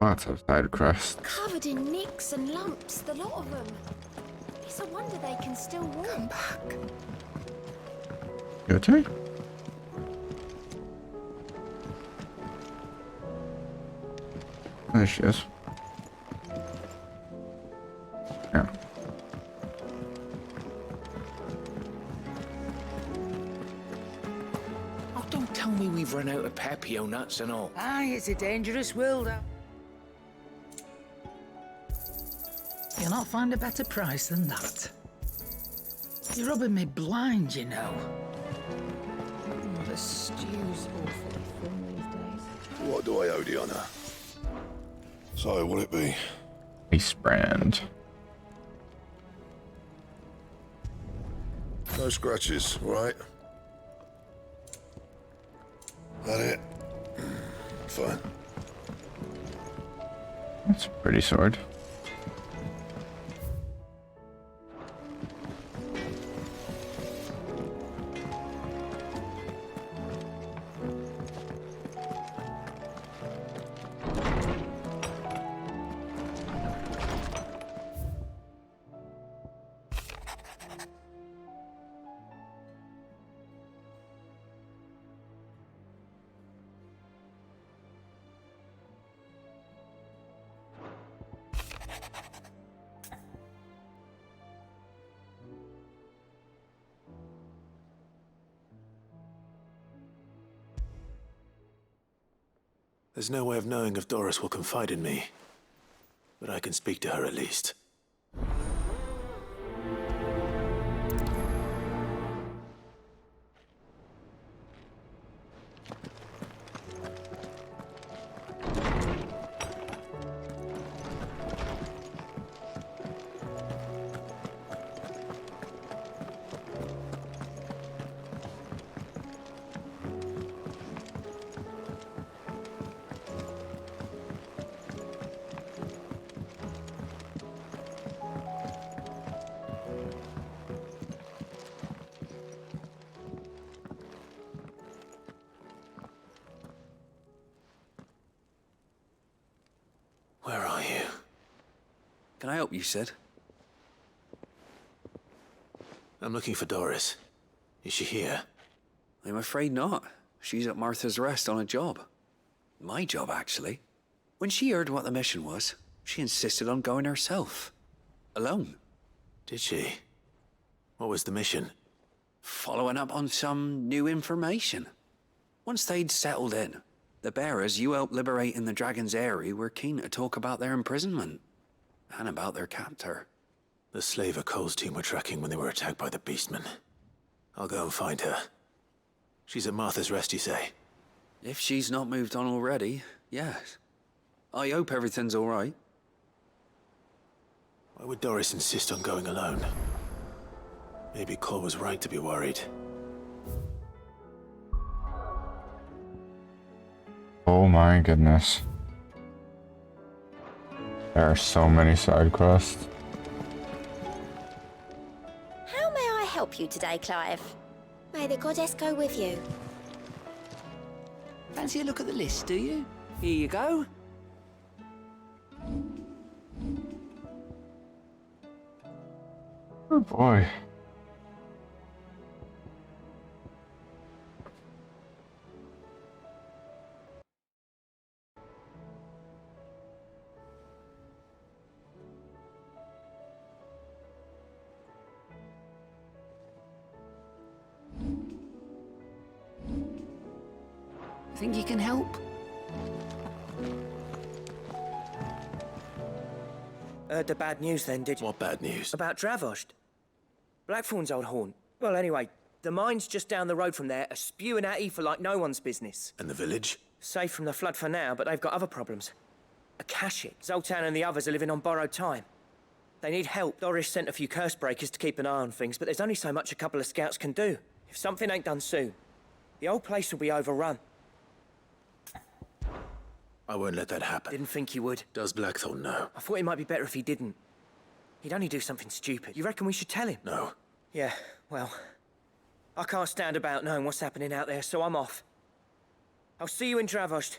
Lots of side quests. Covered in nicks and lumps, the lot of them. It's a wonder they can still walk. Come back. Your turn? There she is. Yeah. Oh, don't tell me we've run out of Papio nuts and all. Aye, it's a dangerous world out. You'll not find a better price than that. You're rubbing me blind, you know. the stew's awfully thin these days. What do I owe the honour? So, will it be? Ice brand. No scratches, right? That it? Fine. That's a pretty sword. There's no way of knowing if Doris will confide in me, but I can speak to her at least. Where are you? Can I help you, Sid? I'm looking for Doris. Is she here? I'm afraid not. She's at Martha's Rest on a job. My job, actually. When she heard what the mission was, she insisted on going herself. Alone. Did she? What was the mission? Following up on some new information. Once they'd settled in, the bearers you helped liberate in the Dragon's Eyrie were keen to talk about their imprisonment. And about their captor. The slaver Cole's team were tracking when they were attacked by the Beastmen. I'll go and find her. She's at Martha's Rest, you say? If she's not moved on already, yes. I hope everything's all right. Why would Doris insist on going alone? Maybe Cole was right to be worried. Oh my goodness. There are so many side quests. How may I help you today, Clive? May the goddess go with you. Fancy a look at the list, do you? Here you go. Oh boy. Think you can help? Heard the bad news then, did you? What bad news? About Dravost. Blackthorn's old haunt. Well, anyway, the mines just down the road from there are spewing out ether like no one's business. And the village? Safe from the flood for now, but they've got other problems. Akashic, Zoltan and the others are living on borrowed time. They need help. Doris sent a few curse breakers to keep an eye on things, but there's only so much a couple of scouts can do. If something ain't done soon, the old place will be overrun. I won't let that happen. Didn't think you would. Does Blackthorn know? I thought it might be better if he didn't. He'd only do something stupid. You reckon we should tell him? No. Yeah, well, I can't stand about knowing what's happening out there, so I'm off. I'll see you in Dravost.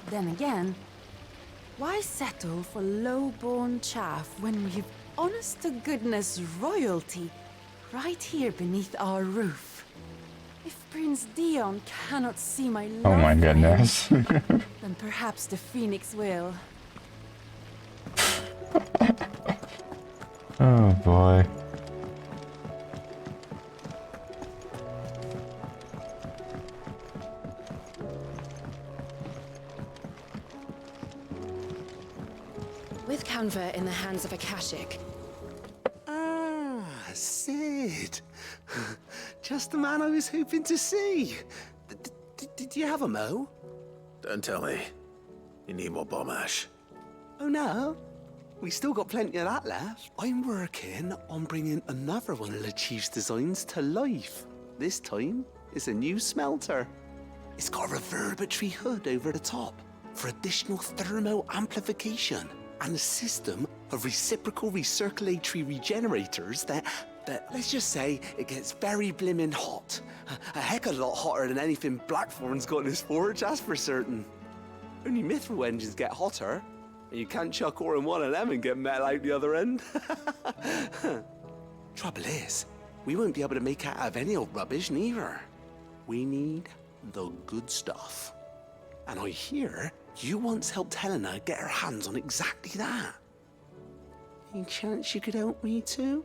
Then again, why settle for low-born chaff when we've honest-to-goodness royalty right here beneath our roof? If Prince Dion cannot see my love Oh my for goodness. him, then perhaps the Phoenix will. Oh boy. With Canver in the hands of Akashic. Ah, Sid. Just the man I was hoping to see. Did you have a mo? Don't tell me. You need more bomb ash. Oh no, we still got plenty of that left. I'm working on bringing another one of the Chief's designs to life. This time, it's a new smelter. It's got a reverberatory hood over the top for additional thermal amplification and a system of reciprocal recirculatory regenerators that let's just say it gets very blimmin' hot. A heck of a lot hotter than anything Blackthorn's got in his forge, that's for certain. Only mithril engines get hotter, and you can't chuck ore in one of them and get metal out the other end. Trouble is, we won't be able to make out of any old rubbish neither. We need the good stuff. And I hear you once helped Helena get her hands on exactly that. Any chance you could help me too?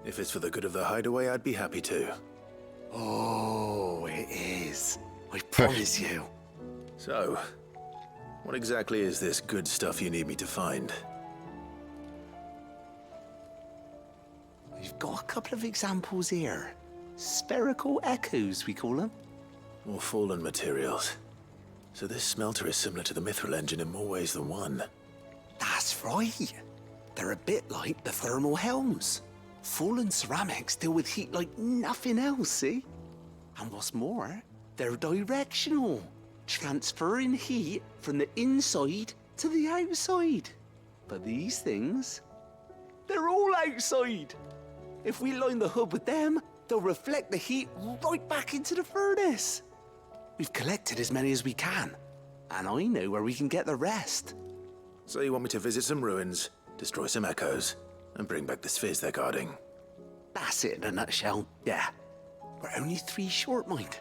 If it's for the good of the hideaway, I'd be happy to. Oh, it is. I promise you. So, what exactly is this good stuff you need me to find? We've got a couple of examples here. Spherical echoes, we call them. More fallen materials. So this smelter is similar to the mithril engine in more ways than one. That's right. They're a bit like the thermal helms. Fallen ceramics deal with heat like nothing else, see? And what's more, they're directional, transferring heat from the inside to the outside. But these things, they're all outside. If we line the hood with them, they'll reflect the heat right back into the furnace. We've collected as many as we can, and I know where we can get the rest. So you want me to visit some ruins, destroy some echoes, and bring back the spheres they're guarding? That's it in a nutshell, yeah. We're only 3 short, mind,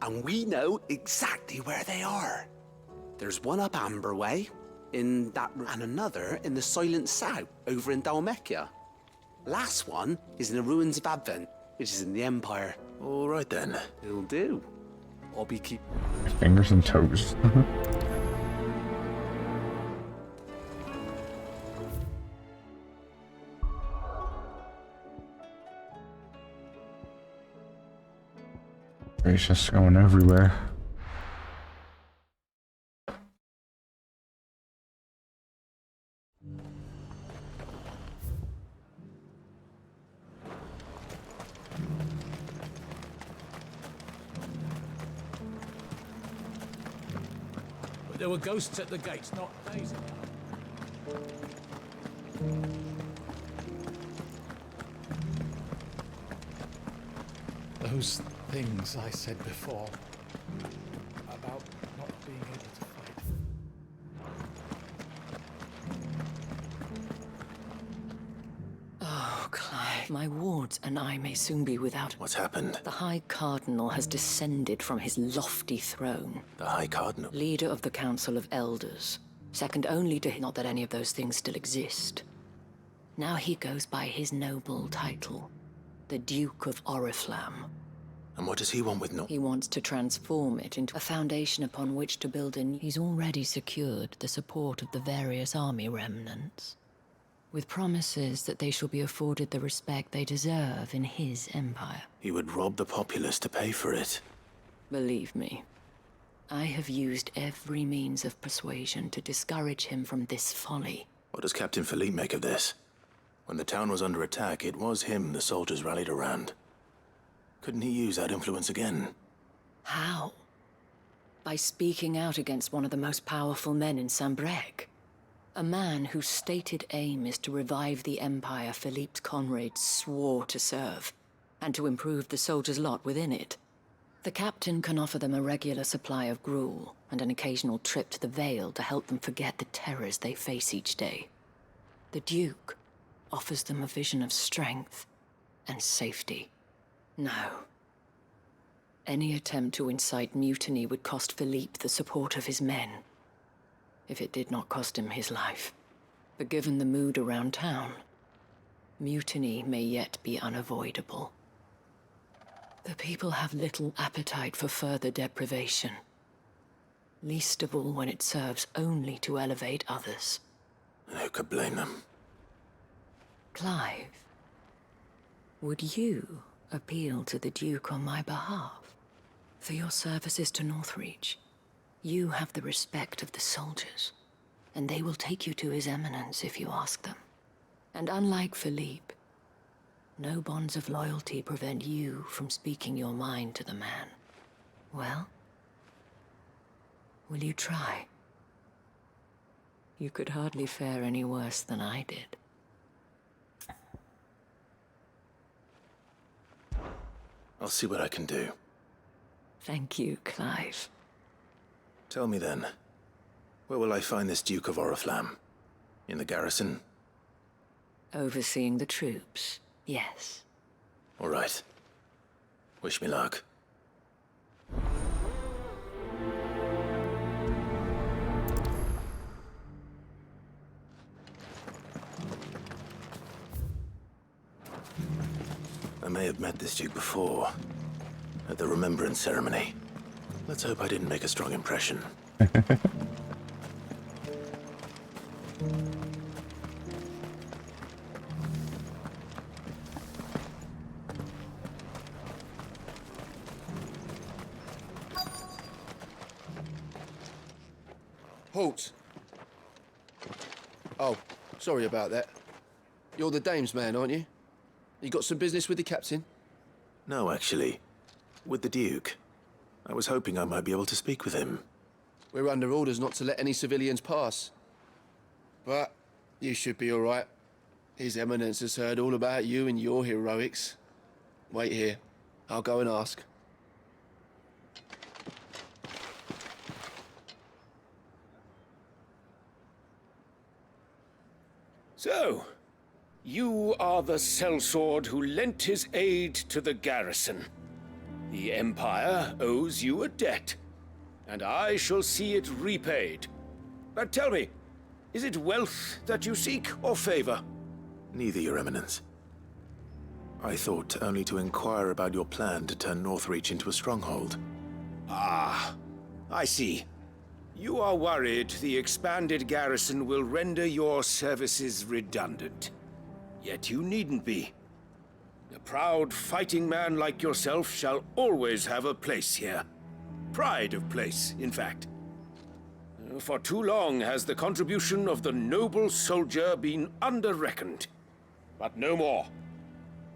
and we know exactly where they are. There's one up Amber Way, in that, and another in the Silent South, over in Dalmekia. Last one is in the ruins of Advent, which is in the Empire. All right then. It'll do. I'll be keep... Fingers and toes. It's just going everywhere. But there were ghosts at the gates not days ago. Those things I said before about not being able to fight. Oh, Clive, my wards and I may soon be without... What's happened? The High Cardinal has descended from his lofty throne. The High Cardinal? Leader of the Council of Elders. Second only to him, not that any of those things still exist. Now he goes by his noble title, the Duke of Oriflamme. And what does he want with He wants to transform it into a foundation upon which to build a new... He's already secured the support of the various army remnants, with promises that they shall be afforded the respect they deserve in his empire. He would rob the populace to pay for it. Believe me, I have used every means of persuasion to discourage him from this folly. What does Captain Philippe make of this? When the town was under attack, it was him the soldiers rallied around. Couldn't he use that influence again? How? By speaking out against one of the most powerful men in Sambrec. A man whose stated aim is to revive the empire Philippe's comrades swore to serve, and to improve the soldiers' lot within it. The captain can offer them a regular supply of gruel, and an occasional trip to the Vale to help them forget the terrors they face each day. The Duke offers them a vision of strength and safety. No. Any attempt to incite mutiny would cost Philippe the support of his men, if it did not cost him his life. But given the mood around town, mutiny may yet be unavoidable. The people have little appetite for further deprivation. Least of all when it serves only to elevate others. And who could blame them? Clive, would you appeal to the Duke on my behalf? For your services to Northreach, you have the respect of the soldiers, and they will take you to His Eminence if you ask them. And unlike Philippe, no bonds of loyalty prevent you from speaking your mind to the man. Well, will you try? You could hardly fare any worse than I did. I'll see what I can do. Thank you, Clive. Tell me then, where will I find this Duke of Oriflamme? In the garrison? Overseeing the troops, yes. All right. Wish me luck. I may have met this Duke before, at the Remembrance Ceremony. Let's hope I didn't make a strong impression. Halt! Oh, sorry about that. You're the dame's man, aren't you? You got some business with the captain? No, actually. With the Duke. I was hoping I might be able to speak with him. We're under orders not to let any civilians pass. But you should be all right. His Eminence has heard all about you and your heroics. Wait here. I'll go and ask. So, you are the sellsword who lent his aid to the garrison. The Empire owes you a debt, and I shall see it repaid. But tell me, is it wealth that you seek, or favor? Neither, Your Eminence. I thought only to inquire about your plan to turn Northreach into a stronghold. Ah, I see. You are worried the expanded garrison will render your services redundant. Yet you needn't be. A proud fighting man like yourself shall always have a place here. Pride of place, in fact. For too long has the contribution of the noble soldier been under-reckoned. But no more.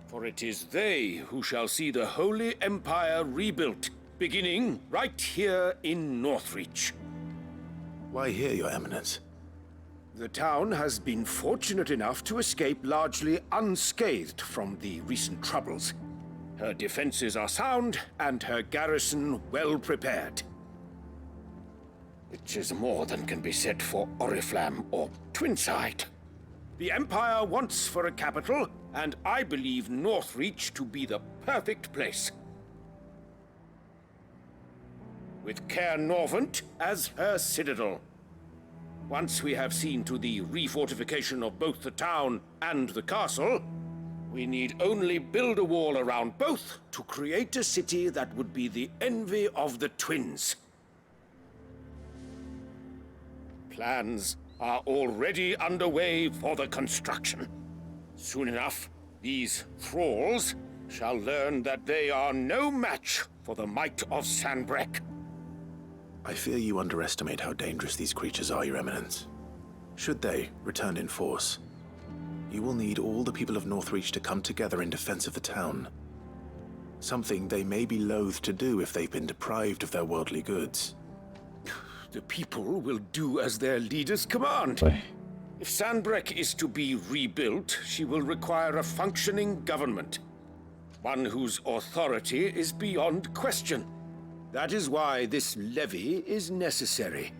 For it is they who shall see the Holy Empire rebuilt, beginning right here in Northreach. Why here, Your Eminence? The town has been fortunate enough to escape largely unscathed from the recent troubles. Her defenses are sound, and her garrison well prepared. Which is more than can be said for Oriflamme or Twinside. The Empire wants for a capital, and I believe Northreach to be the perfect place. With Caer Norvent as her citadel. Once we have seen to the refortification of both the town and the castle, we need only build a wall around both to create a city that would be the envy of the twins. Plans are already underway for the construction. Soon enough, these thralls shall learn that they are no match for the might of Sanbreque. I fear you underestimate how dangerous these creatures are, Your Eminence. Should they return in force, you will need all the people of Northreach to come together in defense of the town. Something they may be loath to do if they've been deprived of their worldly goods. The people will do as their leaders command. If Sanbreque is to be rebuilt, she will require a functioning government. One whose authority is beyond question. That is why this levy is necessary.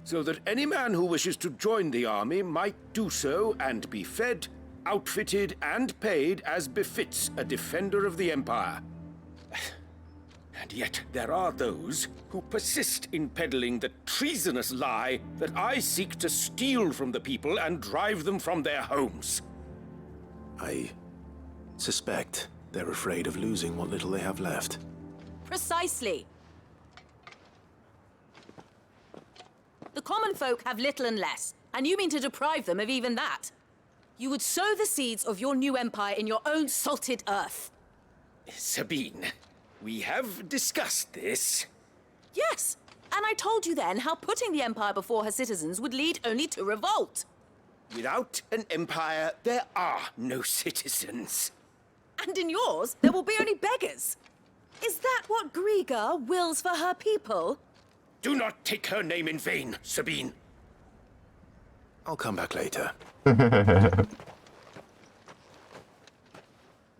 So that any man who wishes to join the army might do so and be fed, outfitted, and paid as befits a defender of the Empire. And yet there are those who persist in peddling the treasonous lie that I seek to steal from the people and drive them from their homes. I suspect they're afraid of losing what little they have left. Precisely. The common folk have little and less, and you mean to deprive them of even that. You would sow the seeds of your new empire in your own salted earth. Sabine, we have discussed this. Yes, and I told you then how putting the empire before her citizens would lead only to revolt. Without an empire, there are no citizens. And in yours, there will be only beggars. Is that what Griga wills for her people? Do not take her name in vain, Sabine. I'll come back later. A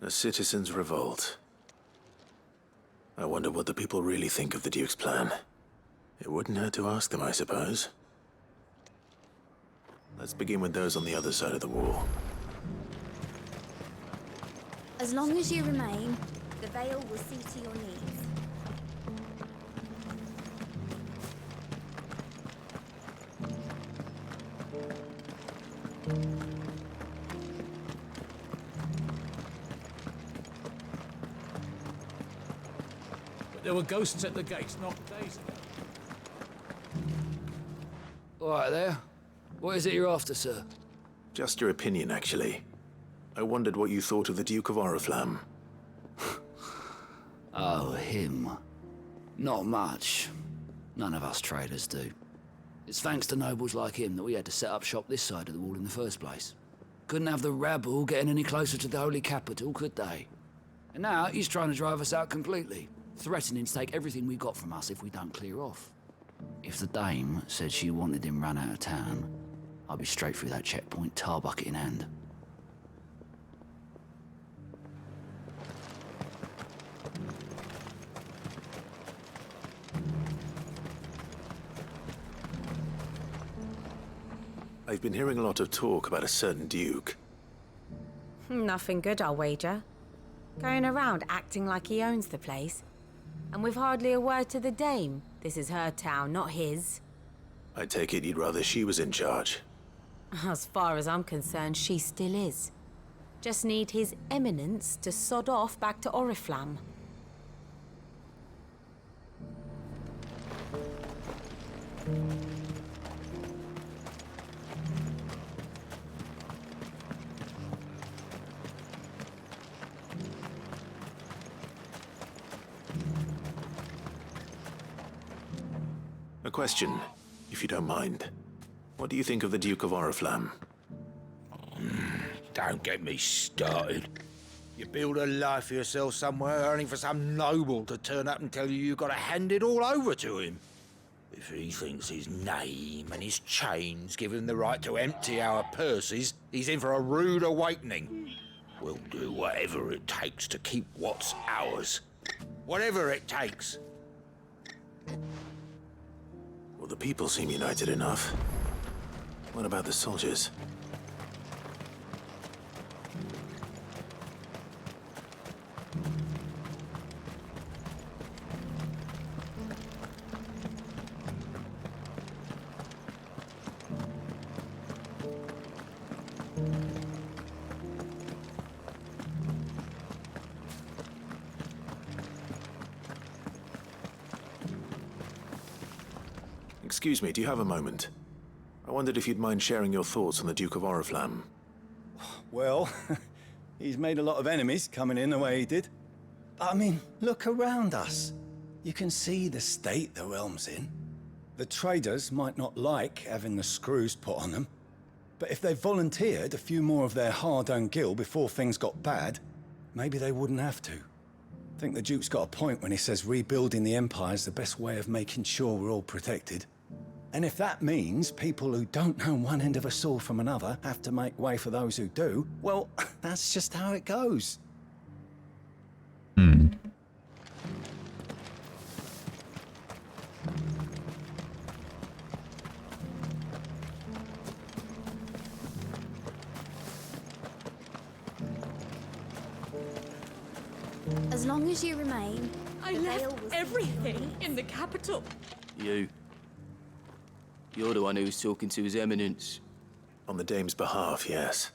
citizens' revolt. I wonder what the people really think of the Duke's plan. It wouldn't hurt to ask them, I suppose. Let's begin with those on the other side of the wall. As long as you remain, the veil will see to your needs. But there were ghosts at the gates not days ago. All right there. What is it you're after, sir? Just your opinion, actually. I wondered what you thought of the Duke of Oriflamme. Oh, him. Not much. None of us traders do. It's thanks to nobles like him that we had to set up shop this side of the wall in the first place. Couldn't have the rabble getting any closer to the holy capital, could they? And now he's trying to drive us out completely, threatening to take everything we got from us if we don't clear off. If the dame said she wanted him run out of town, I'd be straight through that checkpoint, tar bucket in hand. I've been hearing a lot of talk about a certain Duke. Nothing good, I'll wager. Going around acting like he owns the place. And with hardly a word to the dame. This is her town, not his. I take it you'd rather she was in charge. As far as I'm concerned, she still is. Just need his eminence to sod off back to Oriflamme. A question, if you don't mind. What do you think of the Duke of Oriflamme? Don't get me started. You build a life for yourself somewhere, earning for some noble to turn up and tell you you've got to hand it all over to him. If he thinks his name and his chains give him the right to empty our purses, he's in for a rude awakening. We'll do whatever it takes to keep what's ours. Whatever it takes. Well, the people seem united enough. What about the soldiers? Excuse me, do you have a moment? I wondered if you'd mind sharing your thoughts on the Duke of Oriflamme. Well, he's made a lot of enemies coming in the way he did. But I mean, look around us. You can see the state the realm's in. The traders might not like having the screws put on them, but if they volunteered a few more of their hard-earned gil before things got bad, maybe they wouldn't have to. I think the Duke's got a point when he says rebuilding the Empire's the best way of making sure we're all protected. And if that means people who don't know one end of a sword from another have to make way for those who do, well, that's just how it goes. As long as you remain, I left everything in the capital. You're the one who was talking to His Eminence. On the dame's behalf, yes.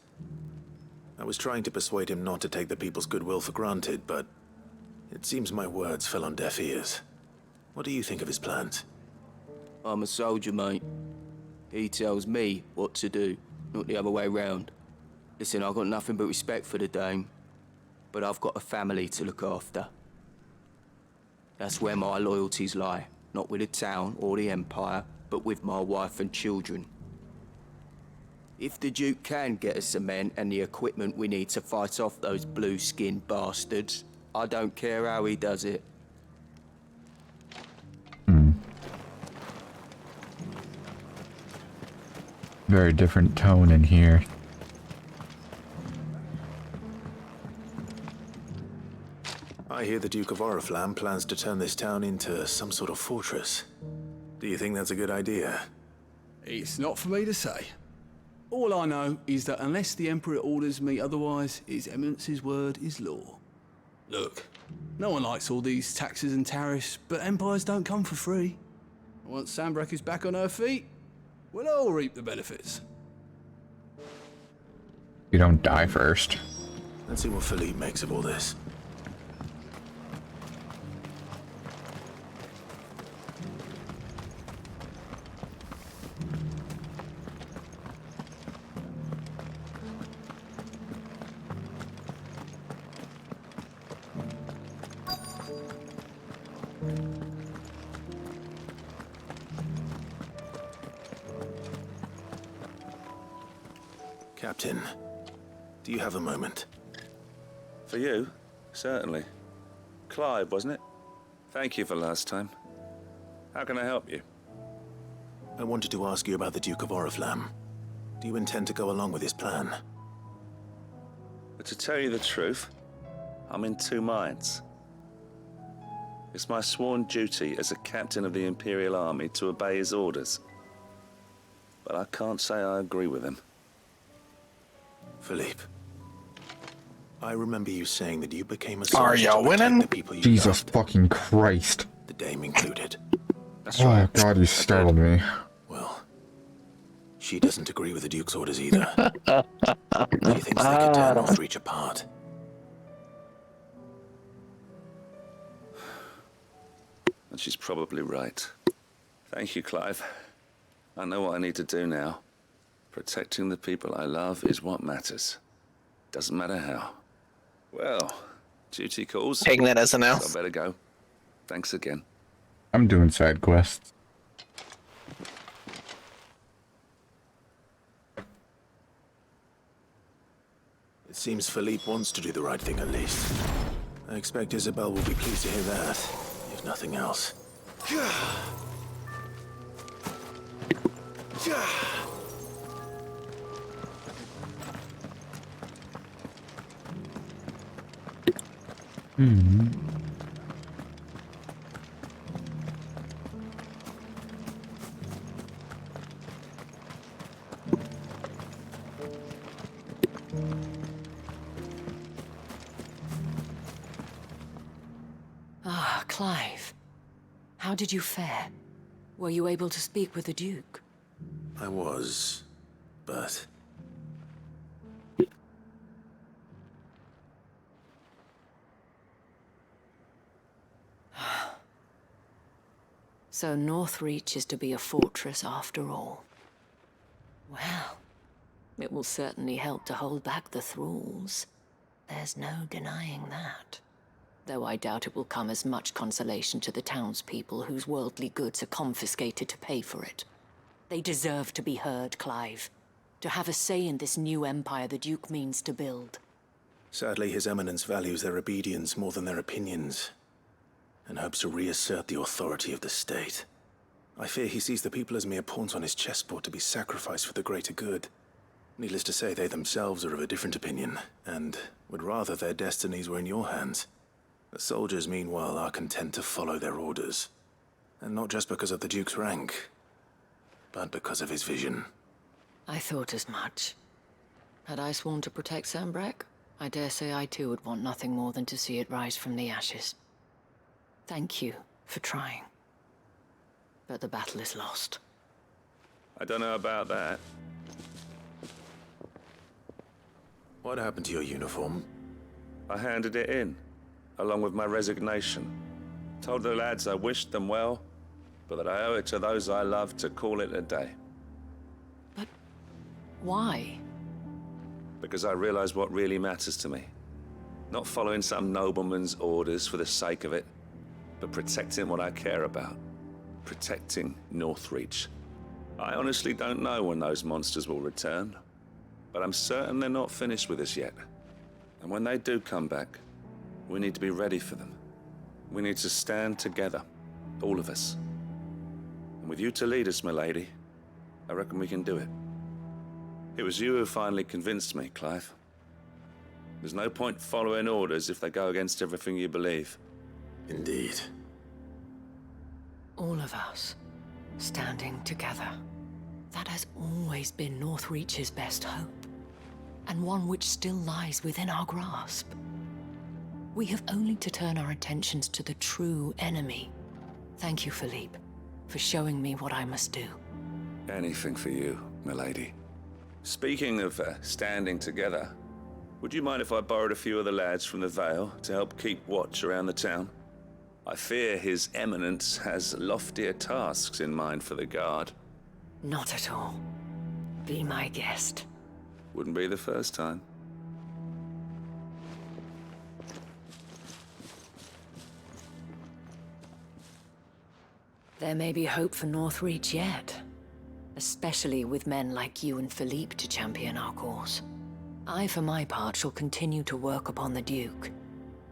I was trying to persuade him not to take the people's goodwill for granted, but it seems my words fell on deaf ears. What do you think of his plans? I'm a soldier, mate. He tells me what to do, not the other way round. Listen, I've got nothing but respect for the Dame, but I've got a family to look after. That's where my loyalties lie, not with the town or the Empire, but with my wife and children. If the Duke can get us the men and the equipment we need to fight off those blue-skinned bastards, I don't care how he does it. Very different tone in here. I hear the Duke of Oriflamme plans to turn this town into some sort of fortress. Do you think that's a good idea? It's not for me to say. All I know is that unless the Emperor orders me otherwise, His Eminence's word is law. Look, no one likes all these taxes and tariffs, but empires don't come for free. Once Sanbreque is back on her feet, we'll all reap the benefits. You don't die first. Let's see what Philippe makes of all this. Captain, do you have a moment? For you? Certainly. Clive, wasn't it? Thank you for last time. How can I help you? I wanted to ask you about the Duke of Oriflamme. Do you intend to go along with his plan? But to tell you the truth, I'm in two minds. It's my sworn duty as a captain of the Imperial Army to obey his orders. But I can't say I agree with him. Philippe, I remember you saying that you became a Are soldier ya to protect winning? the people you Jesus loved, fucking Christ. the Dame included. That's Oh right. God, you startled me. Well, she doesn't agree with the Duke's orders either. She thinks they could tear Northreach apart. And she's probably right. Thank you, Clive. I know what I need to do now. Protecting the people I love is what matters. Doesn't matter how. Well, duty calls. Taking that as an L. So I better go. Thanks again. I'm doing side quests. It seems Philippe wants to do the right thing at least. I expect Isabel will be pleased to hear that, if nothing else. Ah, Clive. How did you fare? Were you able to speak with the Duke? I was, but... So Northreach is to be a fortress after all. Well, it will certainly help to hold back the thralls. There's no denying that. Though I doubt it will come as much consolation to the townspeople whose worldly goods are confiscated to pay for it. They deserve to be heard, Clive. To have a say in this new empire the Duke means to build. Sadly, His Eminence values their obedience more than their opinions, and hopes to reassert the authority of the state. I fear he sees the people as mere pawns on his chessboard to be sacrificed for the greater good. Needless to say, they themselves are of a different opinion, and would rather their destinies were in your hands. The soldiers, meanwhile, are content to follow their orders. And not just because of the Duke's rank, but because of his vision. I thought as much. Had I sworn to protect Sanbreque, I dare say I too would want nothing more than to see it rise from the ashes. Thank you for trying. But the battle is lost. I don't know about that. What happened to your uniform? I handed it in, along with my resignation. Told the lads I wished them well, but that I owe it to those I love to call it a day. Why? Because I realize what really matters to me. Not following some nobleman's orders for the sake of it, but protecting what I care about. Protecting Northreach. I honestly don't know when those monsters will return, but I'm certain they're not finished with us yet. And when they do come back, we need to be ready for them. We need to stand together, all of us. And with you to lead us, milady, I reckon we can do it. It was you who finally convinced me, Clive. There's no point following orders if they go against everything you believe. Indeed. All of us, standing together. That has always been Northreach's best hope, and one which still lies within our grasp. We have only to turn our attentions to the true enemy. Thank you, Philippe, for showing me what I must do. Anything for you, milady. Speaking of standing together, would you mind if I borrowed a few of the lads from the Vale to help keep watch around the town? I fear His Eminence has loftier tasks in mind for the guard. Not at all. Be my guest. Wouldn't be the first time. There may be hope for Northreach yet. Especially with men like you and Philippe to champion our cause. I, for my part, shall continue to work upon the Duke,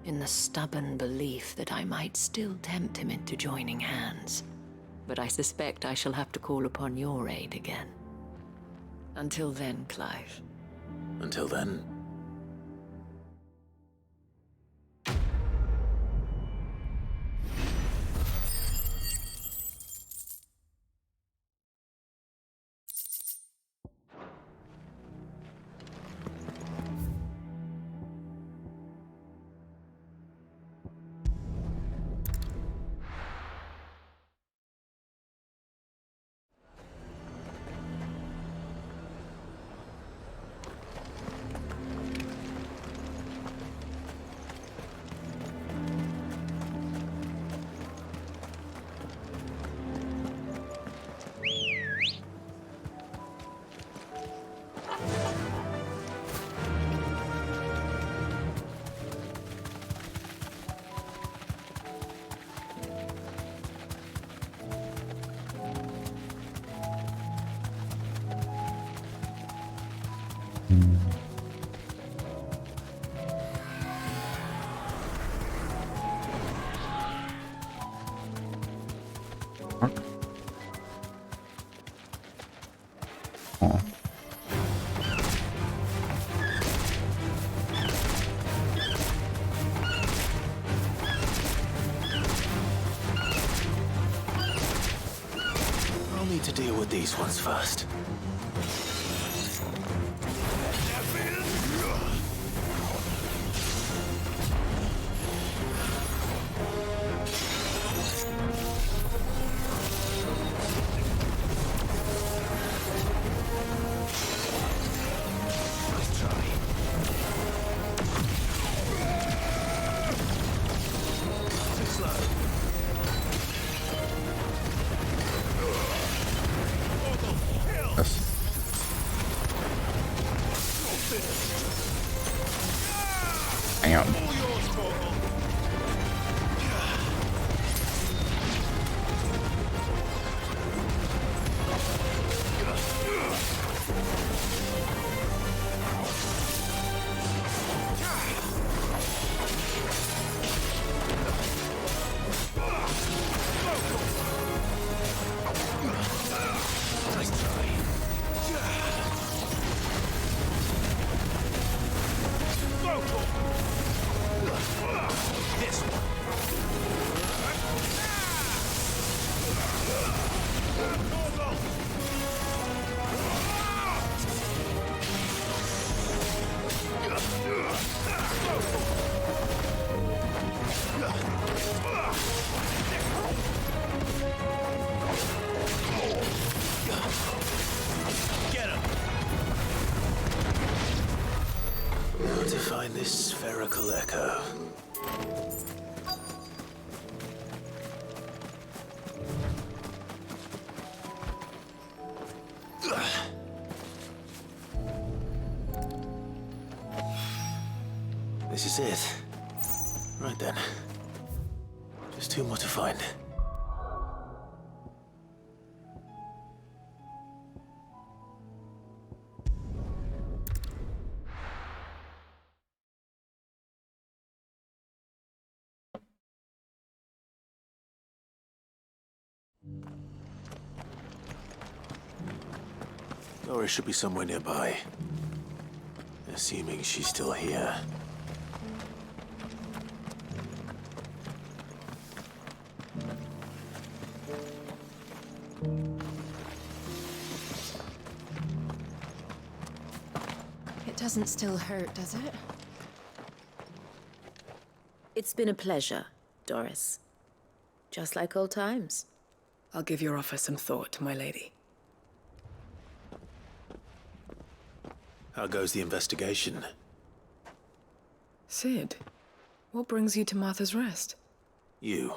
in the stubborn belief that I might still tempt him into joining hands. But I suspect I shall have to call upon your aid again. Until then, Clive. Until then. I'll need to deal with these ones first. Damn. To find this spherical echo. This is it. Right then. Just two more to find. Doris should be somewhere nearby. Assuming she's still here. It doesn't still hurt, does it? It's been a pleasure, Doris. Just like old times. I'll give your offer some thought, my lady. How goes the investigation? Sid, what brings you to Martha's Rest? You.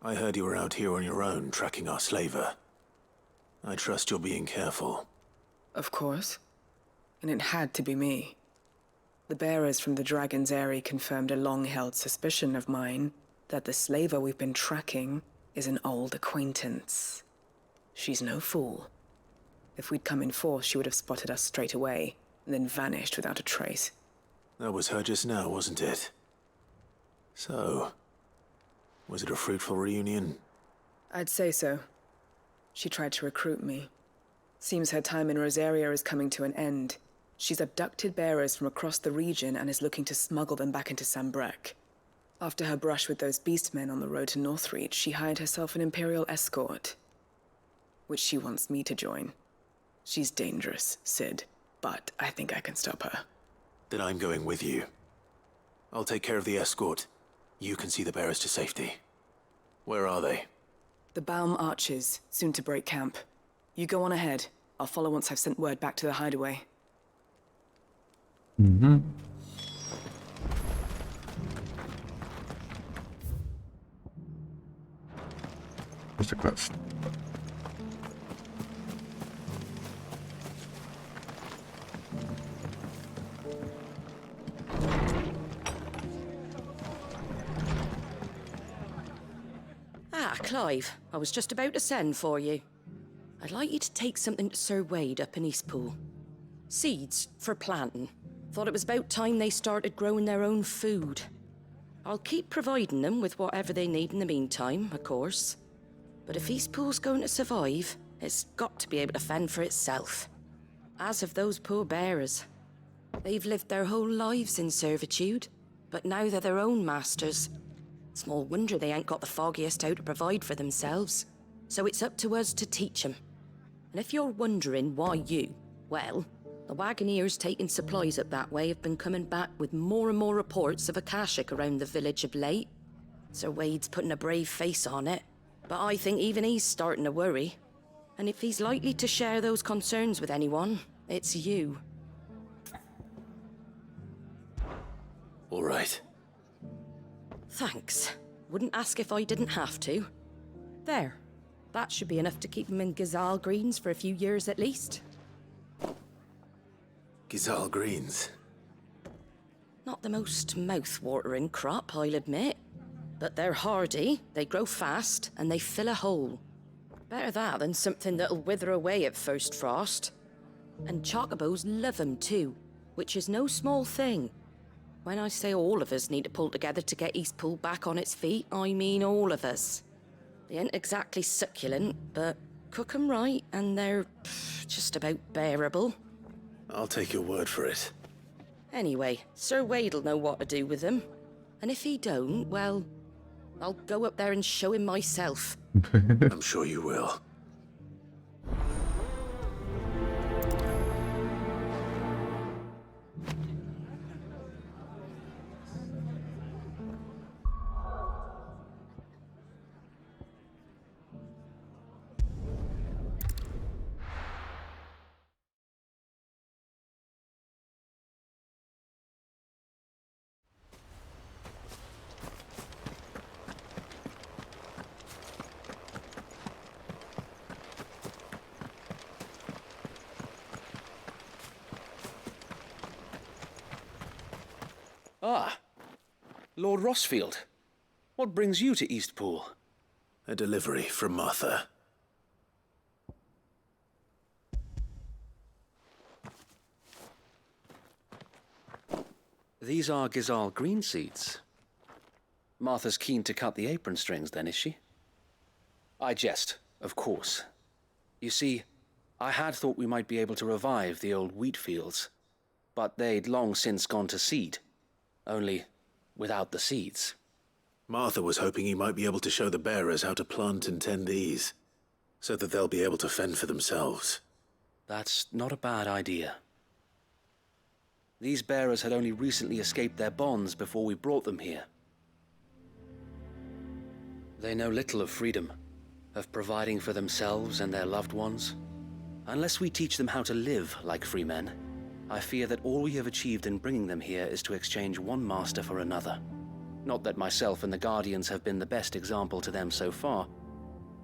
I heard you were out here on your own, tracking our slaver. I trust you're being careful. Of course. And it had to be me. The bearers from the Dragon's Eyrie confirmed a long-held suspicion of mine that the slaver we've been tracking is an old acquaintance. She's no fool. If we'd come in force, she would have spotted us straight away, and then vanished without a trace. That was her just now, wasn't it? So, was it a fruitful reunion? I'd say so. She tried to recruit me. Seems her time in Rosaria is coming to an end. She's abducted bearers from across the region and is looking to smuggle them back into Sambrec. After her brush with those beastmen on the road to Northreach, she hired herself an Imperial escort, which she wants me to join. She's dangerous, Sid, but I think I can stop her. Then I'm going with you. I'll take care of the escort. You can see the bearers to safety. Where are they? The Baum Archers, soon to break camp. You go on ahead. I'll follow once I've sent word back to the hideaway. Mm-hmm. Just a quest. Ah, Clive, I was just about to send for you. I'd like you to take something to Sir Wade up in Eastpool. Seeds for planting. Thought it was about time they started growing their own food. I'll keep providing them with whatever they need in the meantime, of course. But if Eastpool's going to survive, it's got to be able to fend for itself. As have those poor bearers. They've lived their whole lives in servitude, but now they're their own masters. Small wonder they ain't got the foggiest how to provide for themselves. So it's up to us to teach them. And if you're wondering why you, well, the Wagoneers taking supplies up that way have been coming back with more and more reports of Akashic around the village of late. Sir Wade's putting a brave face on it, but I think even he's starting to worry. And if he's likely to share those concerns with anyone, it's you. All right. Thanks. Wouldn't ask if I didn't have to. There. That should be enough to keep him in Gazal Greens for a few years at least. Gazal Greens? Not the most mouth-watering crop, I'll admit. But they're hardy, they grow fast, and they fill a hole. Better that than something that'll wither away at first frost. And chocobos love 'em too, which is no small thing. When I say all of us need to pull together to get Eastpool back on its feet, I mean all of us. They ain't exactly succulent, but cook 'em right, and they're just about bearable. I'll take your word for it. Anyway, Sir Wade'll know what to do with them. And if he don't, well, I'll go up there and show him myself. I'm sure you will. Ah, Lord Rossfield. What brings you to Eastpool? A delivery from Martha. These are Gizal green seeds. Martha's keen to cut the apron strings then, is she? I jest, of course. You see, I had thought we might be able to revive the old wheat fields, but they'd long since gone to seed, only without the seeds. Martha was hoping you might be able to show the bearers how to plant and tend these, so that they'll be able to fend for themselves. That's not a bad idea. These bearers had only recently escaped their bonds before we brought them here. They know little of freedom, of providing for themselves and their loved ones. Unless we teach them how to live like free men, I fear that all we have achieved in bringing them here is to exchange one master for another. Not that myself and the Guardians have been the best example to them so far,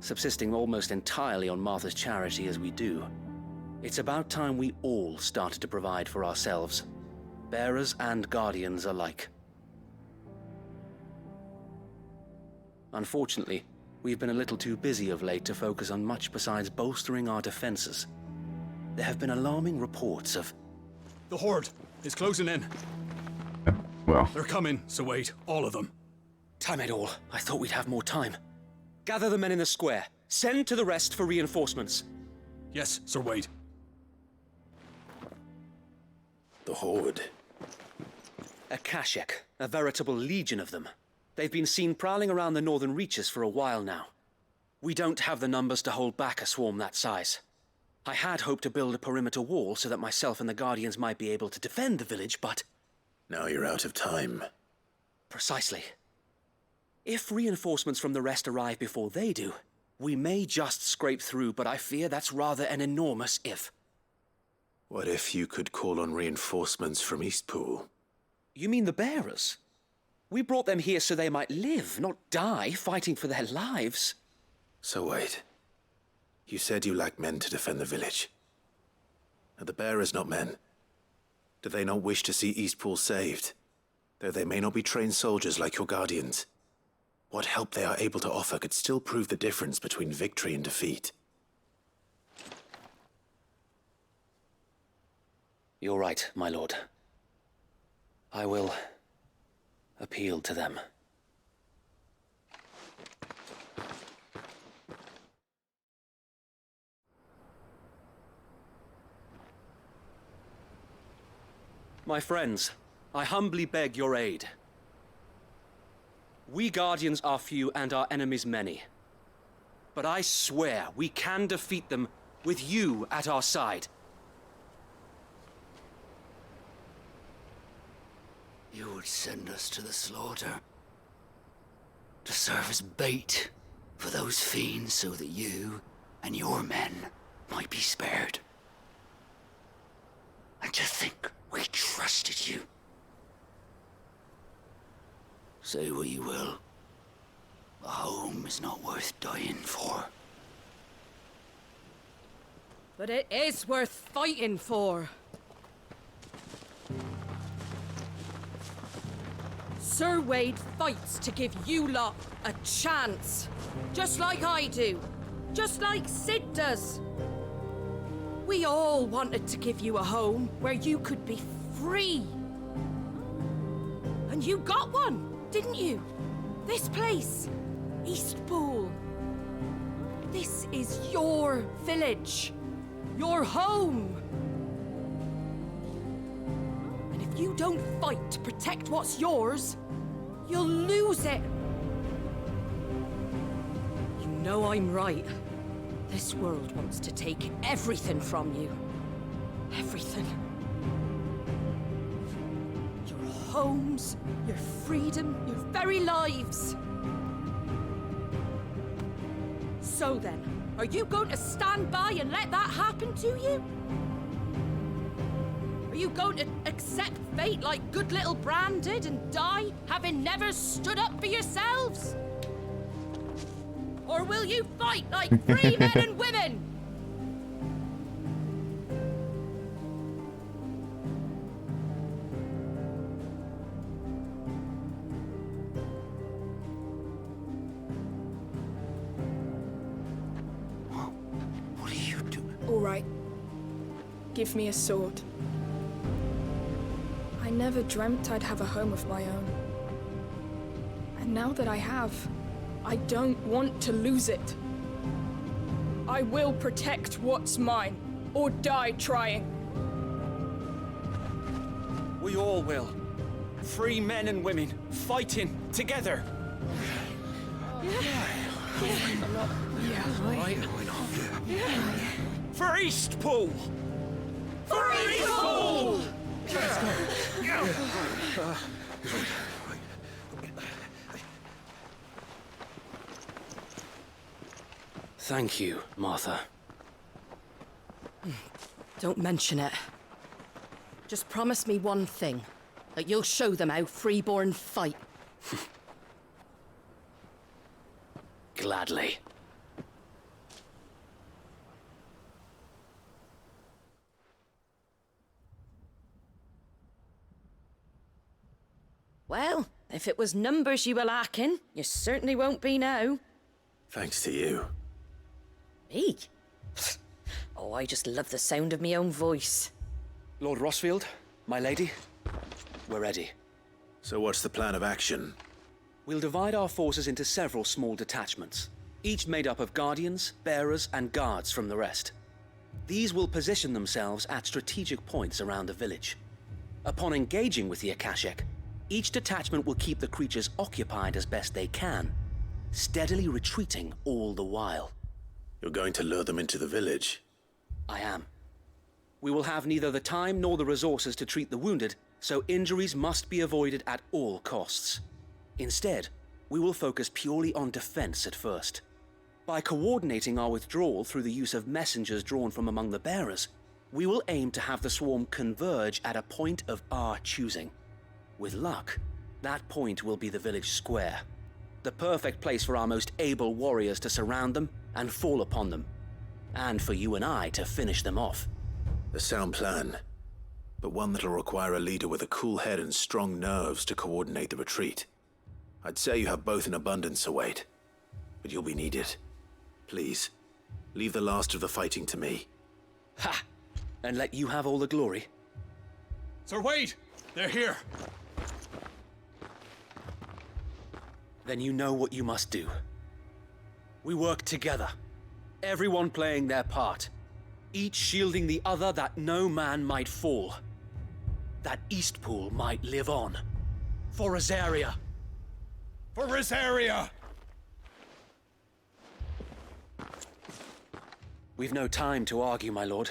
subsisting almost entirely on Martha's charity as we do. It's about time we all started to provide for ourselves, bearers and Guardians alike. Unfortunately, we've been a little too busy of late to focus on much besides bolstering our defenses. There have been alarming reports of... The Horde is closing in. Well. They're coming, so wait, all of them. Time it all. I thought we'd have more time. Gather the men in the square. Send to the rest for reinforcements. Yes, Sir Wade. The Horde. A Kashek, a veritable legion of them. They've been seen prowling around the northern reaches for a while now. We don't have the numbers to hold back a swarm that size. I had hoped to build a perimeter wall so that myself and the Guardians might be able to defend the village, but... Now you're out of time. Precisely. If reinforcements from the rest arrive before they do, we may just scrape through, but I fear that's rather an enormous if. What if you could call on reinforcements from Eastpool? You mean the bearers? We brought them here so they might live, not die, fighting for their lives. So wait. You said you lack men to defend the village. Are the bearers not men? Do they not wish to see Eastpool saved? Though they may not be trained soldiers like your Guardians. What help they are able to offer could still prove the difference between victory and defeat. You're right, my lord. I will appeal to them. My friends, I humbly beg your aid. We Guardians are few and our enemies many. But I swear we can defeat them with you at our side. You would send us to the slaughter, to serve as bait for those fiends so that you and your men might be spared. And to think we trusted you. Say what you will, a home is not worth dying for. But it is worth fighting for. Sir Wade fights to give you lot a chance. Just like I do. Just like Sid does. We all wanted to give you a home where you could be free. And you got one, didn't you? This place, Eastpool. This is your village. Your home. And if you don't fight to protect what's yours, you'll lose it. You know I'm right. This world wants to take everything from you. Everything. Your homes, your freedom, your very lives. So then, are you going to stand by and let that happen to you? Are you going to accept fate like good little Bran did and die, having never stood up for yourselves? Or will you fight like free men and women? Give me a sword. I never dreamt I'd have a home of my own. And now that I have, I don't want to lose it. I will protect what's mine, or die trying. We all will. Free men and women, fighting together. For Eastpool! For Eastpool! Let's go. Thank you, Martha. Don't mention it. Just promise me one thing. That you'll show them how freeborn fight. Gladly. Well, if it was numbers you were lacking, you certainly won't be now. Thanks to you. Me? Oh, I just love the sound of my own voice. Lord Rossfield, my lady, we're ready. So what's the plan of action? We'll divide our forces into several small detachments, each made up of guardians, bearers, and guards from the rest. These will position themselves at strategic points around the village. Upon engaging with the Akashic, each detachment will keep the creatures occupied as best they can, steadily retreating all the while. You're going to lure them into the village? I am. We will have neither the time nor the resources to treat the wounded, so injuries must be avoided at all costs. Instead, we will focus purely on defense at first. By coordinating our withdrawal through the use of messengers drawn from among the bearers, we will aim to have the swarm converge at a point of our choosing. With luck, that point will be the village square, the perfect place for our most able warriors to surround them and fall upon them, and for you and I to finish them off. A sound plan, but one that'll require a leader with a cool head and strong nerves to coordinate the retreat. I'd say you have both in abundance, Sir Wade, but you'll be needed. Please, leave the last of the fighting to me. Ha! And let you have all the glory? Sir Wade! They're here! Then you know what you must do. We work together, everyone playing their part, each shielding the other that no man might fall, that Eastpool might live on. For Rosaria! For Rosaria! We've no time to argue, my lord.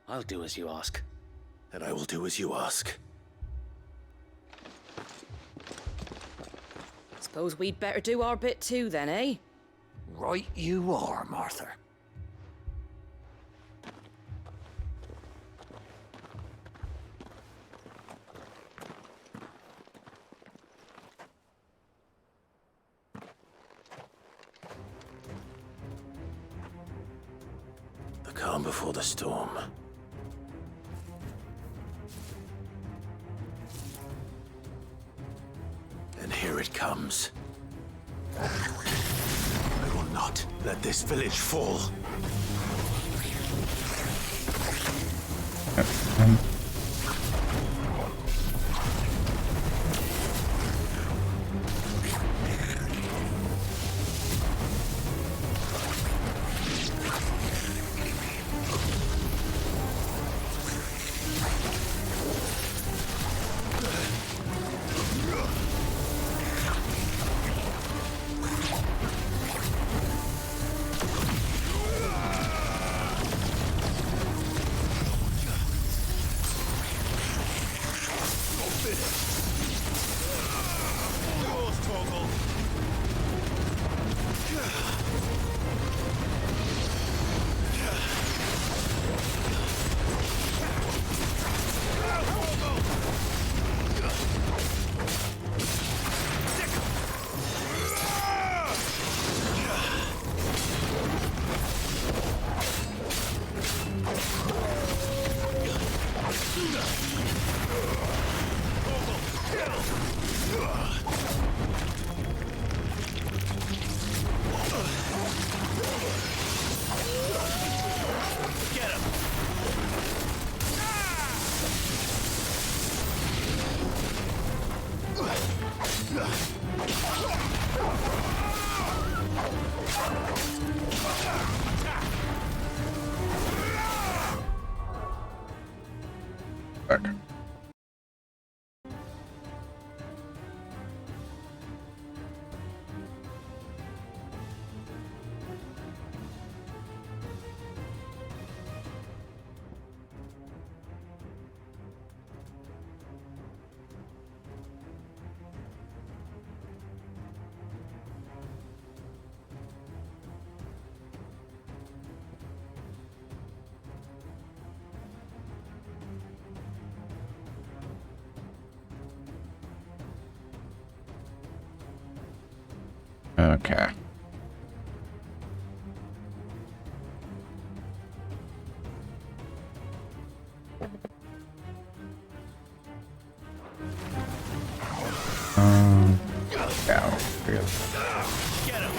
I'll do as you ask. And I will do as you ask. Suppose we'd better do our bit too then, eh? Right you are, Martha. The calm before the storm. And here it comes. I will not let this village fall. Back. Okay. Yeah, really. Get him!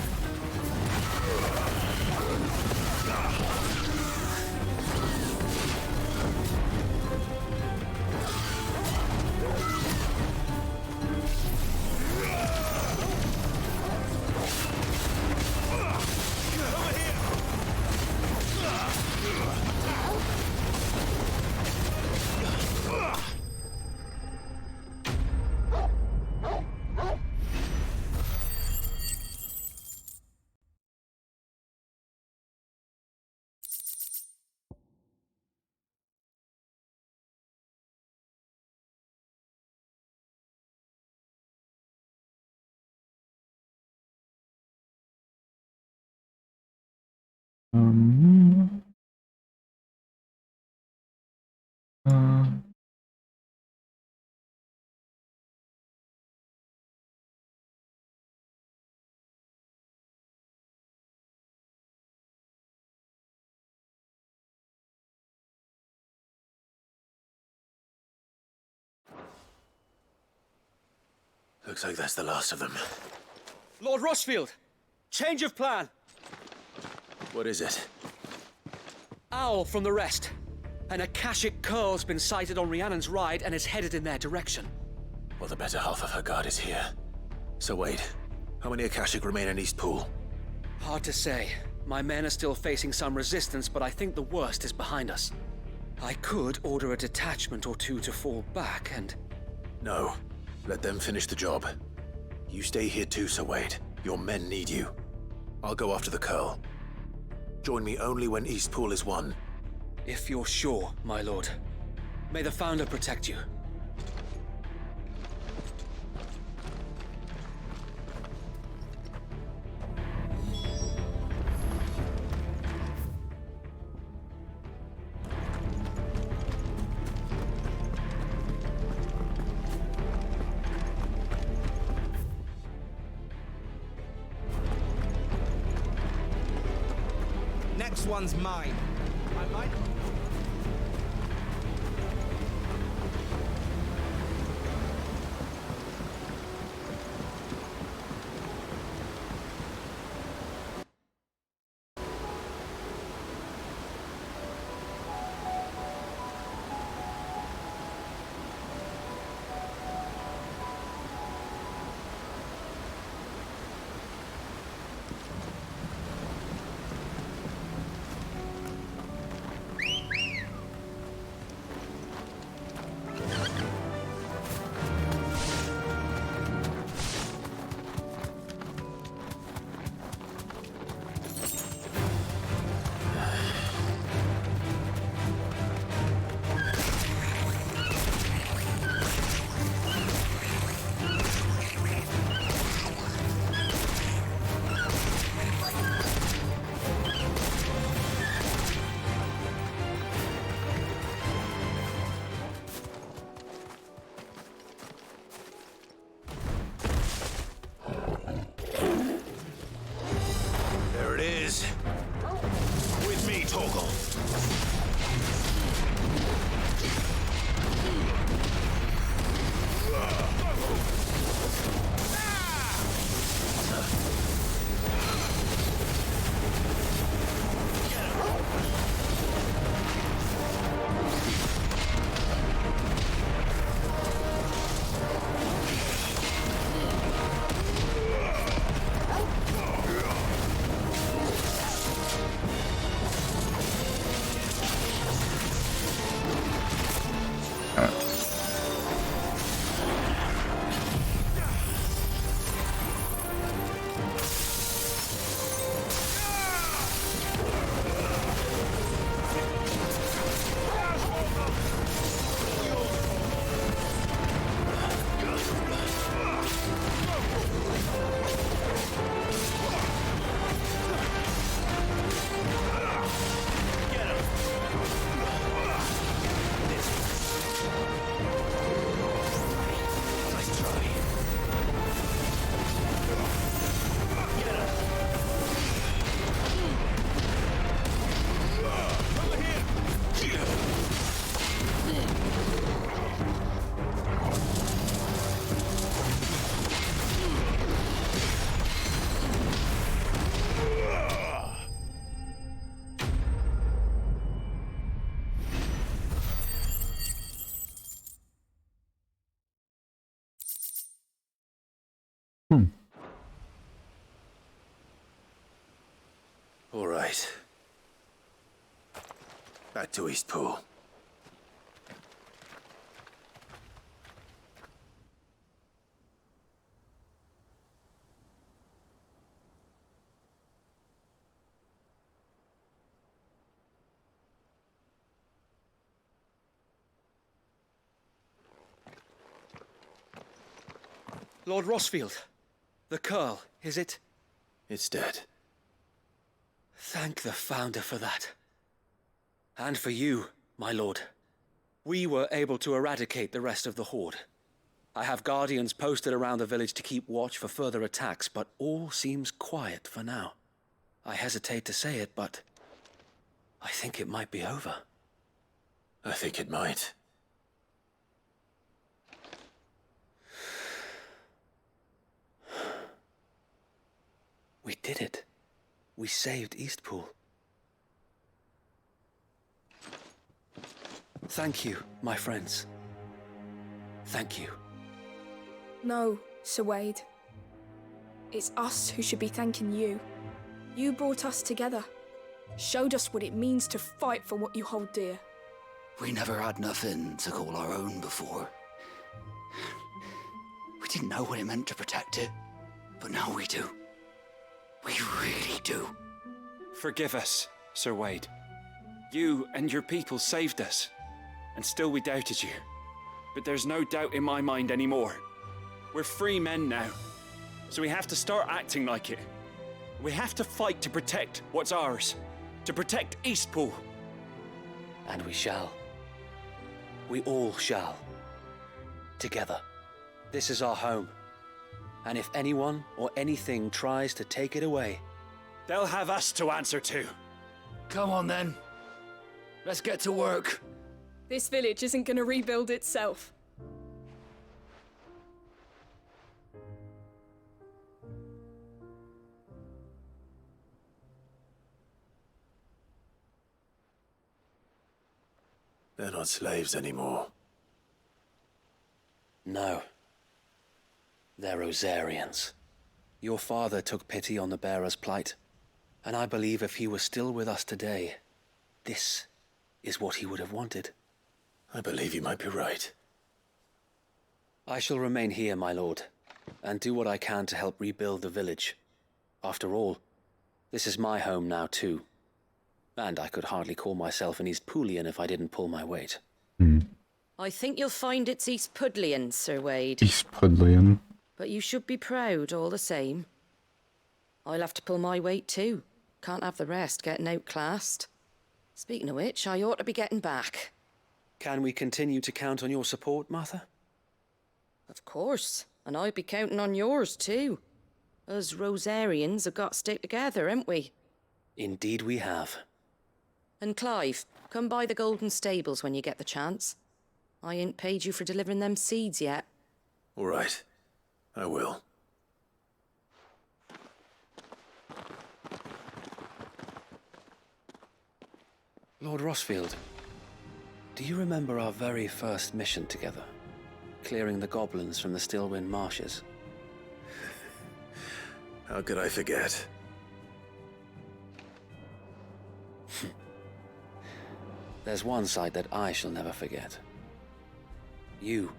Looks like that's the last of them. Lord Rossfield! Change of plan! What is it? Owl from the rest. An Akashic curl's been sighted on Rhiannon's ride and is headed in their direction. Well, the better half of her guard is here. So wait, how many Akashic remain in East Pool? Hard to say. My men are still facing some resistance, but I think the worst is behind us. I could order a detachment or two to fall back and... No. Let them finish the job. You stay here too, Sir Wade. Your men need you. I'll go after the curl. Join me only when East Pool is won. If you're sure, my lord. May the Founder protect you. Next one's mine. I might... All right. Back to Eastpool. Lord Rossfield, the Curl, is it? It's dead. Thank the Founder for that. And for you, my lord. We were able to eradicate the rest of the Horde. I have guardians posted around the village to keep watch for further attacks, but all seems quiet for now. I hesitate to say it, but I think it might be over. I think it might. We did it. We saved Eastpool. Thank you, my friends. Thank you. No, Sir Wade. It's us who should be thanking you. You brought us together. Showed us what it means to fight for what you hold dear. We never had nothing to call our own before. We didn't know what it meant to protect it, but now we do. We really do. Forgive us, Sir Wade. You and your people saved us, and still we doubted you. But there's no doubt in my mind anymore. We're free men now, so we have to start acting like it. We have to fight to protect what's ours, to protect Eastpool. And we shall. We all shall. Together. This is our home. And if anyone or anything tries to take it away, they'll have us to answer to. Come on then. Let's get to work. This village isn't gonna rebuild itself. They're not slaves anymore. no. They're Rosarians. Your father took pity on the bearer's plight, and I believe if he was still with us today, this is what he would have wanted. I believe you might be right. I shall remain here, my lord, and do what I can to help rebuild the village. After all, this is my home now too, and I could hardly call myself an Eastpoolian if I didn't pull my weight. I think you'll find it's Eastpudlian, Sir Wade. Eastpudlian. But you should be proud all the same. I'll have to pull my weight too. Can't have the rest getting outclassed. Speaking of which, I ought to be getting back. Can we continue to count on your support, Martha? Of course, and I'll be counting on yours too. Us Rosarians have got to stick together, haven't we? Indeed we have. And Clive, come by the Golden Stables when you get the chance. I ain't paid you for delivering them seeds yet. All right. I will. Lord Rossfield, do you remember our very first mission together? Clearing the goblins from the Stillwind marshes? How could I forget? There's one sight that I shall never forget. You,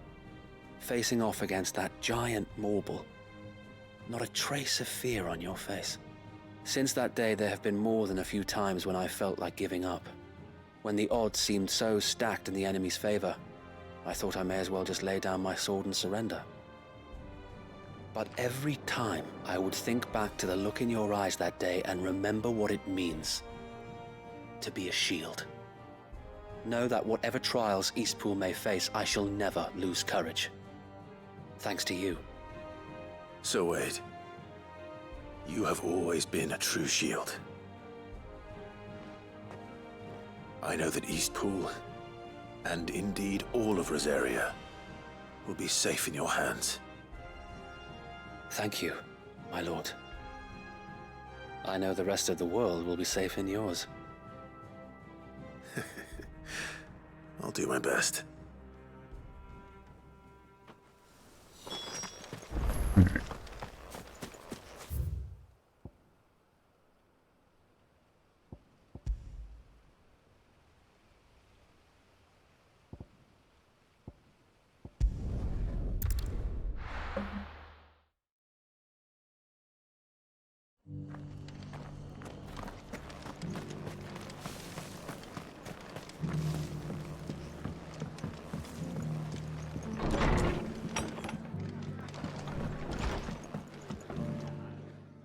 facing off against that giant Morble. Not a trace of fear on your face. Since that day, there have been more than a few times when I felt like giving up. When the odds seemed so stacked in the enemy's favor, I thought I may as well just lay down my sword and surrender. But every time, I would think back to the look in your eyes that day and remember what it means to be a shield. Know that whatever trials Eastpool may face, I shall never lose courage. Thanks to you. So Wade, you have always been a true shield. I know that Eastpool, and indeed all of Rosaria, will be safe in your hands. Thank you, my lord. I know the rest of the world will be safe in yours. I'll do my best.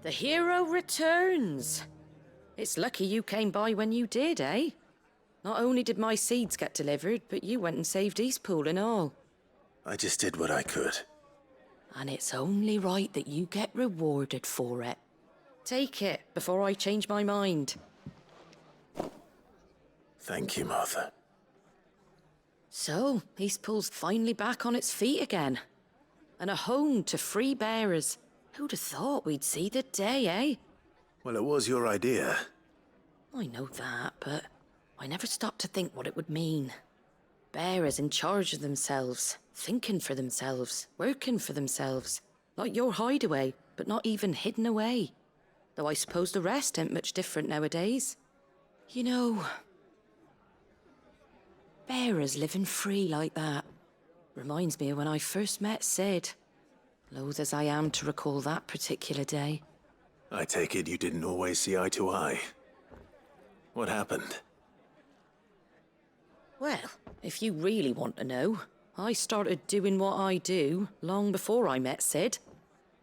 The hero returns. It's lucky you came by when you did, eh? Not only did my seeds get delivered, but you went and saved Eastpool and all. I just did what I could. And it's only right that you get rewarded for it. Take it before I change my mind. Thank you, Martha. So, Eastpool's finally back on its feet again. And a home to free bearers. Who'd have thought we'd see the day, eh? Well, it was your idea. I know that, but I never stopped to think what it would mean. Bearers in charge of themselves, thinking for themselves, working for themselves. Like your hideaway, but not even hidden away. Though I suppose the rest ain't much different nowadays. You know, bearers living free like that reminds me of when I first met Sid. Loath as I am to recall that particular day. I take it you didn't always see eye to eye. What happened? Well, if you really want to know, I started doing what I do long before I met Sid.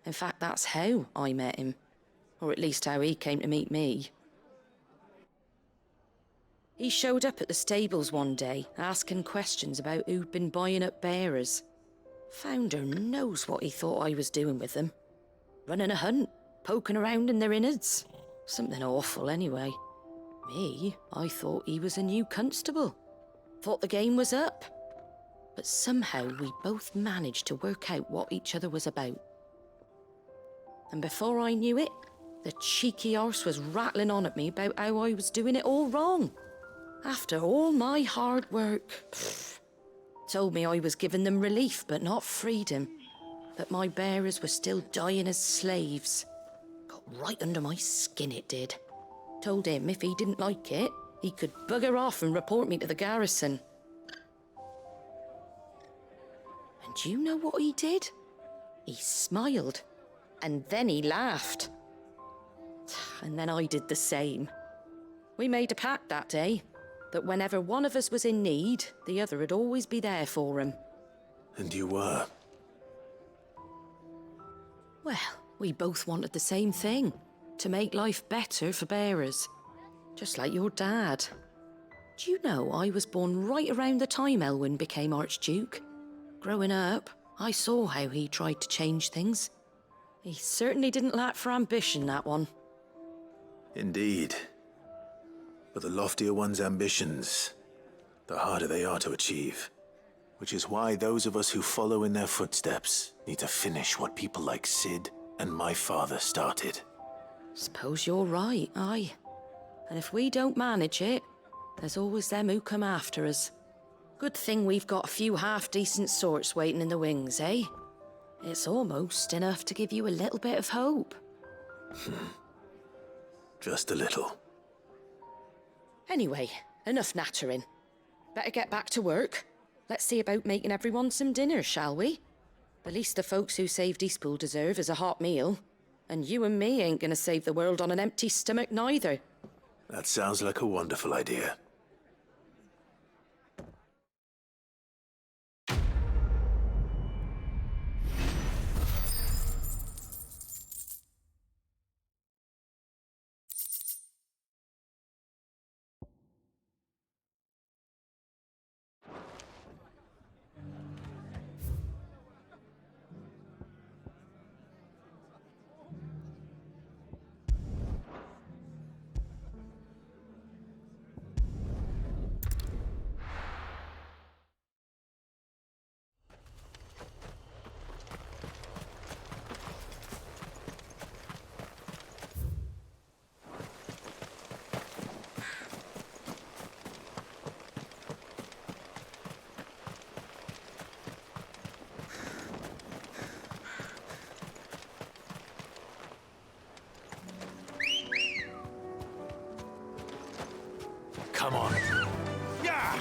In fact, that's how I met him. Or at least how he came to meet me. He showed up at the stables one day, asking questions about who'd been buying up bearers. Founder knows what he thought I was doing with them. Running a hunt, poking around in their innards. Something awful anyway. Me, I thought he was a new constable. Thought the game was up. But somehow we both managed to work out what each other was about. And before I knew it, the cheeky arse was rattling on at me about how I was doing it all wrong. After all my hard work. Told me I was giving them relief, but not freedom. That my bearers were still dying as slaves. Got right under my skin, it did. Told him if he didn't like it, he could bugger off and report me to the garrison. And do you know what he did? He smiled. And then he laughed. And then I did the same. We made a pact that day, that whenever one of us was in need, the other would always be there for him. And you were? Well, we both wanted the same thing. To make life better for bearers. Just like your dad. Do you know I was born right around the time Elwyn became Archduke? Growing up, I saw how he tried to change things. He certainly didn't lack for ambition, that one. Indeed. But the loftier one's ambitions, the harder they are to achieve. Which is why those of us who follow in their footsteps need to finish what people like Sid and my father started. Suppose you're right, aye. And if we don't manage it, there's always them who come after us. Good thing we've got a few half-decent sorts waiting in the wings, eh? It's almost enough to give you a little bit of hope. Just a little. Anyway, enough nattering. Better get back to work. Let's see about making everyone some dinner, shall we? The least the folks who saved Eastpool deserve is a hot meal. And you and me ain't gonna save the world on an empty stomach neither. That sounds like a wonderful idea. Come on. Yeah!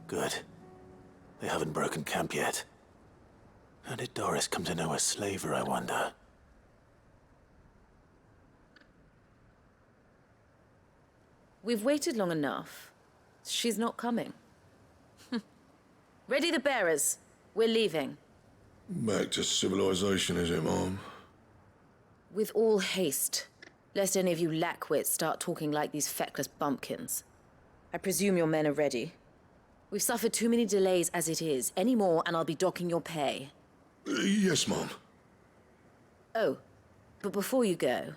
Good. They haven't broken camp yet. How did Doris come to know a slaver, I wonder? We've waited long enough. She's not coming. Ready the bearers. We're leaving. Back to civilization, is it, Mom? With all haste, lest any of you lackwits start talking like these feckless bumpkins. I presume your men are ready. We've suffered too many delays as it is. Any more, and I'll be docking your pay. Yes, Mom. Oh, but before you go,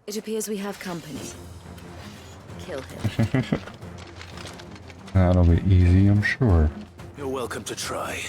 it appears we have company. Kill him. That'll be easy, I'm sure. You're welcome to try.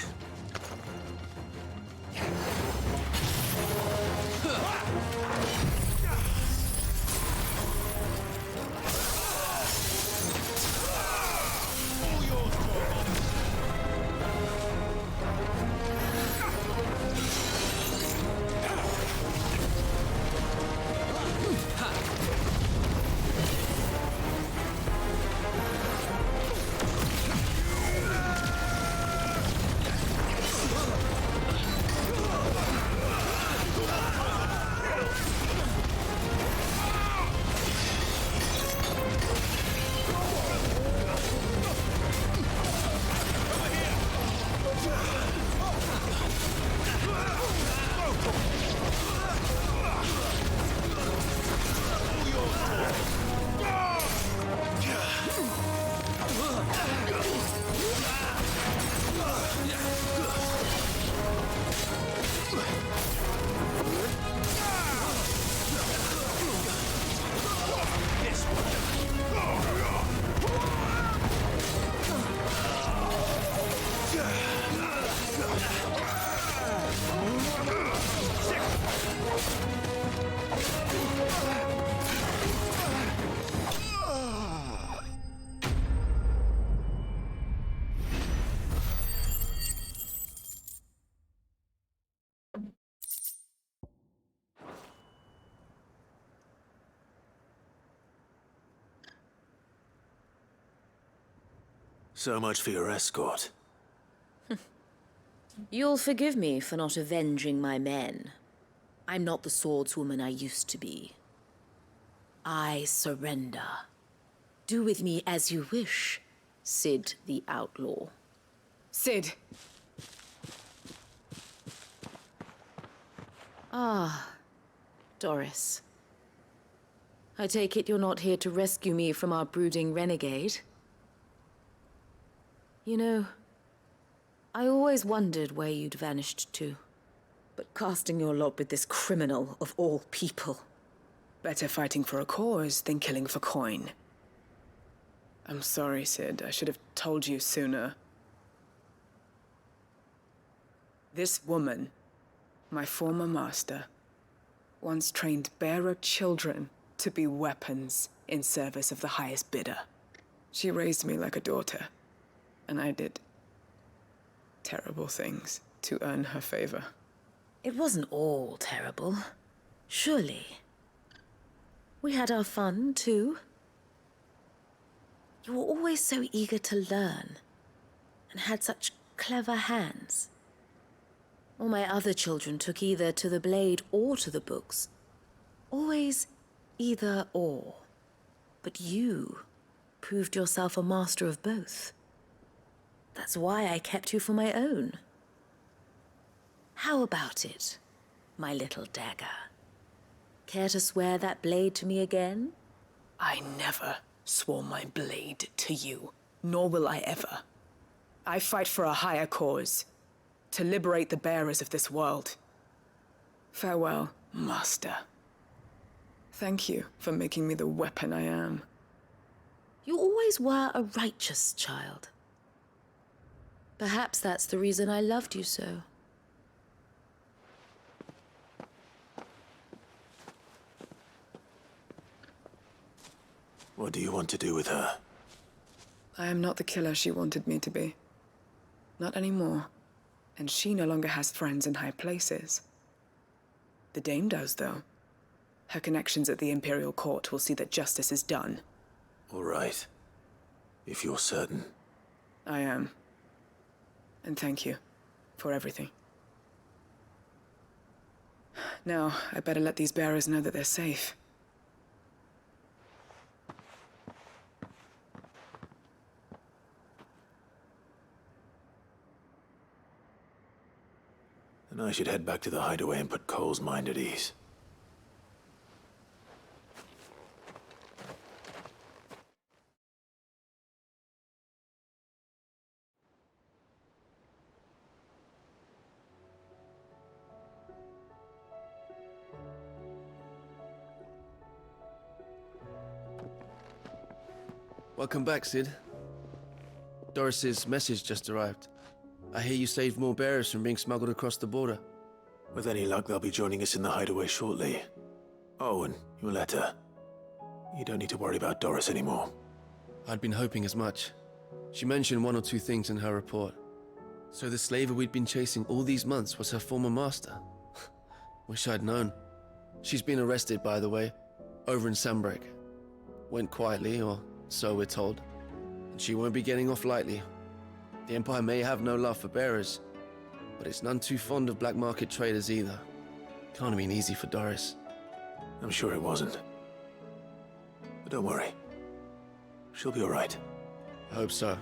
So much for your escort. You'll forgive me for not avenging my men. I'm not the swordswoman I used to be. I surrender. Do with me as you wish, Sid the Outlaw. Sid! Ah, Doris. I take it you're not here to rescue me from our brooding renegade? You know, I always wondered where you'd vanished to. But casting your lot with this criminal of all people. Better fighting for a cause than killing for coin. I'm sorry, Sid. I should have told you sooner. This woman, my former master, once trained bearer children to be weapons in service of the highest bidder. She raised me like a daughter. And I did terrible things to earn her favor. It wasn't all terrible, surely. We had our fun, too. You were always so eager to learn, and had such clever hands. All my other children took either to the blade or to the books. Always either or. But you proved yourself a master of both. That's why I kept you for my own. How about it, my little dagger? Care to swear that blade to me again? I never swore my blade to you, nor will I ever. I fight for a higher cause, to liberate the bearers of this world. Farewell, Master. Thank you for making me the weapon I am. You always were a righteous child. Perhaps that's the reason I loved you so. What do you want to do with her? I am not the killer she wanted me to be. Not anymore. And she no longer has friends in high places. The Dame does, though. Her connections at the Imperial Court will see that justice is done. All right. If you're certain. I am. And thank you for everything. Now, I better let these bearers know that they're safe. And I should head back to the hideaway and put Cole's mind at ease. Welcome back, Sid. Doris's message just arrived. I hear you saved more bearers from being smuggled across the border. With any luck, they'll be joining us in the hideaway shortly. Oh, and your letter. You don't need to worry about Doris anymore. I'd been hoping as much. She mentioned one or two things in her report. So the slaver we'd been chasing all these months was her former master. Wish I'd known. She's been arrested, by the way, over in Sandbreak. Went quietly, or so we're told. And she won't be getting off lightly. The Empire may have no love for bearers, but it's none too fond of black market traders either. Can't have been easy for Doris. I'm sure it wasn't. But don't worry. She'll be all right. I hope so.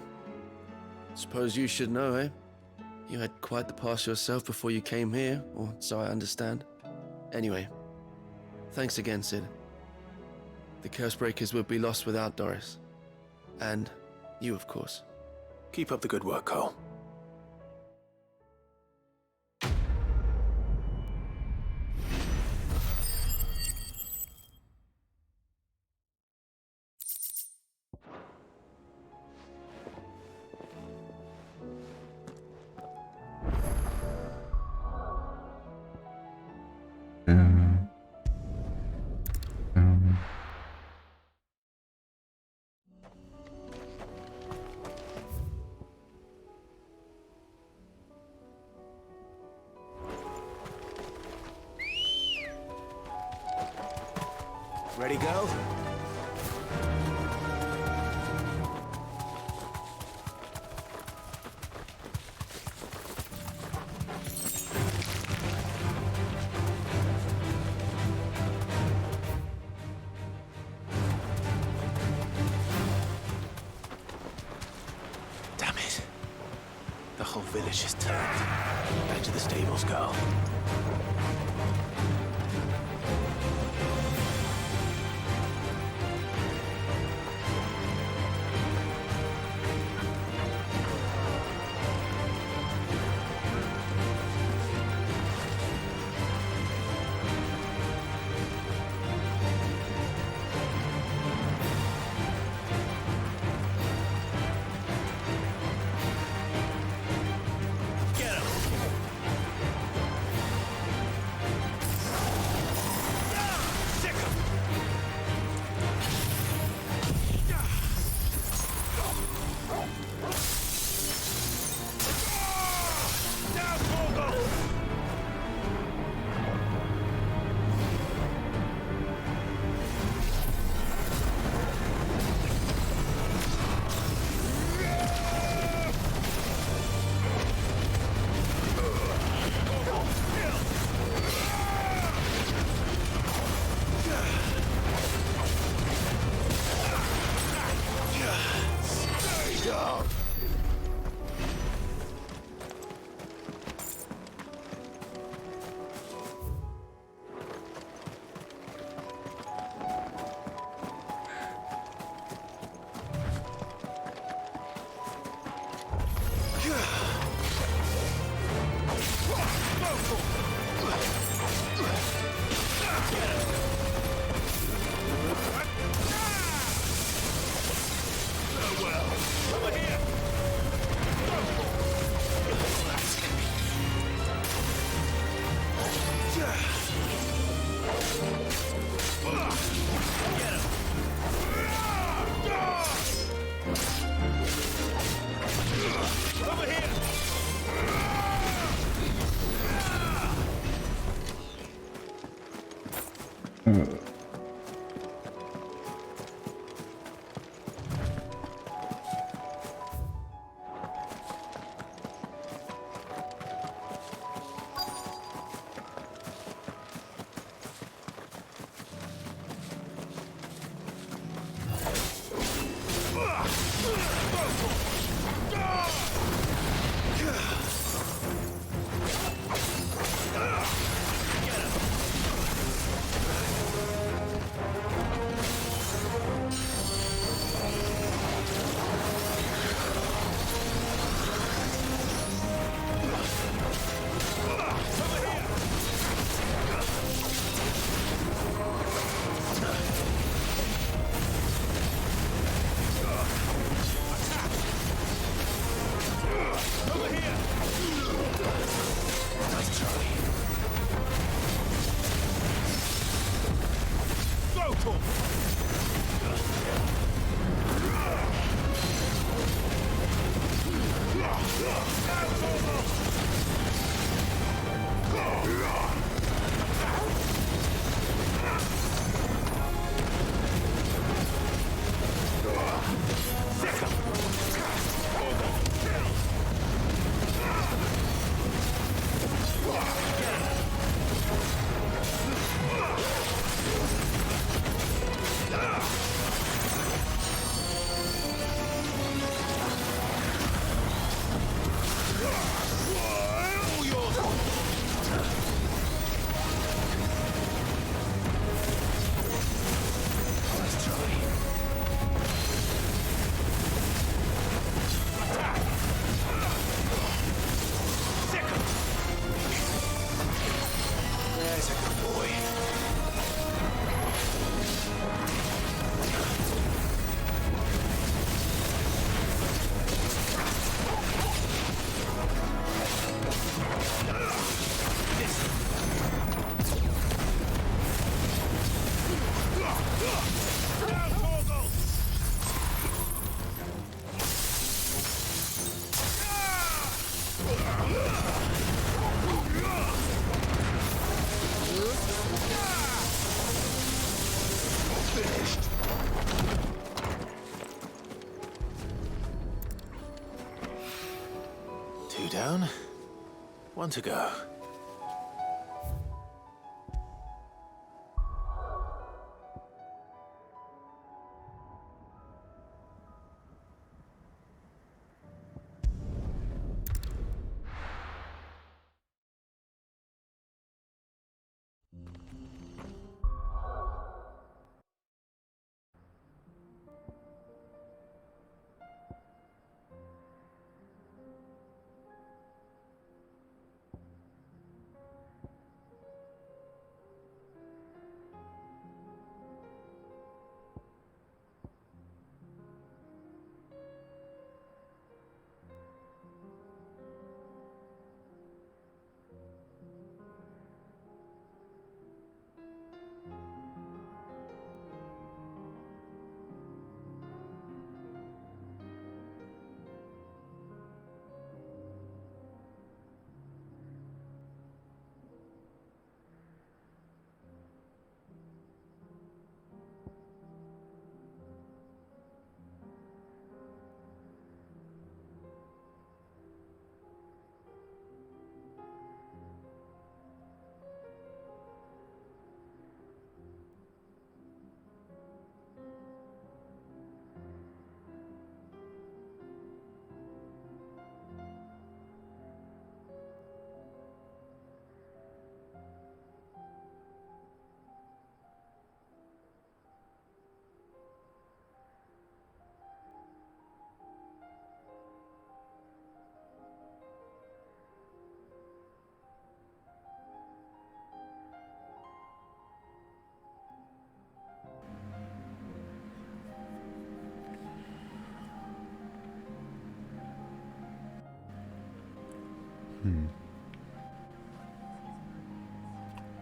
Suppose you should know, eh? You had quite the past yourself before you came here, or so I understand. Anyway, thanks again, Sid. The Cursebreakers would be lost without Doris. And you, of course. Keep up the good work, Cole. Ready, go? Damn it. The whole village has turned. Back to the stables, girl. Two down, one to go.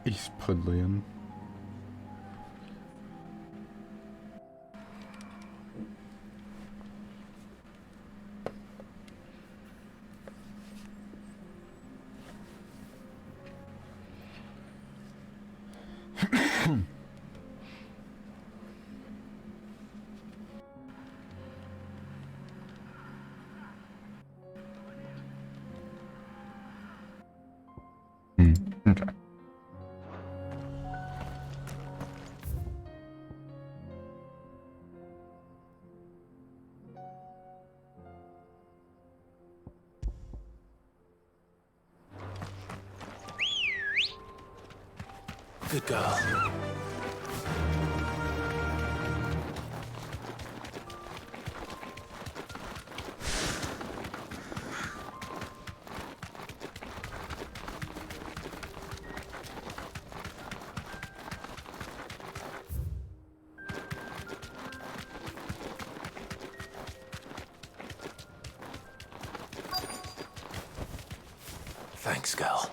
East Pudlian. Okay. Good girl. Thanks, girl.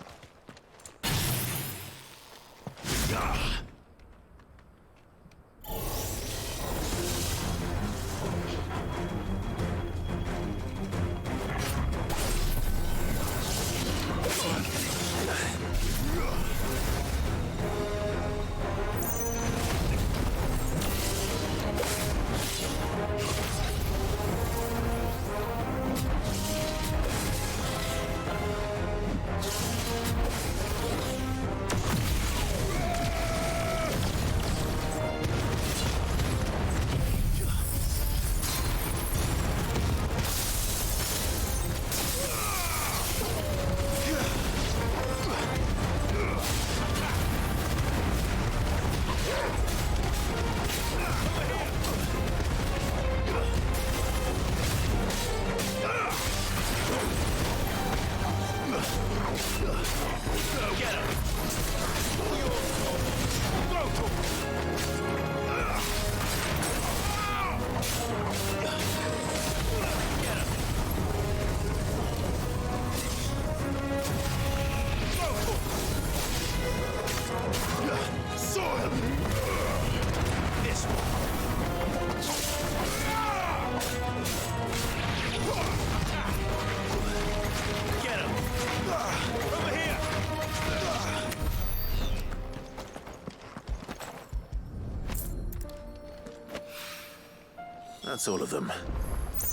That's all of them.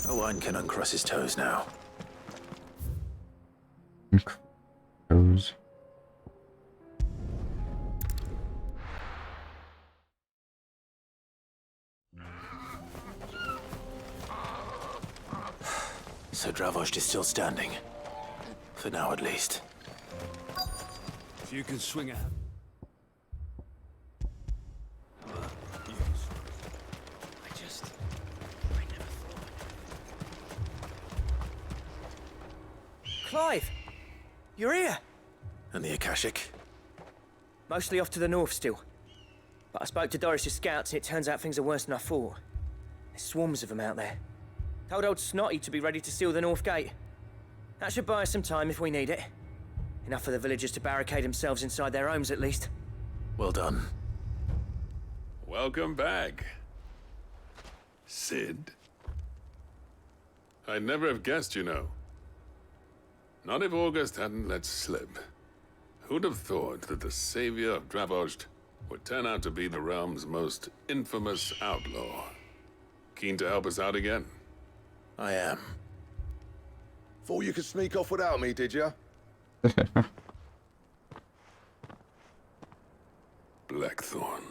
Owen can uncross his toes now. Toes. So Dravost is still standing. For now, at least. If you can swing out. Clive! You're here! And the Akashic? Mostly off to the north still. But I spoke to Doris's scouts and it turns out things are worse than I thought. There's swarms of them out there. Told old Snotty to be ready to seal the north gate. That should buy us some time if we need it. Enough for the villagers to barricade themselves inside their homes at least. Well done. Welcome back, Sid. I'd never have guessed, you know. Not if August hadn't let slip. Who'd have thought that the savior of Dravost would turn out to be the realm's most infamous outlaw? Keen to help us out again? I am. Thought you could sneak off without me, did you? Blackthorn.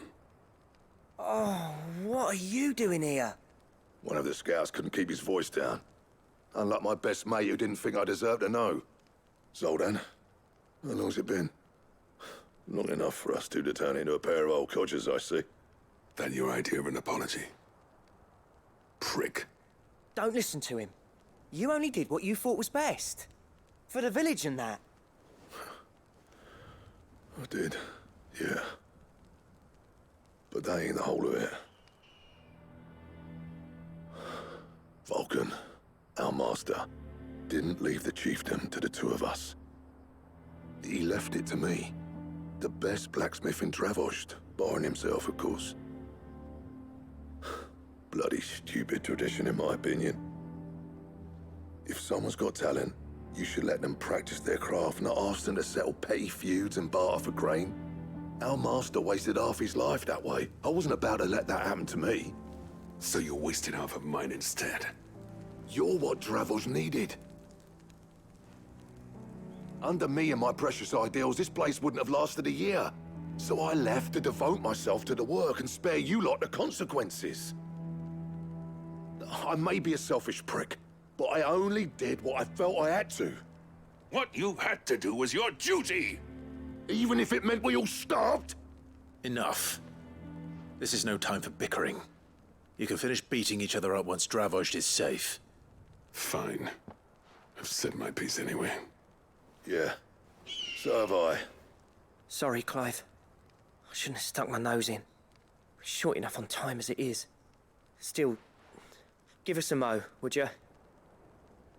Oh, what are you doing here? One of the scouts couldn't keep his voice down. Unlike my best mate who didn't think I deserved to know. Zoldan, how long's it been? Long enough for us two to turn into a pair of old codgers, I see. That your idea of an apology? Prick. Don't listen to him. You only did what you thought was best. For the village and that. I did, yeah. But that ain't the whole of it. Vulcan, our master, didn't leave the chiefdom to the two of us. He left it to me. The best blacksmith in Dravost, barring himself, of course. Bloody stupid tradition, in my opinion. If someone's got talent, you should let them practice their craft, not ask them to settle petty feuds and barter for grain. Our master wasted half his life that way. I wasn't about to let that happen to me. So you wasted half of mine instead? You're what Dravost needed. Under me and my precious ideals, this place wouldn't have lasted a year. So I left to devote myself to the work and spare you lot the consequences. I may be a selfish prick, but I only did what I felt I had to. What you had to do was your duty! Even if it meant we all starved? Enough. This is no time for bickering. You can finish beating each other up once Dravost is safe. Fine. I've said my piece anyway. Yeah, so have I. Sorry, Clive. I shouldn't have stuck my nose in. We're short enough on time as it is. Still, give us a mo, would you?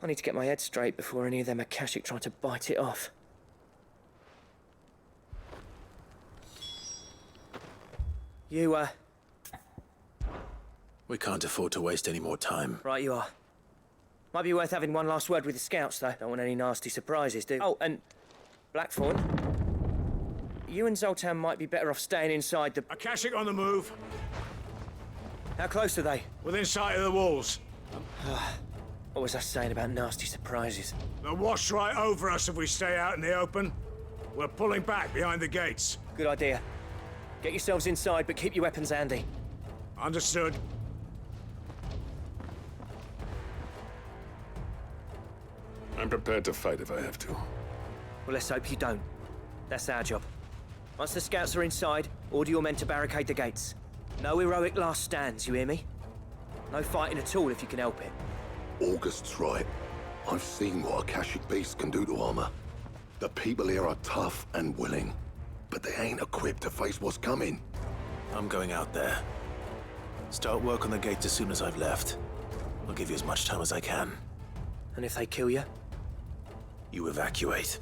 I need to get my head straight before any of them Akashic try to bite it off. You, We can't afford to waste any more time. Right you are. Might be worth having one last word with the scouts, though. Don't want any nasty surprises, do? Oh, and Blackthorn, you and Zoltan might be better off staying inside the... Akashic on the move. How close are they? Within sight of the walls. What was I saying about nasty surprises? They'll wash right over us if we stay out in the open. We're pulling back behind the gates. Good idea. Get yourselves inside, but keep your weapons handy. Understood. I'm prepared to fight if I have to. Well, let's hope you don't. That's our job. Once the scouts are inside, order your men to barricade the gates. No heroic last stands, you hear me? No fighting at all if you can help it. August's right. I've seen what Akashic beasts can do to armor. The people here are tough and willing, but they ain't equipped to face what's coming. I'm going out there. Start work on the gates as soon as I've left. I'll give you as much time as I can. And if they kill you? You evacuate.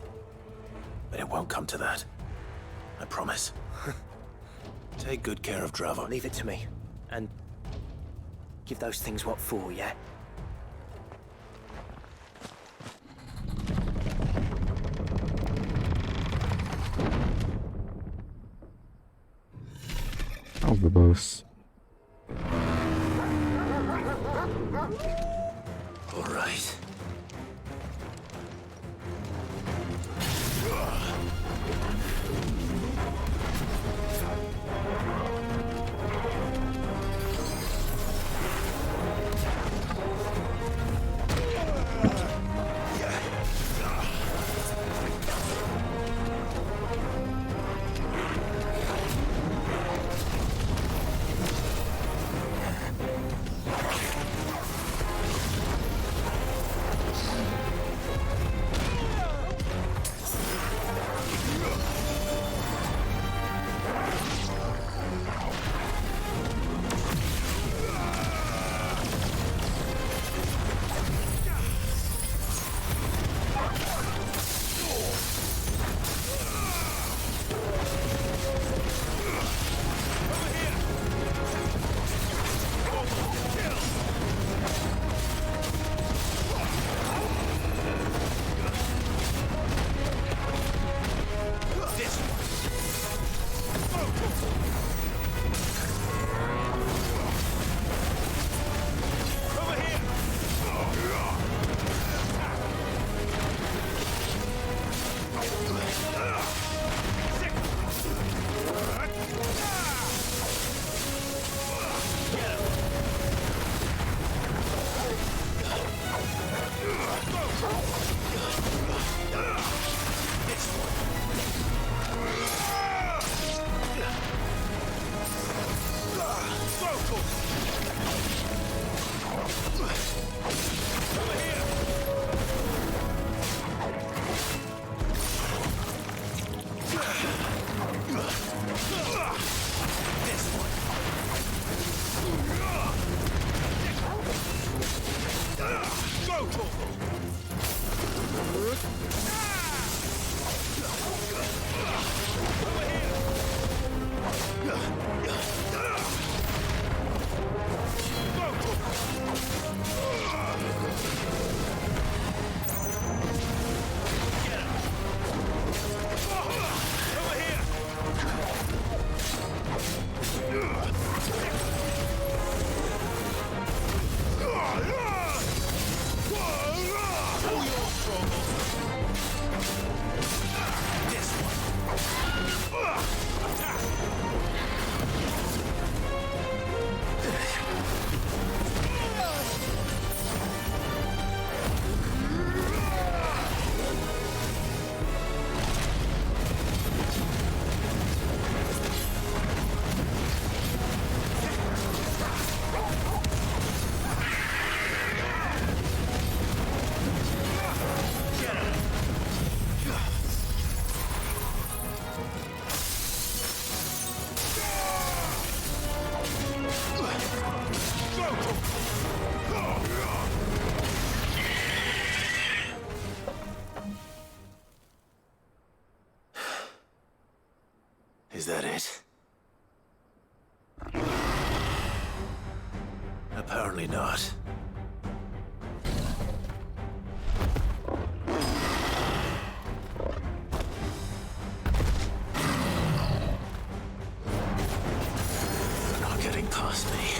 But it won't come to that. I promise. Take good care of Dravost. Leave it to me. And give those things what for, yeah? Oh, the boss. All right. Is that it? Apparently not. They're not getting past me.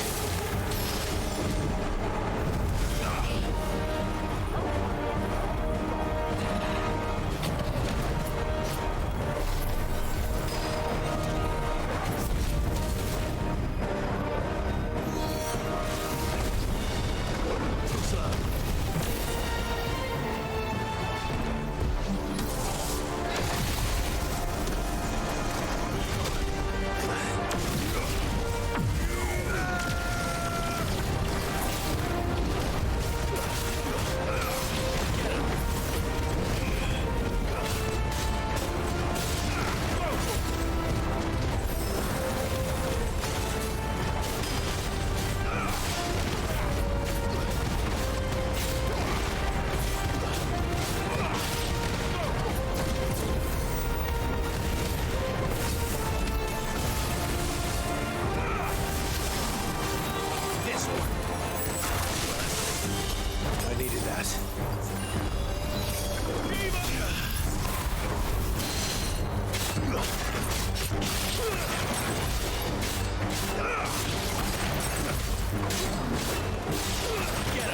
Get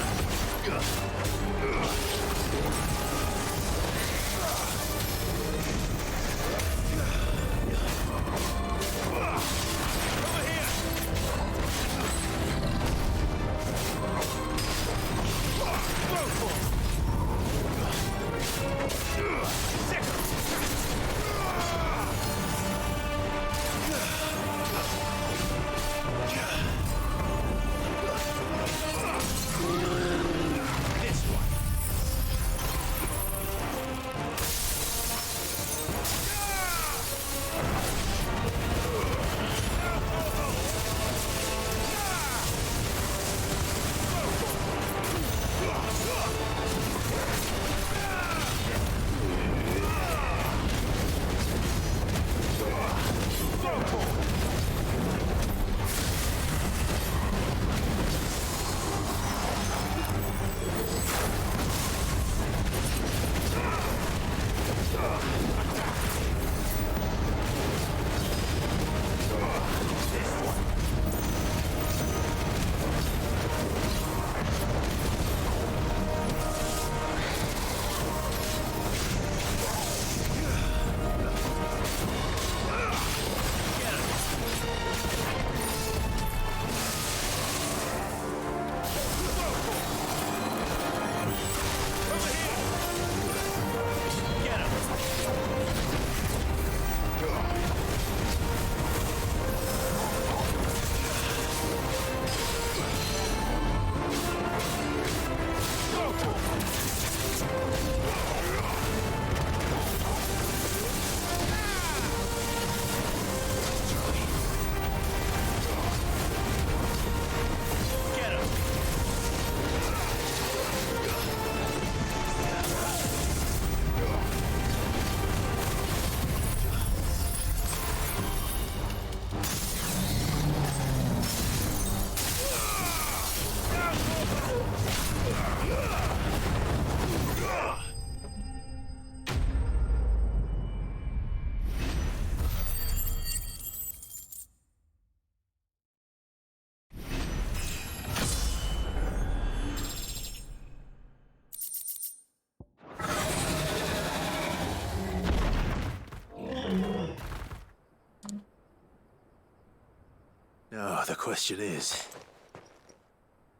Now, the question is,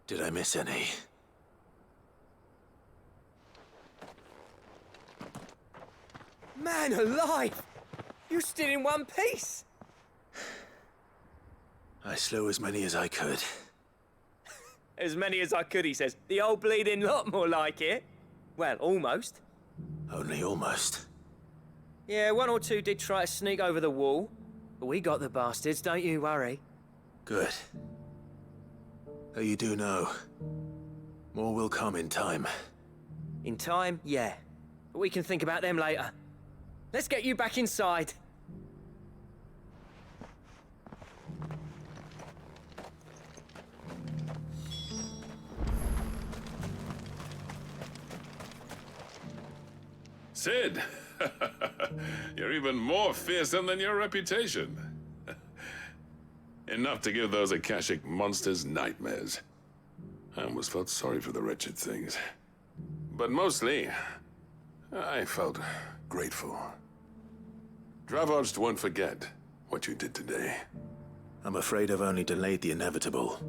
did I miss any? Man alive! You're still in one piece! I slew as many as I could. As many as I could, he says. The old bleeding lot, more like it. Well, almost. Only almost. Yeah, one or two did try to sneak over the wall. But we got the bastards, don't you worry. Good. Though you do know, more will come in time. In time, yeah. But we can think about them later. Let's get you back inside. Sid! You're even more fearsome than your reputation. Enough to give those Akashic monsters nightmares. I almost felt sorry for the wretched things. But mostly, I felt grateful. Dravoged won't forget what you did today. I'm afraid I've only delayed the inevitable.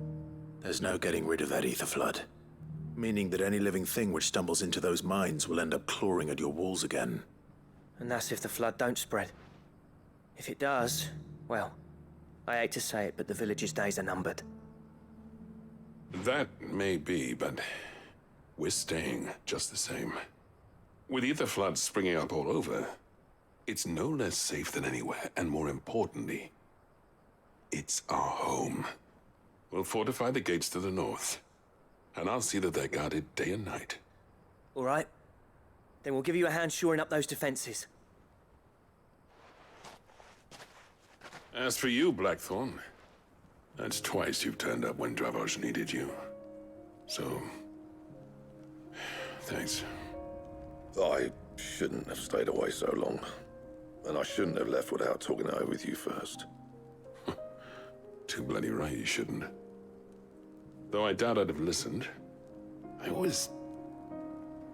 There's no getting rid of that ether flood. Meaning that any living thing which stumbles into those mines will end up clawing at your walls again. And that's if the flood don't spread. If it does, well, I hate to say it, but the village's days are numbered. That may be, but we're staying just the same. With ether floods springing up all over, it's no less safe than anywhere, and more importantly, it's our home. We'll fortify the gates to the north, and I'll see that they're guarded day and night. All right. Then we'll give you a hand shoring up those defenses. As for you, Blackthorn, that's twice you've turned up when Dravos needed you. So, thanks. I shouldn't have stayed away so long. And I shouldn't have left without talking it over with you first. Too bloody right you shouldn't. Though I doubt I'd have listened. I always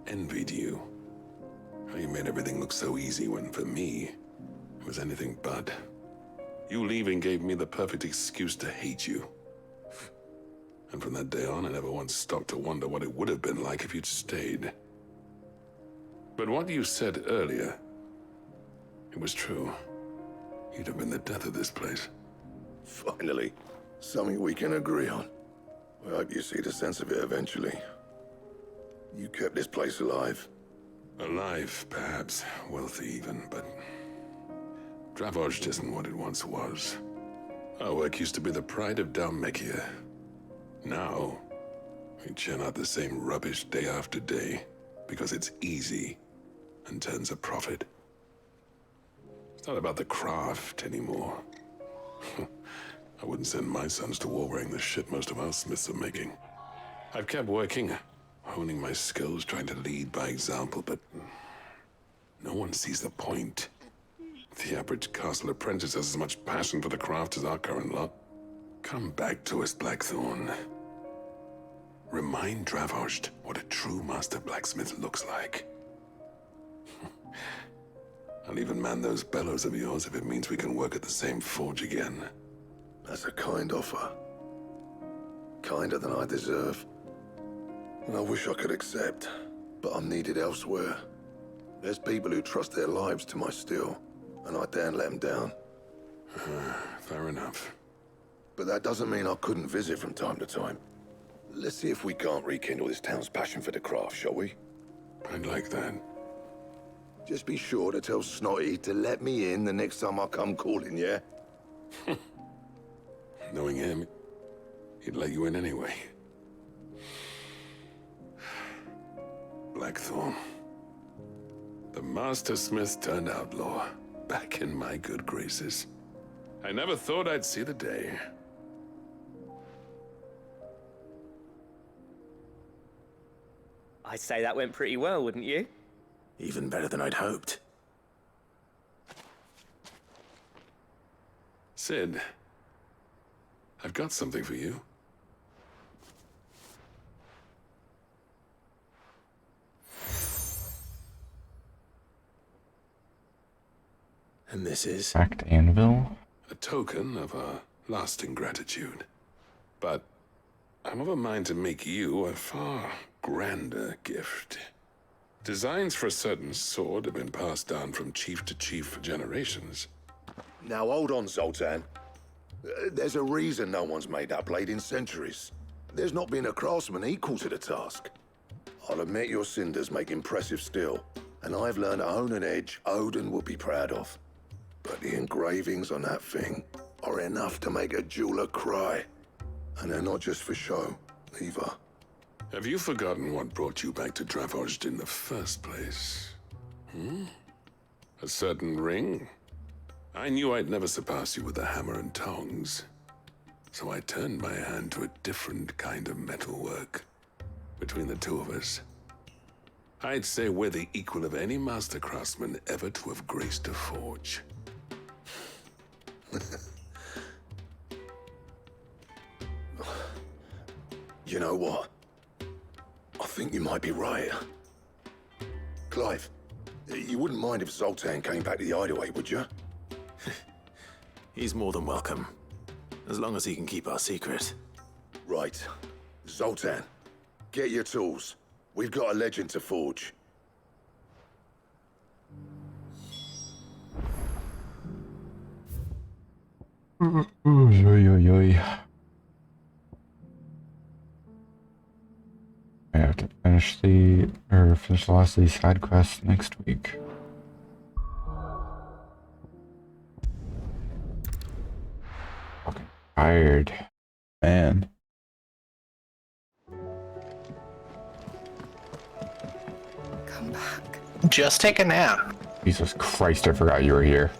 envied you. How you made everything look so easy when, for me, it was anything but. You leaving gave me the perfect excuse to hate you. And from that day on, I never once stopped to wonder what it would have been like if you'd stayed. But what you said earlier, it was true. You'd have been the death of this place. Finally, something we can agree on. I hope you see the sense of it eventually. You kept this place alive. Alive, perhaps. Wealthy even, but Dravoged isn't what it once was. Our work used to be the pride of Dalmekia. Now, we churn out the same rubbish day after day because it's easy and turns a profit. It's not about the craft anymore. I wouldn't send my sons to war wearing the shit most of our smiths are making. I've kept working, honing my skills, trying to lead by example, but no one sees the point. The average castle apprentice has as much passion for the craft as our current lot. Come back to us, Blackthorn. Remind Dravoged what a true master blacksmith looks like. I'll even man those bellows of yours if it means we can work at the same forge again. That's a kind offer. Kinder than I deserve. And I wish I could accept, but I'm needed elsewhere. There's people who trust their lives to my steel, and I daren't let them down. Fair enough. But that doesn't mean I couldn't visit from time to time. Let's see if we can't rekindle this town's passion for the craft, shall we? I'd like that. Just be sure to tell Snotty to let me in the next time I come calling, yeah? Knowing him, he'd let you in anyway. Blackthorn. The Master Smith turned outlaw, back in my good graces. I never thought I'd see the day. I'd say that went pretty well, wouldn't you? Even better than I'd hoped. Sid, I've got something for you. And this is? Cracked anvil? A token of our lasting gratitude. But I'm of a mind to make you a far grander gift. Designs for a certain sword have been passed down from chief to chief for generations. Now hold on, Zoltan. There's a reason no one's made that blade in centuries. There's not been a craftsman equal to the task. I'll admit your cinders make impressive steel, and I've learned to own an edge Odin would be proud of. But the engravings on that thing are enough to make a jeweler cry. And they're not just for show, either. Have you forgotten what brought you back to Dravozd in the first place? A certain ring? I knew I'd never surpass you with a hammer and tongs. So I turned my hand to a different kind of metalwork. Between the two of us, I'd say we're the equal of any master craftsman ever to have graced a forge. You know what? I think you might be right. Clive, you wouldn't mind if Zoltan came back to the Hideaway, would you? He's more than welcome. As long as he can keep our secret. Right. Zoltan, get your tools. We've got a legend to forge. I have to finish the last of these side quests next week. Fucking tired, man. Come back. Just take a nap. Jesus Christ, I forgot you were here.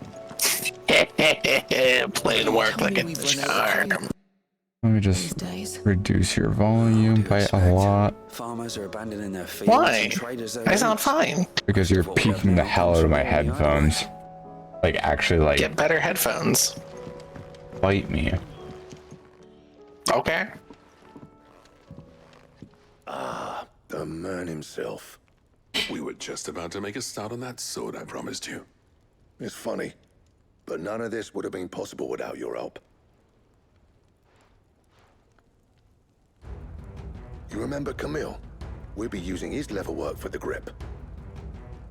Plain work like a charm. Let me just reduce your volume by a lot. Farmers are abandoning their fields. Why? And traders I sound fine. Because you're peaking the hell out of my headphones. Like, actually, like... Get better headphones. Bite me. Okay. Ah, the man himself. We were just about to make a start on that sword I promised you. It's funny, but none of this would have been possible without your help. You remember Camille? We'll be using his leatherwork for the grip.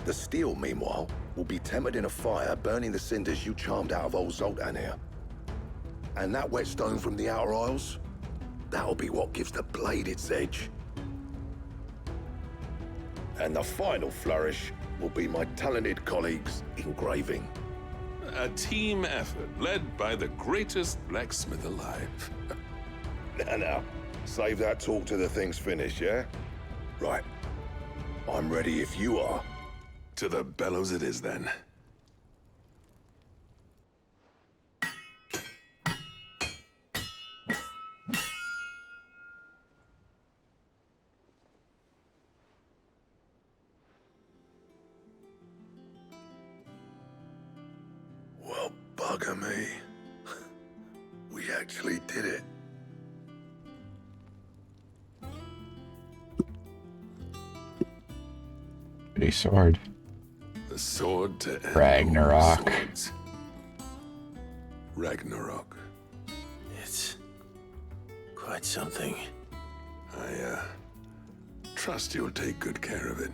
The steel, meanwhile, will be tempered in a fire, burning the cinders you charmed out of old Zoltan here. And that whetstone from the Outer Isles, that'll be what gives the blade its edge. And the final flourish will be my talented colleagues' engraving. A team effort led by the greatest blacksmith alive. Now, save that talk till the thing's finished, yeah? Right. I'm ready if you are. To the bellows it is, then. Well, bugger me. We actually did it. Pretty sword. The sword to end Ragnarok. all swords. Ragnarok. It's quite something. I trust you'll take good care of it.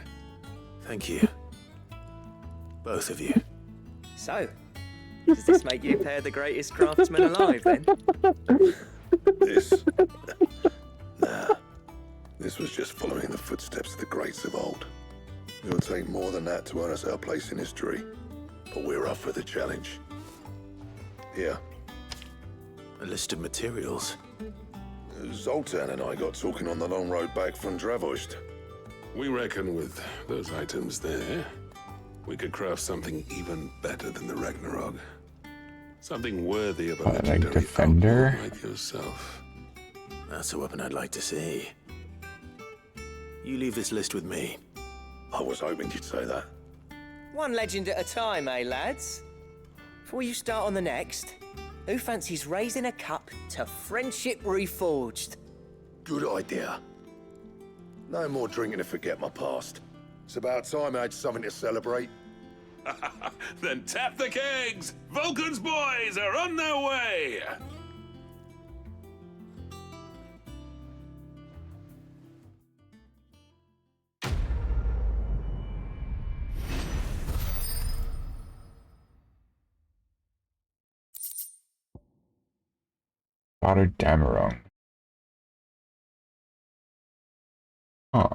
Thank you. Both of you. So, does this make you pair the greatest craftsmen alive, then? Nah. This was just following the footsteps of the greats of old. It'll take more than that to earn us our place in history. But we're up for the challenge. Here. A list of materials. Zoltan and I got talking on the long road back from Dravozd. We reckon with those items there, we could craft something even better than the Ragnarok. Something worthy of a legendary defender outlaw like yourself. That's a weapon I'd like to see. You leave this list with me. I was hoping you'd say that. One legend at a time, eh, lads? Before you start on the next, who fancies raising a cup to friendship reforged? Good idea. No more drinking to forget my past. It's about time I had something to celebrate. Then tap the kegs! Vulcan's boys are on their way! Father Dameron. Huh.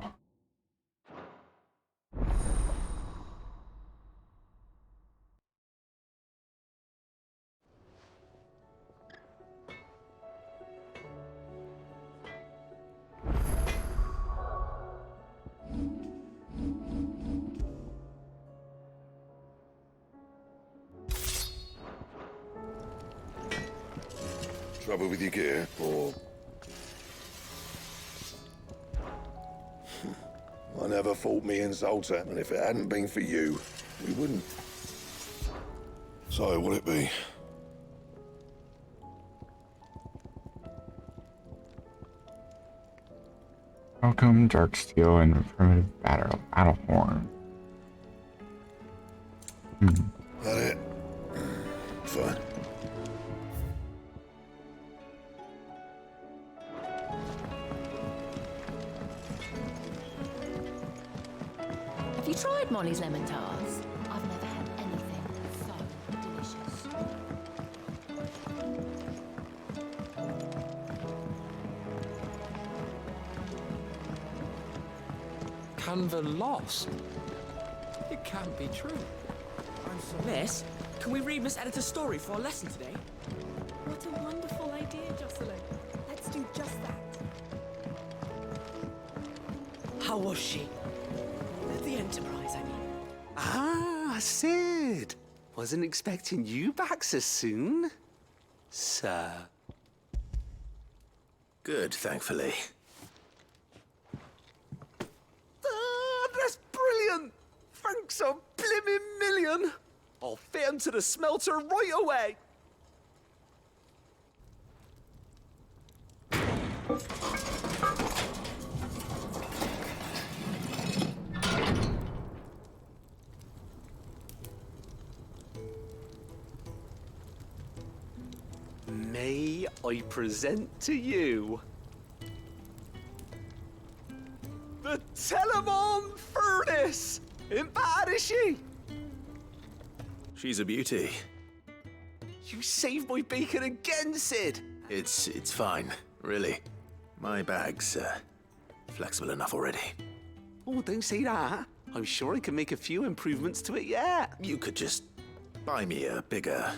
Trouble with your gear, or... I never fought me and Zoltar, and if it hadn't been for you, we wouldn't. So, what'll it be? Welcome, Darksteel, and primitive battle horn. That it? Fine. Have you tried Molly's lemon tarts? I've never had anything so delicious. Canva lost? It can't be true. Miss, can we read Miss Editor's story for our lesson today? What a wonderful idea, Jocelyn. Let's do just that. How was she? The Enterprise, I mean. Ah, Sid! Wasn't expecting you back so soon, sir. Good, thankfully. Ah, that's brilliant! Thanks a blimmin' million! I'll fit him to the smelter right away! May I present to you The Telemon Furnace! Ain't bad, is she? She's a beauty. You saved my bacon again, Sid! It's fine, really. My bag's flexible enough already. Oh, don't say that. I'm sure I can make a few improvements to it yet. You could just buy me a bigger...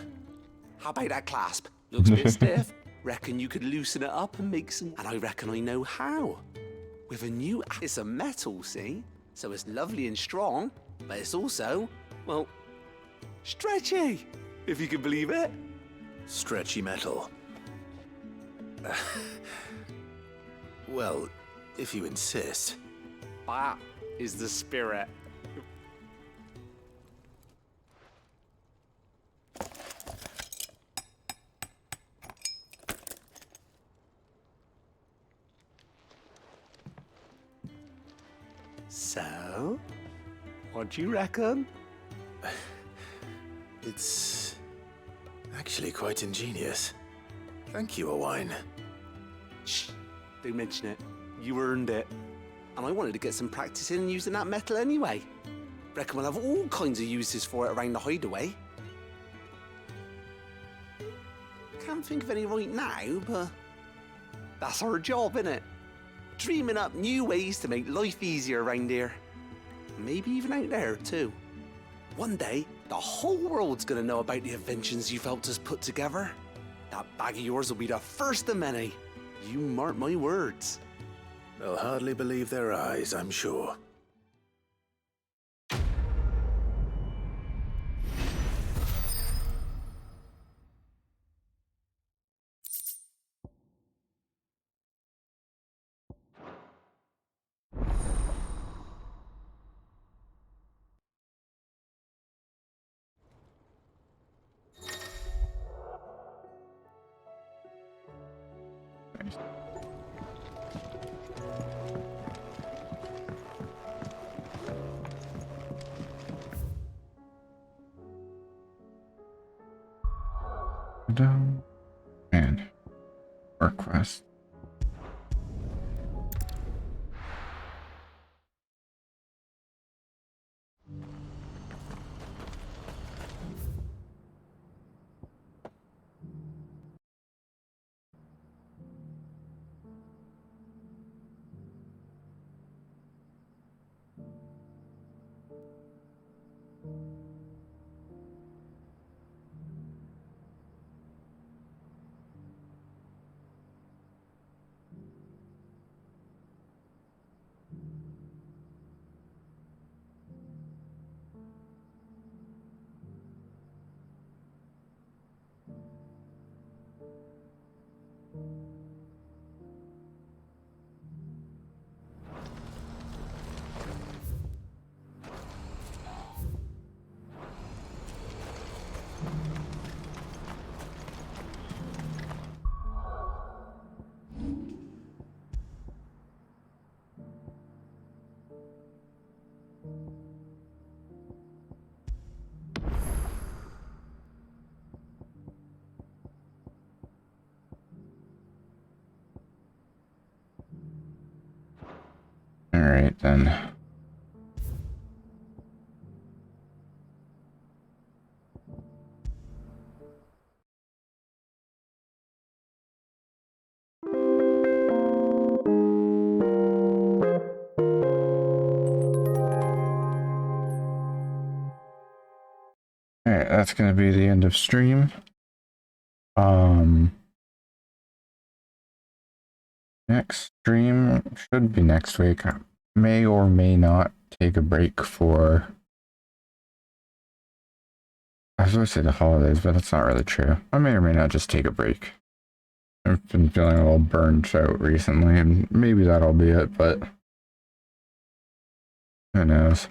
How about that clasp? Looks a bit stiff. Reckon you could loosen it up and make some... And I reckon I know how. With a new... It's a metal, see? So it's lovely and strong, but it's also, well, stretchy, if you can believe it. Stretchy metal. Well, if you insist. That is the spirit. So, what do you reckon? It's actually quite ingenious. Thank you, Owain. Shh, don't mention it. You earned it. And I wanted to get some practice in using that metal anyway. Reckon we'll have all kinds of uses for it around the hideaway. Can't think of any right now, but that's our job, innit? Dreaming up new ways to make life easier around here. Maybe even out there, too. One day, the whole world's gonna know about the inventions you've helped us put together. That bag of yours will be the first of many. You mark my words. They'll hardly believe their eyes, I'm sure. And request. All right, then. All right, that's going to be the end of stream. Next stream should be next week. I may or may not take a break for, I was going to say the holidays, but that's not really true. I may or may not just take a break. I've been feeling a little burned out recently, and maybe that'll be it, but who knows.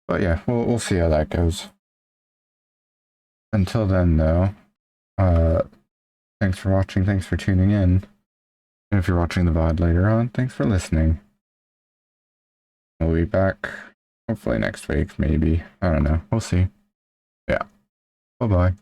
But yeah, we'll see how that goes. Until then, though, thanks for watching, thanks for tuning in. And if you're watching the VOD later on, thanks for listening. We'll be back hopefully next week, maybe. I don't know. We'll see. Yeah. Bye-bye.